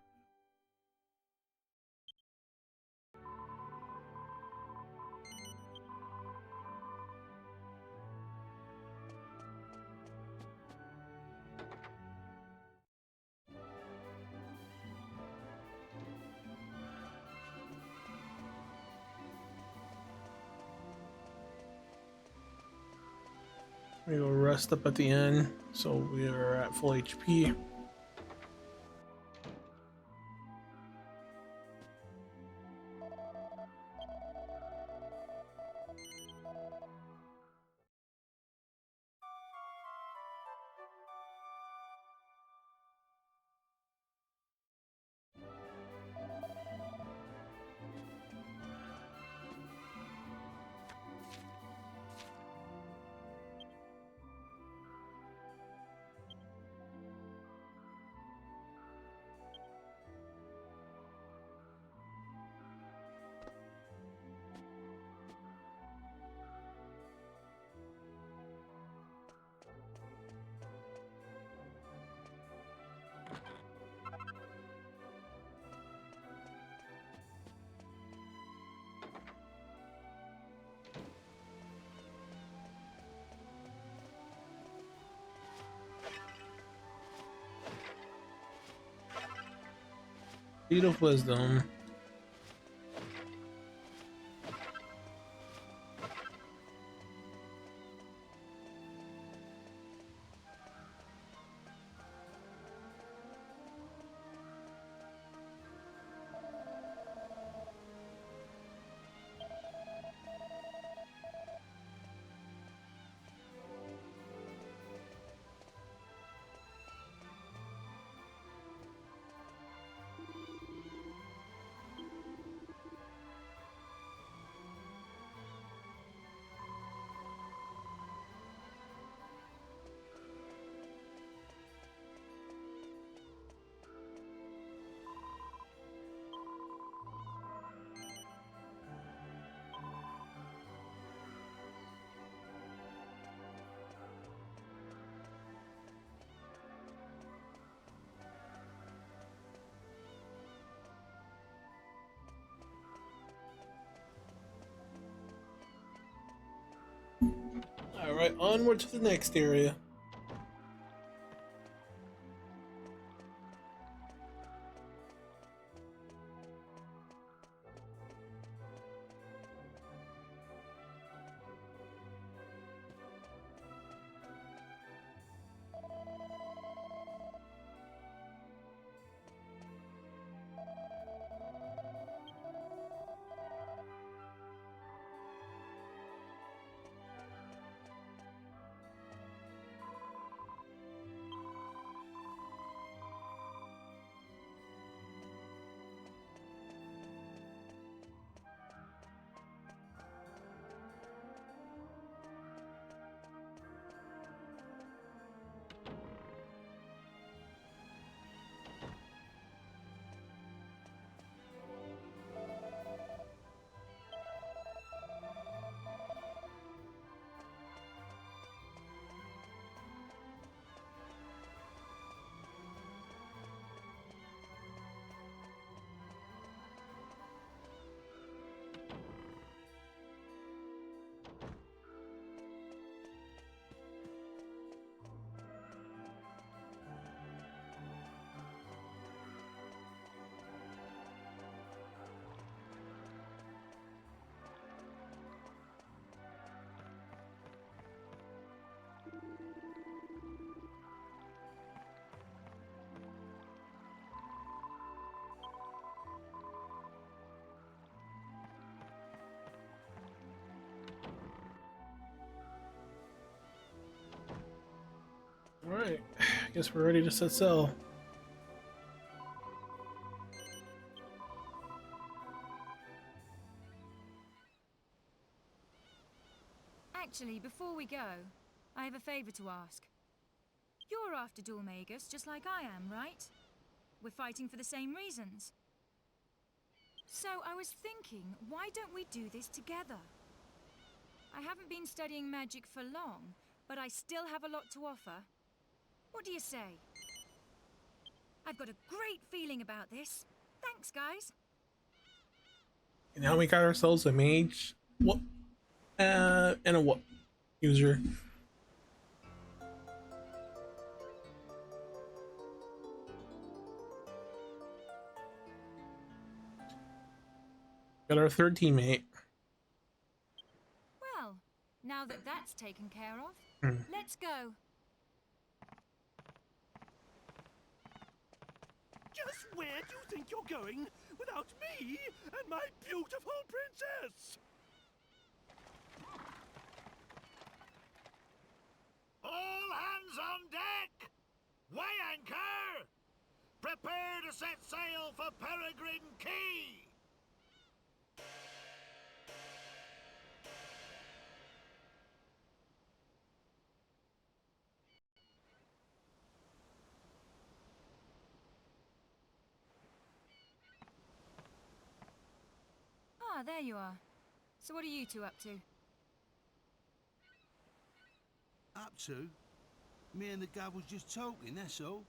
We will rest up at the end, so we are at full HP. Seed of Wisdom. Alright, onward to the next area. Alright, I guess we're ready to set sail. Actually, before we go, I have a favor to ask. You're after Dormagus, just like I am, right? We're fighting for the same reasons. So I was thinking, why don't we do this together? I haven't been studying magic for long, but I still have a lot to offer. What do you say? I've got a great feeling about this. Thanks, guys. And now we got ourselves a mage. What? And a what? User. Got our third teammate. Well, now that that's taken care of, let's go. Just where do you think you're going without me and my beautiful princess? All hands on deck! Weigh anchor! Prepare to set sail for Peregrine Key! Ah, there you are. So what are you two up to? Up to? Me and the guy was just talking, that's all.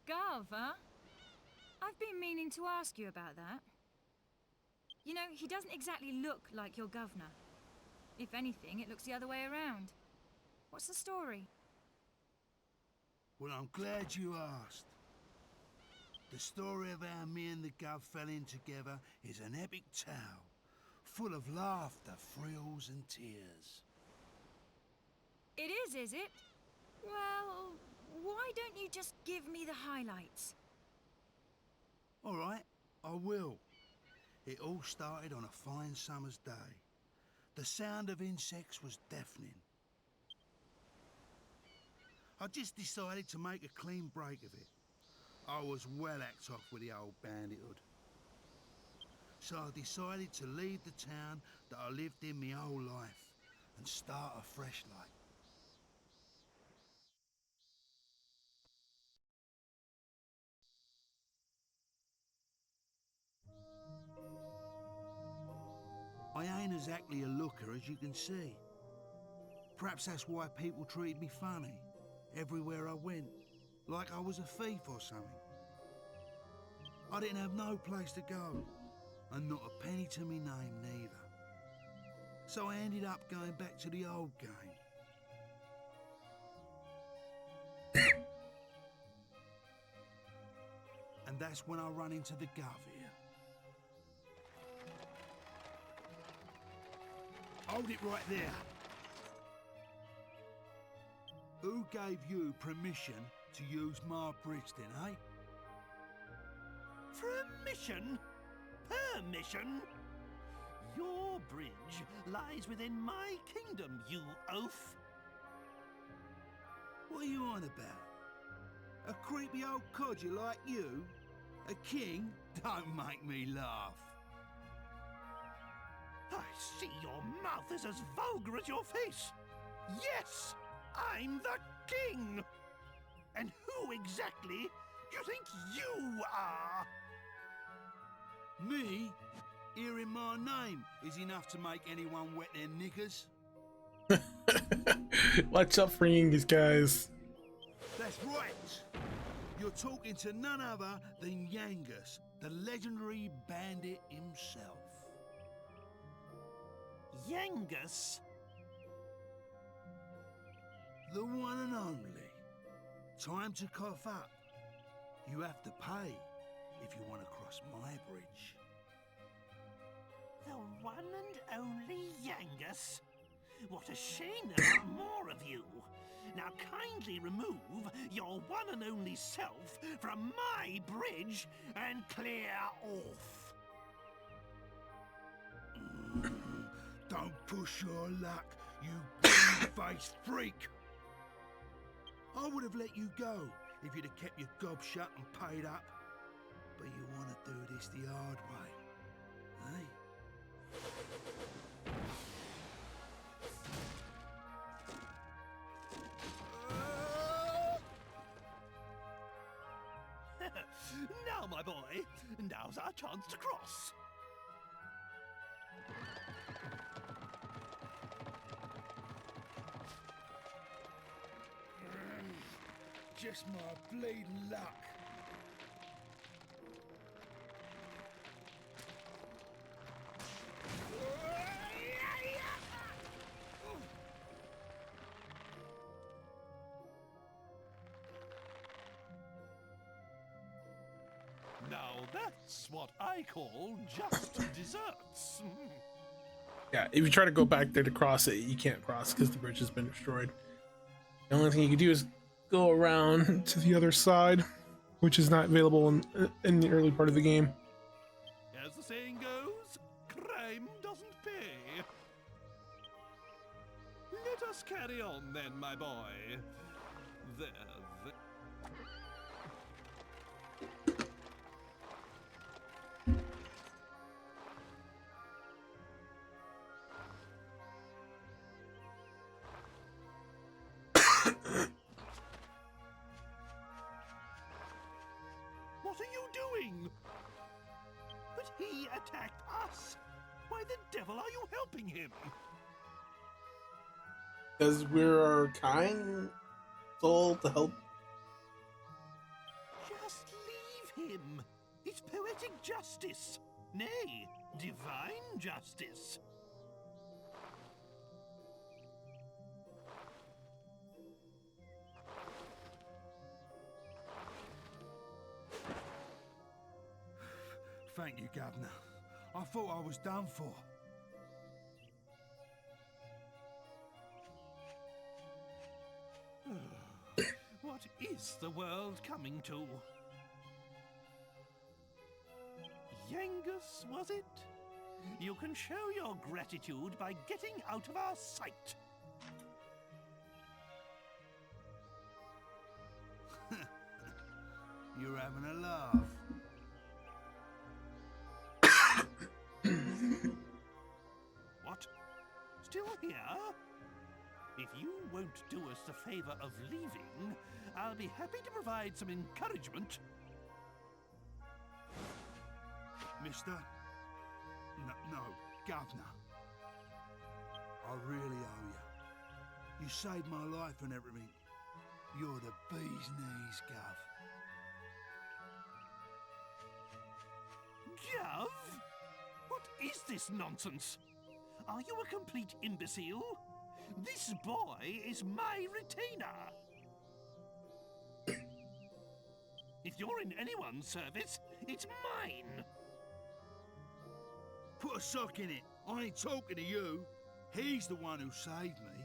Garv, huh? I've been meaning to ask you about that. You know, he doesn't exactly look like your governor. If anything, it looks the other way around. What's the story? Well, I'm glad you asked. The story of how me and the Gov fell in together is an epic tale, full of laughter, thrills and tears. It is it? Well, why don't you just give me the highlights? All right, I will. It all started on a fine summer's day. The sound of insects was deafening. I just decided to make a clean break of it. I was well act off with the old bandithood. So I decided to leave the town that I lived in my whole life and start a fresh life. I ain't exactly a looker, as you can see. Perhaps that's why people treated me funny everywhere I went, like I was a thief or something. I didn't have no place to go, and not a penny to me name neither. So I ended up going back to the old game. And that's when I run into the Gov here. Hold it right there. Who gave you permission to use my bridge then, eh? Permission? Permission? Your bridge lies within my kingdom, you oaf. What are you on about? A creepy old codger like you? A king? Don't make me laugh. I see your mouth is as vulgar as your face. Yes, I'm the king. And who exactly do you think you are? Me? Hearing my name is enough to make anyone wet their knickers. Watch out for these guys. That's right. You're talking to none other than Yangus, the legendary bandit himself. Yangus? The one and only. Time to cough up. You have to pay if you want to cross my bridge. The one and only Yangus? What a shame there aren't more of you. Now kindly remove your one and only self from my bridge and clear off. Don't push your luck, you green-faced freak. I would have let you go if you'd have kept your gob shut and paid up. But you want to do this the hard way, eh? Now, my boy, now's our chance to cross. Just my bleeding luck. Now that's what I call just desserts. Yeah, if you try to go back there to cross it, you can't cross because the bridge has been destroyed. The only thing you can do is go around to the other side, which is not available in the early part of the game. As the saying goes, crime doesn't pay. Let us carry on then, my boy. There. What are you doing? But he attacked us. Why the devil are you helping him? Because we're kind soul to help. Just leave him. It's poetic justice. Nay, divine justice. thank you, Governor. I thought I was done for. What is the world coming to? Yangus, was it? You can show your gratitude by getting out of our sight. You're having a laugh. What? Still here? If you won't do us the favor of leaving, I'll be happy to provide some encouragement. Mister? No, Governor. I really owe you. You saved my life and everything. You're the bee's knees, Gov. Gov? What is this nonsense? Are you a complete imbecile? This boy is my retainer. If you're in anyone's service, it's mine. Put a sock in it. I ain't talking to you. He's the one who saved me.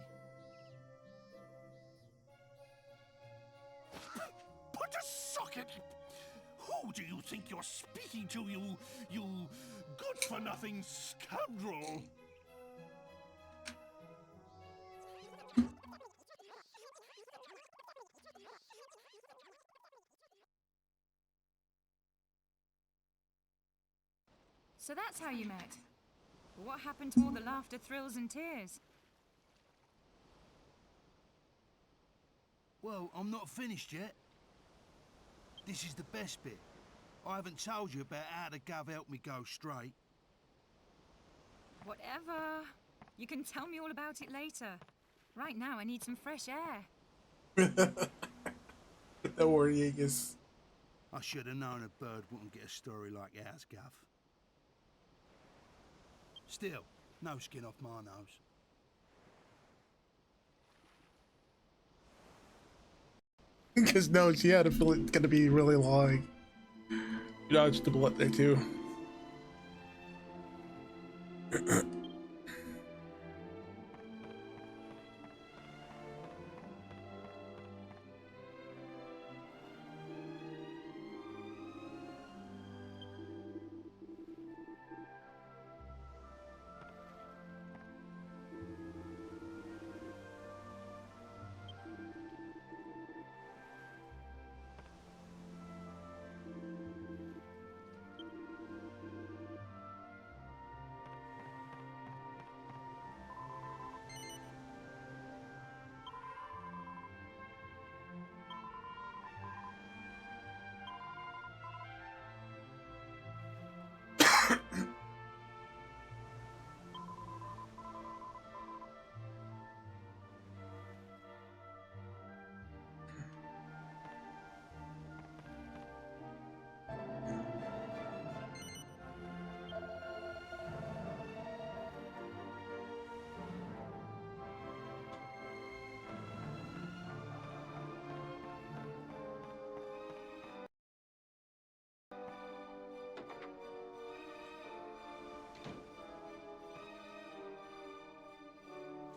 Put a socket! Who do you think you're speaking to, you good-for-nothing scoundrel? So that's how you met. But what happened to all the laughter, thrills, and tears? Well, I'm not finished yet. This is the best bit. I haven't told you about how the Gov helped me go straight. Whatever. You can tell me all about it later. Right now, I need some fresh air. Don't worry, Yangus. I should have known a bird wouldn't get a story like ours, Gov. Still, no skin off my nose. Because no, she had a feeling it's gonna be really long. You dodged the bullet there too.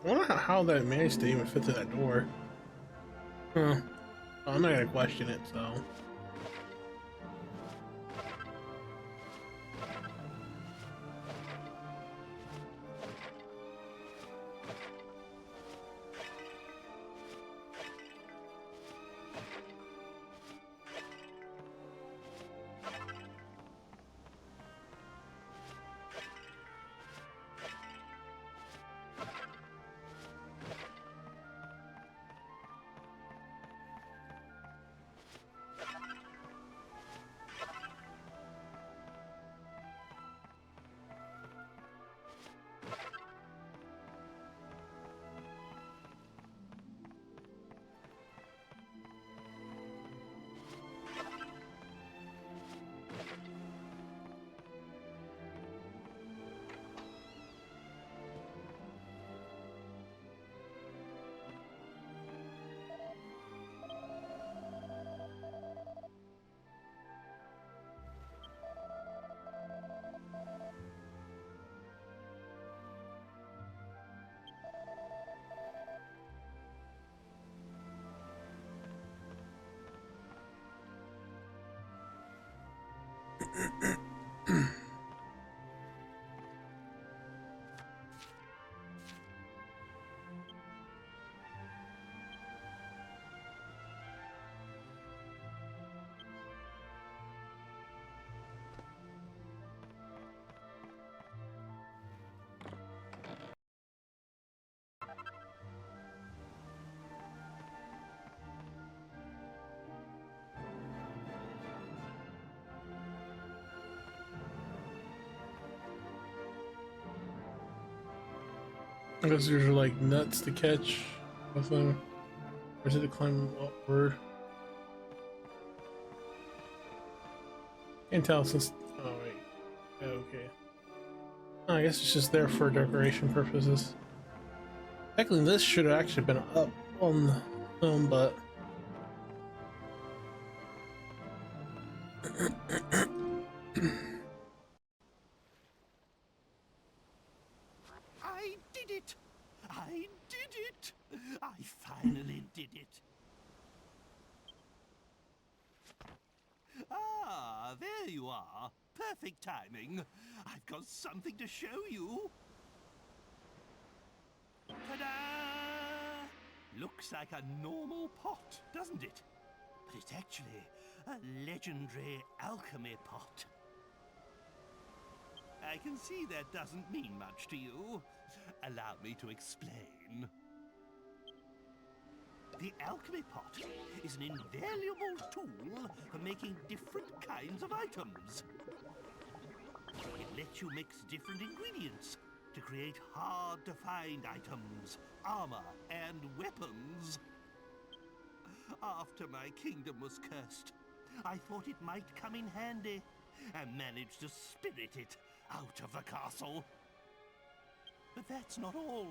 I wonder how that managed to even fit through that door. Huh. I'm not gonna question it, so. I guess there's like nuts to catch with them. Or is it to climb upward? Can't tell since. Oh, wait. Yeah, okay. Oh, I guess it's just there for decoration purposes. Technically, this should have actually been up on the film, but. I did it! I did it! I finally did it! Ah, there you are. Perfect timing. I've got something to show you. Ta-da! Looks like a normal pot, doesn't it? But it's actually a legendary alchemy pot. I can see that doesn't mean much to you. Allow me to explain. The alchemy pot is an invaluable tool for making different kinds of items. It lets you mix different ingredients to create hard-to-find items, armor, and weapons. After my kingdom was cursed, I thought it might come in handy and managed to spirit it out of the castle. But that's not all.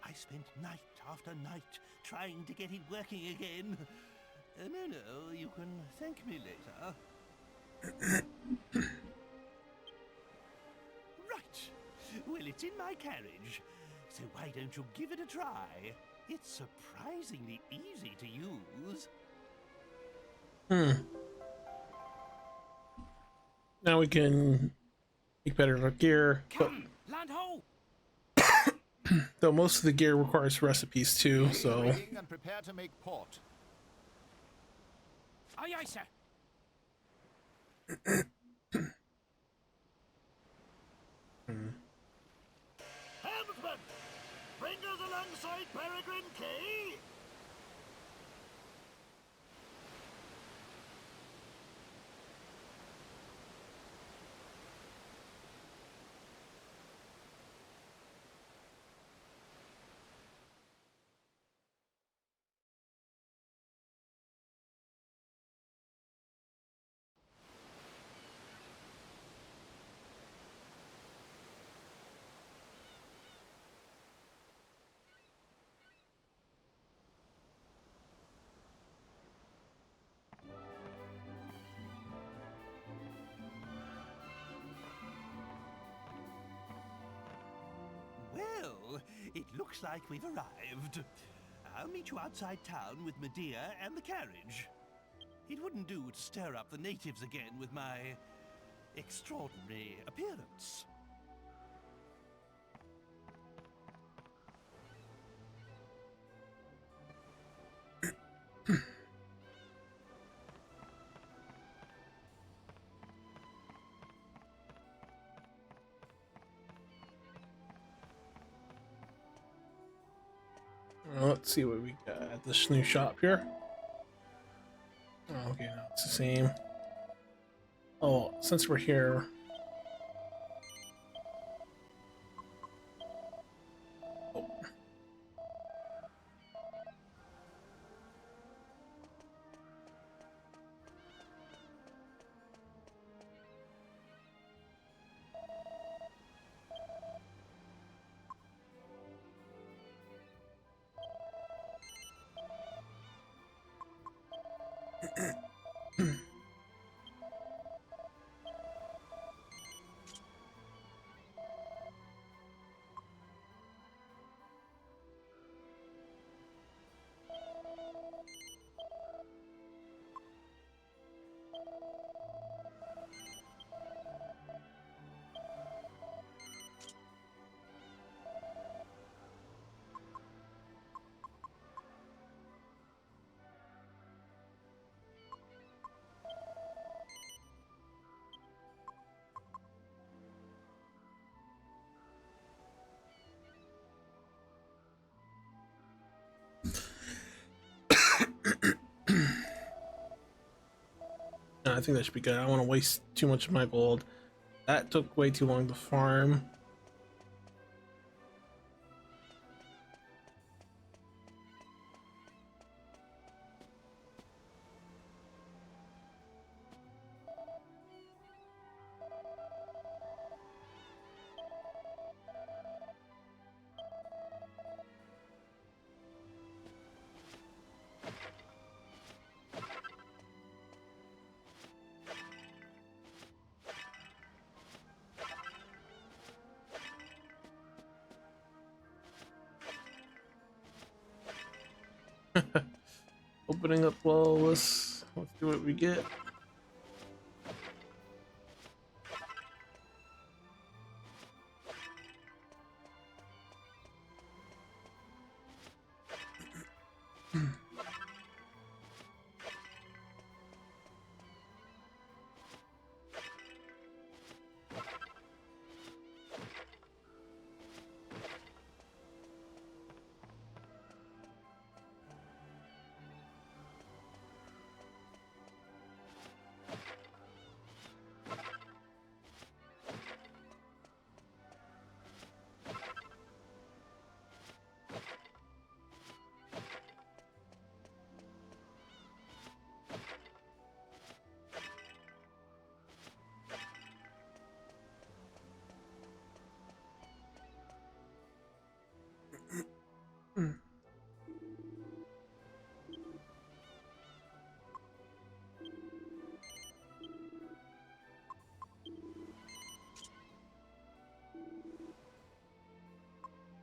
I spent night after night trying to get it working again. No, you can thank me later. Right. Well, it's in my carriage, so why don't you give it a try? It's surprisingly easy to use. Now we can make better of our gear, but Come, land ho! though most of the gear requires recipes too, so And prepare to make port. Aye, aye, sir. Helmsman! Bring us alongside Peregrine Key! Well, it looks like we've arrived. I'll meet you outside town with Medea and the carriage. It wouldn't do to stir up the natives again with my extraordinary appearance. let's see what we got at this new shop here. Oh, okay, no, it's the same. Oh, since we're here. Oh. I think that should be good. I don't want to waste too much of my gold. That took way too long to farm. Opening up well, let's see what we get.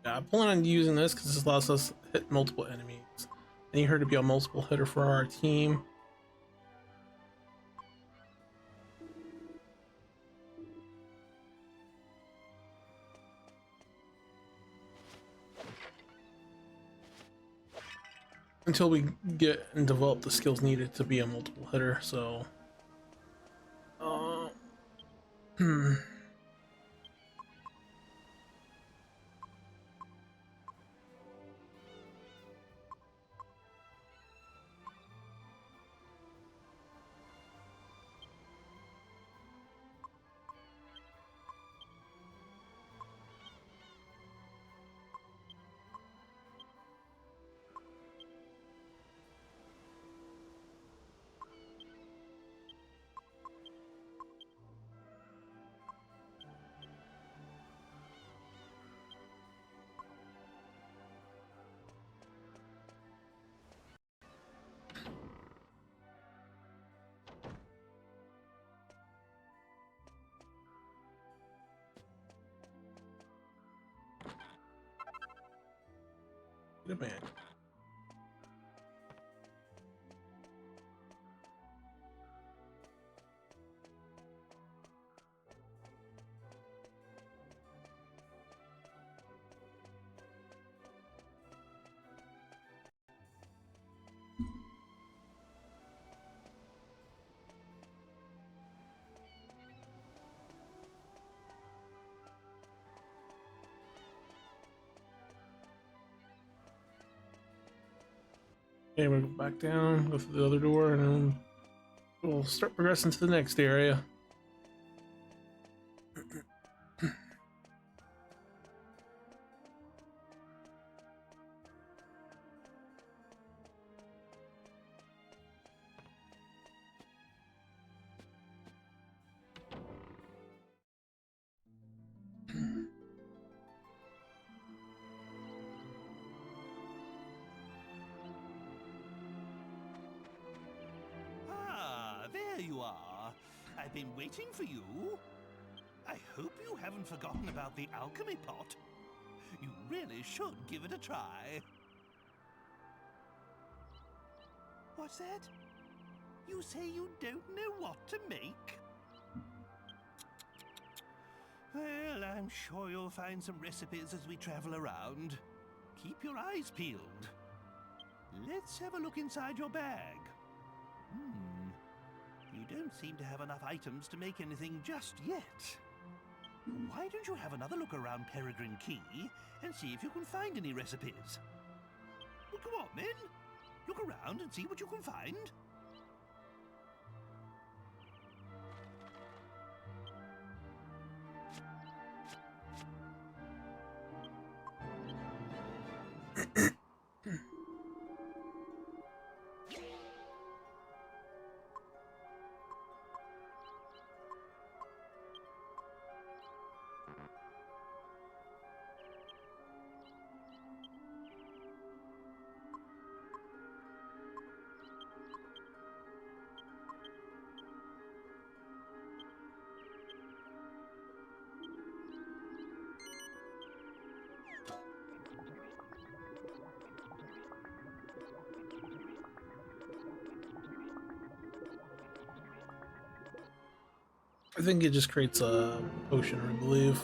Yeah, I plan on using this because this allows us to hit multiple enemies. I need her to be a multiple hitter for our team. Until we get and develop the skills needed to be a multiple hitter, so... Good man. Okay, we'll go back down, go through the other door, and then we'll start progressing to the next area. Ah, there you are. I've been waiting for you. I hope you haven't forgotten about the alchemy pot. You really should give it a try. What's that? You say you don't know what to make? Well, I'm sure you'll find some recipes as we travel around. Keep your eyes peeled. Let's have a look inside your bag. You don't seem to have enough items to make anything just yet. Why don't you have another look around Peregrine Key and see if you can find any recipes? Well, come on, men. Look around and see what you can find. I think it just creates a potion, I believe.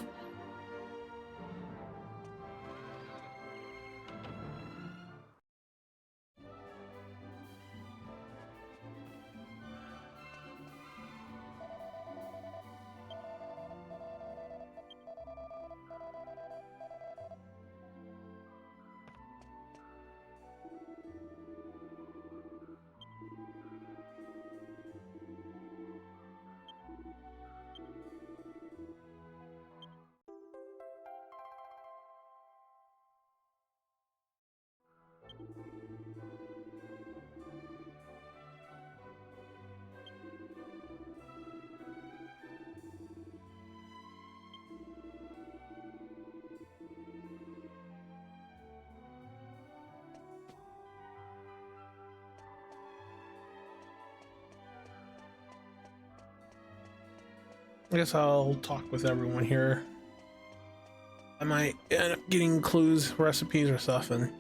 I guess I'll talk with everyone here. I might end up getting clues, recipes, or stuff, and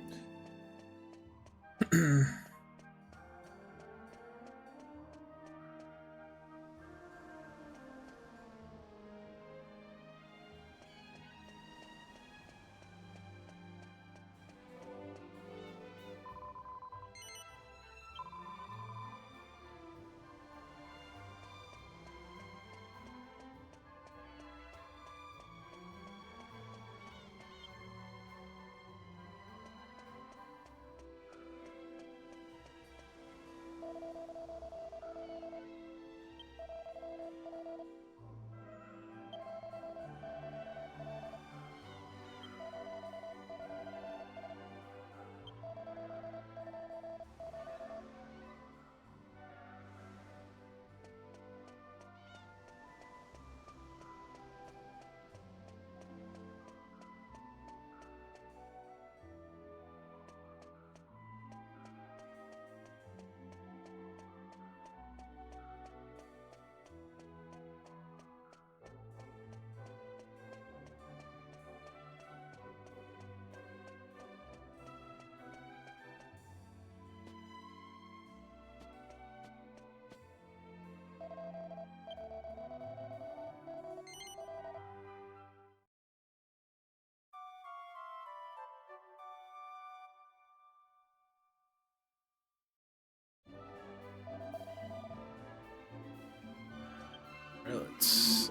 let's.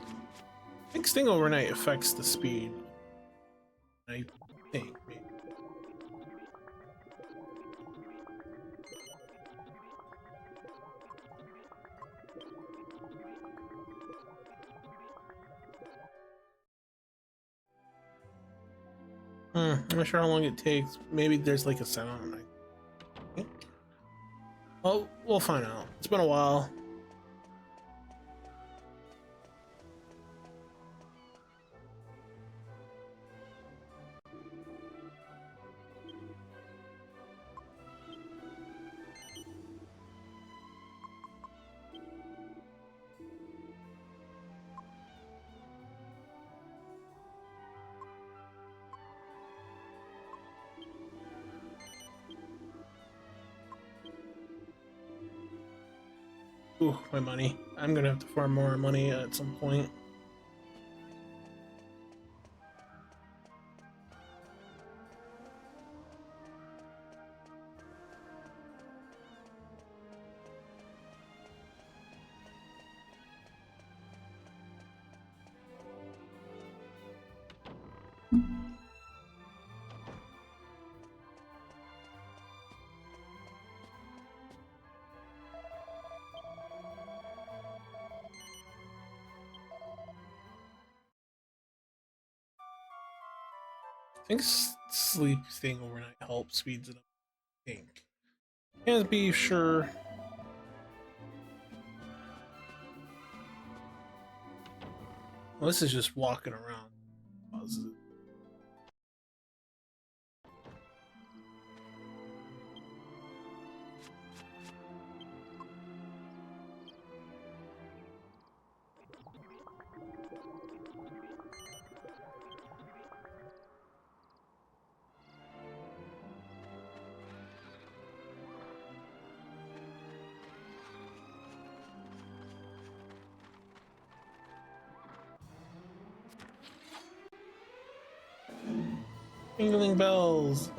I think staying overnight affects the speed. I think. Maybe. I'm not sure how long it takes. Maybe there's like a sound. Well, we'll find out. It's been a while. Ooh, my money. I'm gonna have to farm more money at some point. I think sleep staying overnight helps speeds it up. I think. Can't be sure. Well, this is just walking around. Positive. Jingling bells.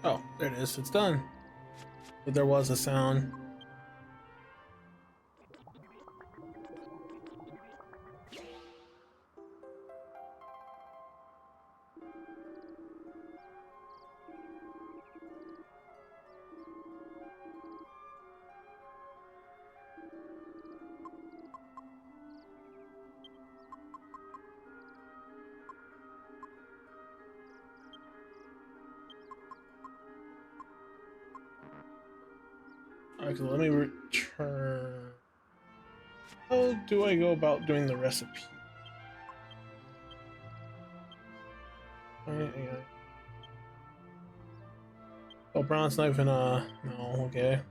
Oh, there it is. It's done. But there was a sound. Alright, so let me return. How do I go about doing the recipe? Oh, bronze knife and no, okay.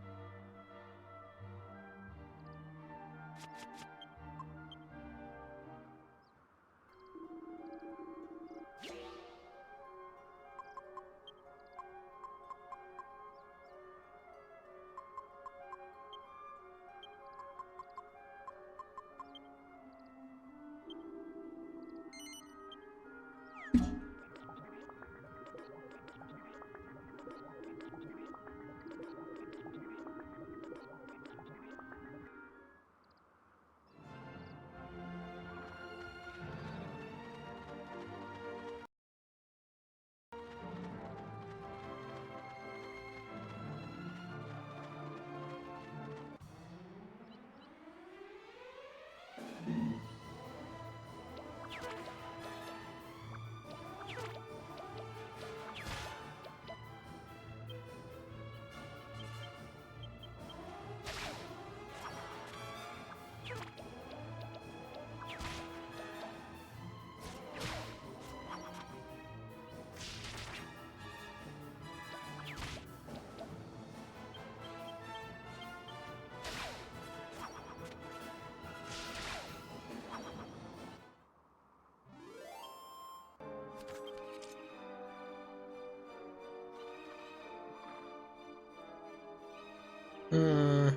Hmm.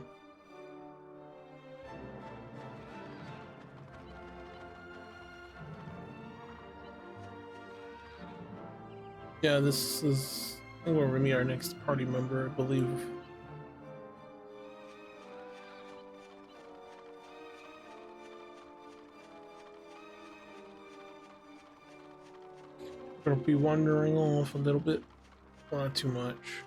Yeah, this is where we meet our next party member, I believe. Gonna be wandering off a little bit, not too much.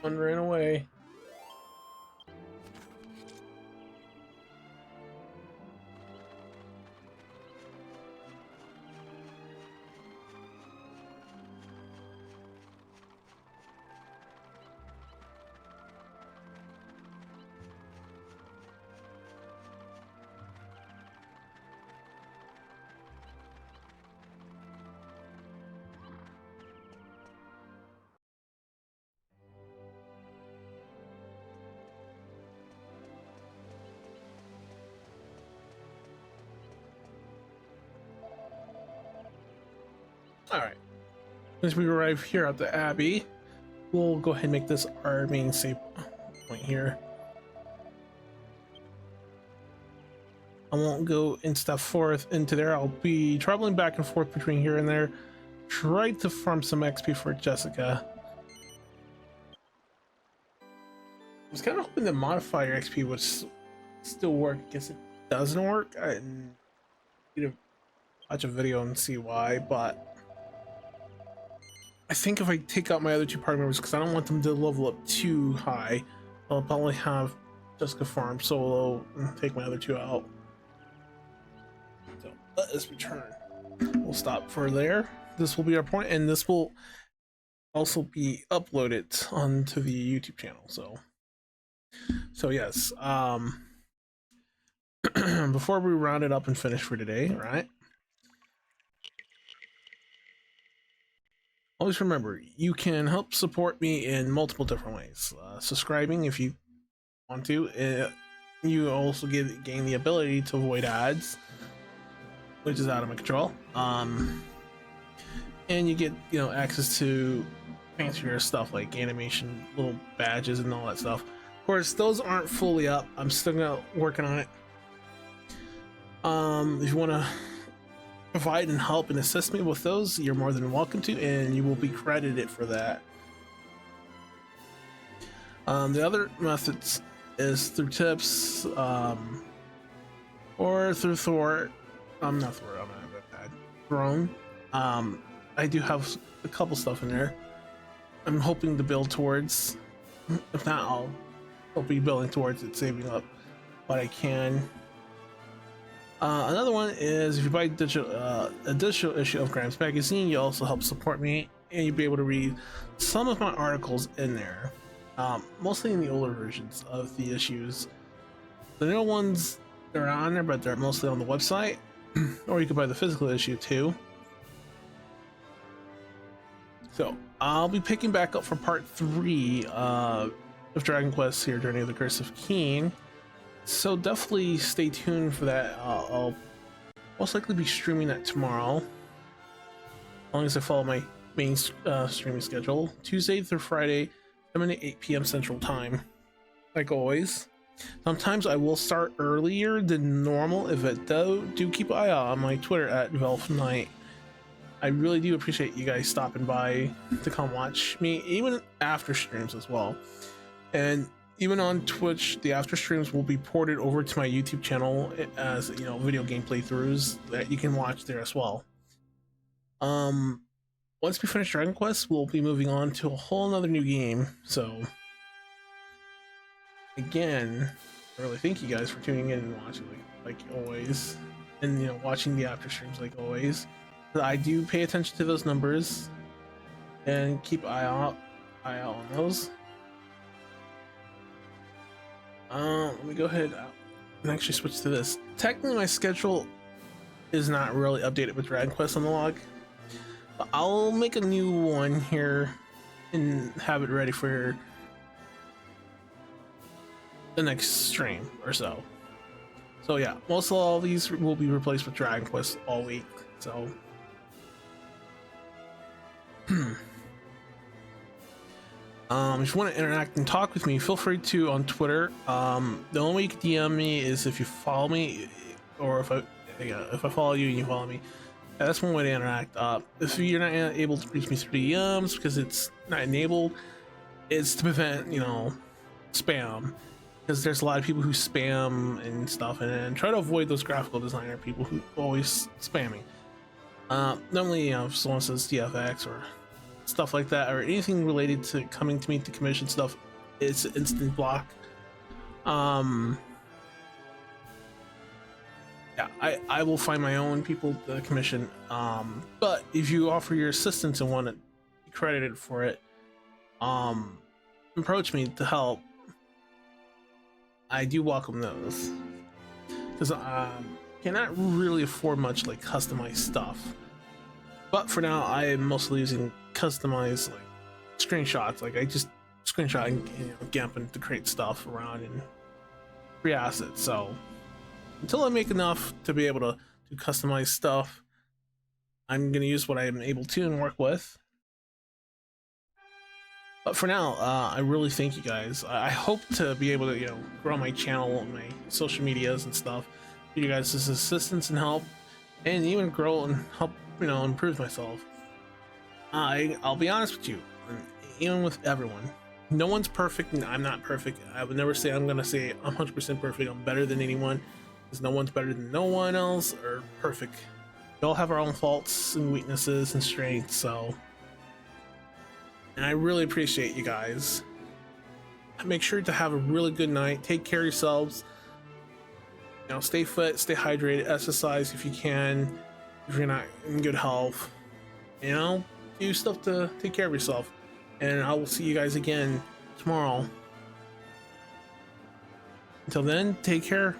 One ran away. Once we arrive here at the Abbey, we'll go ahead and make this our main save point here. I won't go and step forth into there. I'll be traveling back and forth between here and there. Try to farm some XP for Jessica. I was kind of hoping the modifier XP would still work. I guess it doesn't work. I need to watch a video and see why, but I think if I take out my other two party members, because I don't want them to level up too high, I'll probably have Jessica farm solo and take my other two out. So let us return. We'll stop for there. This will be our point, and this will also be uploaded onto the YouTube channel. So yes. Before we round it up and finish for today, right? Always remember, you can help support me in multiple different ways. Subscribing if you want to. You also gain the ability to avoid ads, which is out of my control. And you get, access to fancier stuff like animation, little badges, and all that stuff. Of course, those aren't fully up. I'm still working on it. If you want to provide and help and assist me with those, you're more than welcome to, and you will be credited for that. The other methods is through tips, or through Thor. Not Thor. I'm not bad. Throne. I do have a couple stuff in there. I'm hoping to build towards. If not, I'll be building towards it, saving up what I can. Another one is if you buy a digital issue of Grimes Magazine, you also help support me, and you'll be able to read some of my articles in there, mostly in the older versions of the issues. The new ones, they're on there, but they're mostly on the website, or you could buy the physical issue too. So I'll be picking back up for part 3 of Dragon Quest here, Journey of the Curse of Keen. So definitely stay tuned for that. I'll most likely be streaming that tomorrow, as long as I follow my main streaming schedule. Tuesday through Friday, 7 to 8 p.m. Central Time, like always. Sometimes I will start earlier than normal. If it do keep an eye out on my Twitter at VIII. I really do appreciate you guys stopping by to come watch me, even after streams as well. And even on Twitch, the after streams will be ported over to my YouTube channel as video game playthroughs that you can watch there as well. Once we finish Dragon Quest, we'll be moving on to a whole nother new game. So again, I really thank you guys for tuning in and watching like always, and watching the after streams like always. I do pay attention to those numbers and keep eye out on those. Let me go ahead and actually switch to this. Technically, my schedule is not really updated with Dragon Quest on the log, but I'll make a new one here and have it ready for the next stream or so. So yeah, most of all these will be replaced with Dragon Quest all week. So if you want to interact and talk with me, feel free to on Twitter. The only way you can DM me is if you follow me, or if I follow you and you follow me. That's one way to interact. If you're not able to reach me through DMs because it's not enabled, it's to prevent spam, because there's a lot of people who spam and stuff, and try to avoid those graphical designer people who always spamming. Normally, if someone says TFX or stuff like that, or anything related to coming to me to commission stuff, it's instant block. Yeah, I will find my own people to commission. But if you offer your assistance and want to be credited for it, approach me to help. I do welcome those, because I cannot really afford much like customized stuff. But for now, I am mostly using customized screenshots. I just screenshot and Gampin to create stuff around and free assets. So until I make enough to be able to do customized stuff, I'm gonna use what I'm able to and work with. But for now, I really thank you guys. I hope to be able to, you know, grow my channel and my social medias and stuff. You guys' assistance and help, and even grow and help, you know, improve myself. I'll be honest with you, even with everyone, no one's perfect, and I'm not perfect. I would never say I'm gonna say I'm 100% perfect. I'm better than anyone, because no one's better than no one else or perfect. We all have our own faults and weaknesses and strengths. So, and I really appreciate you guys. Make sure to have a really good night. Take care of yourselves. You know, stay fit, stay hydrated, exercise if you can. If you're not in good health, you know, do stuff to take care of yourself. And I will see you guys again tomorrow. Until then, take care.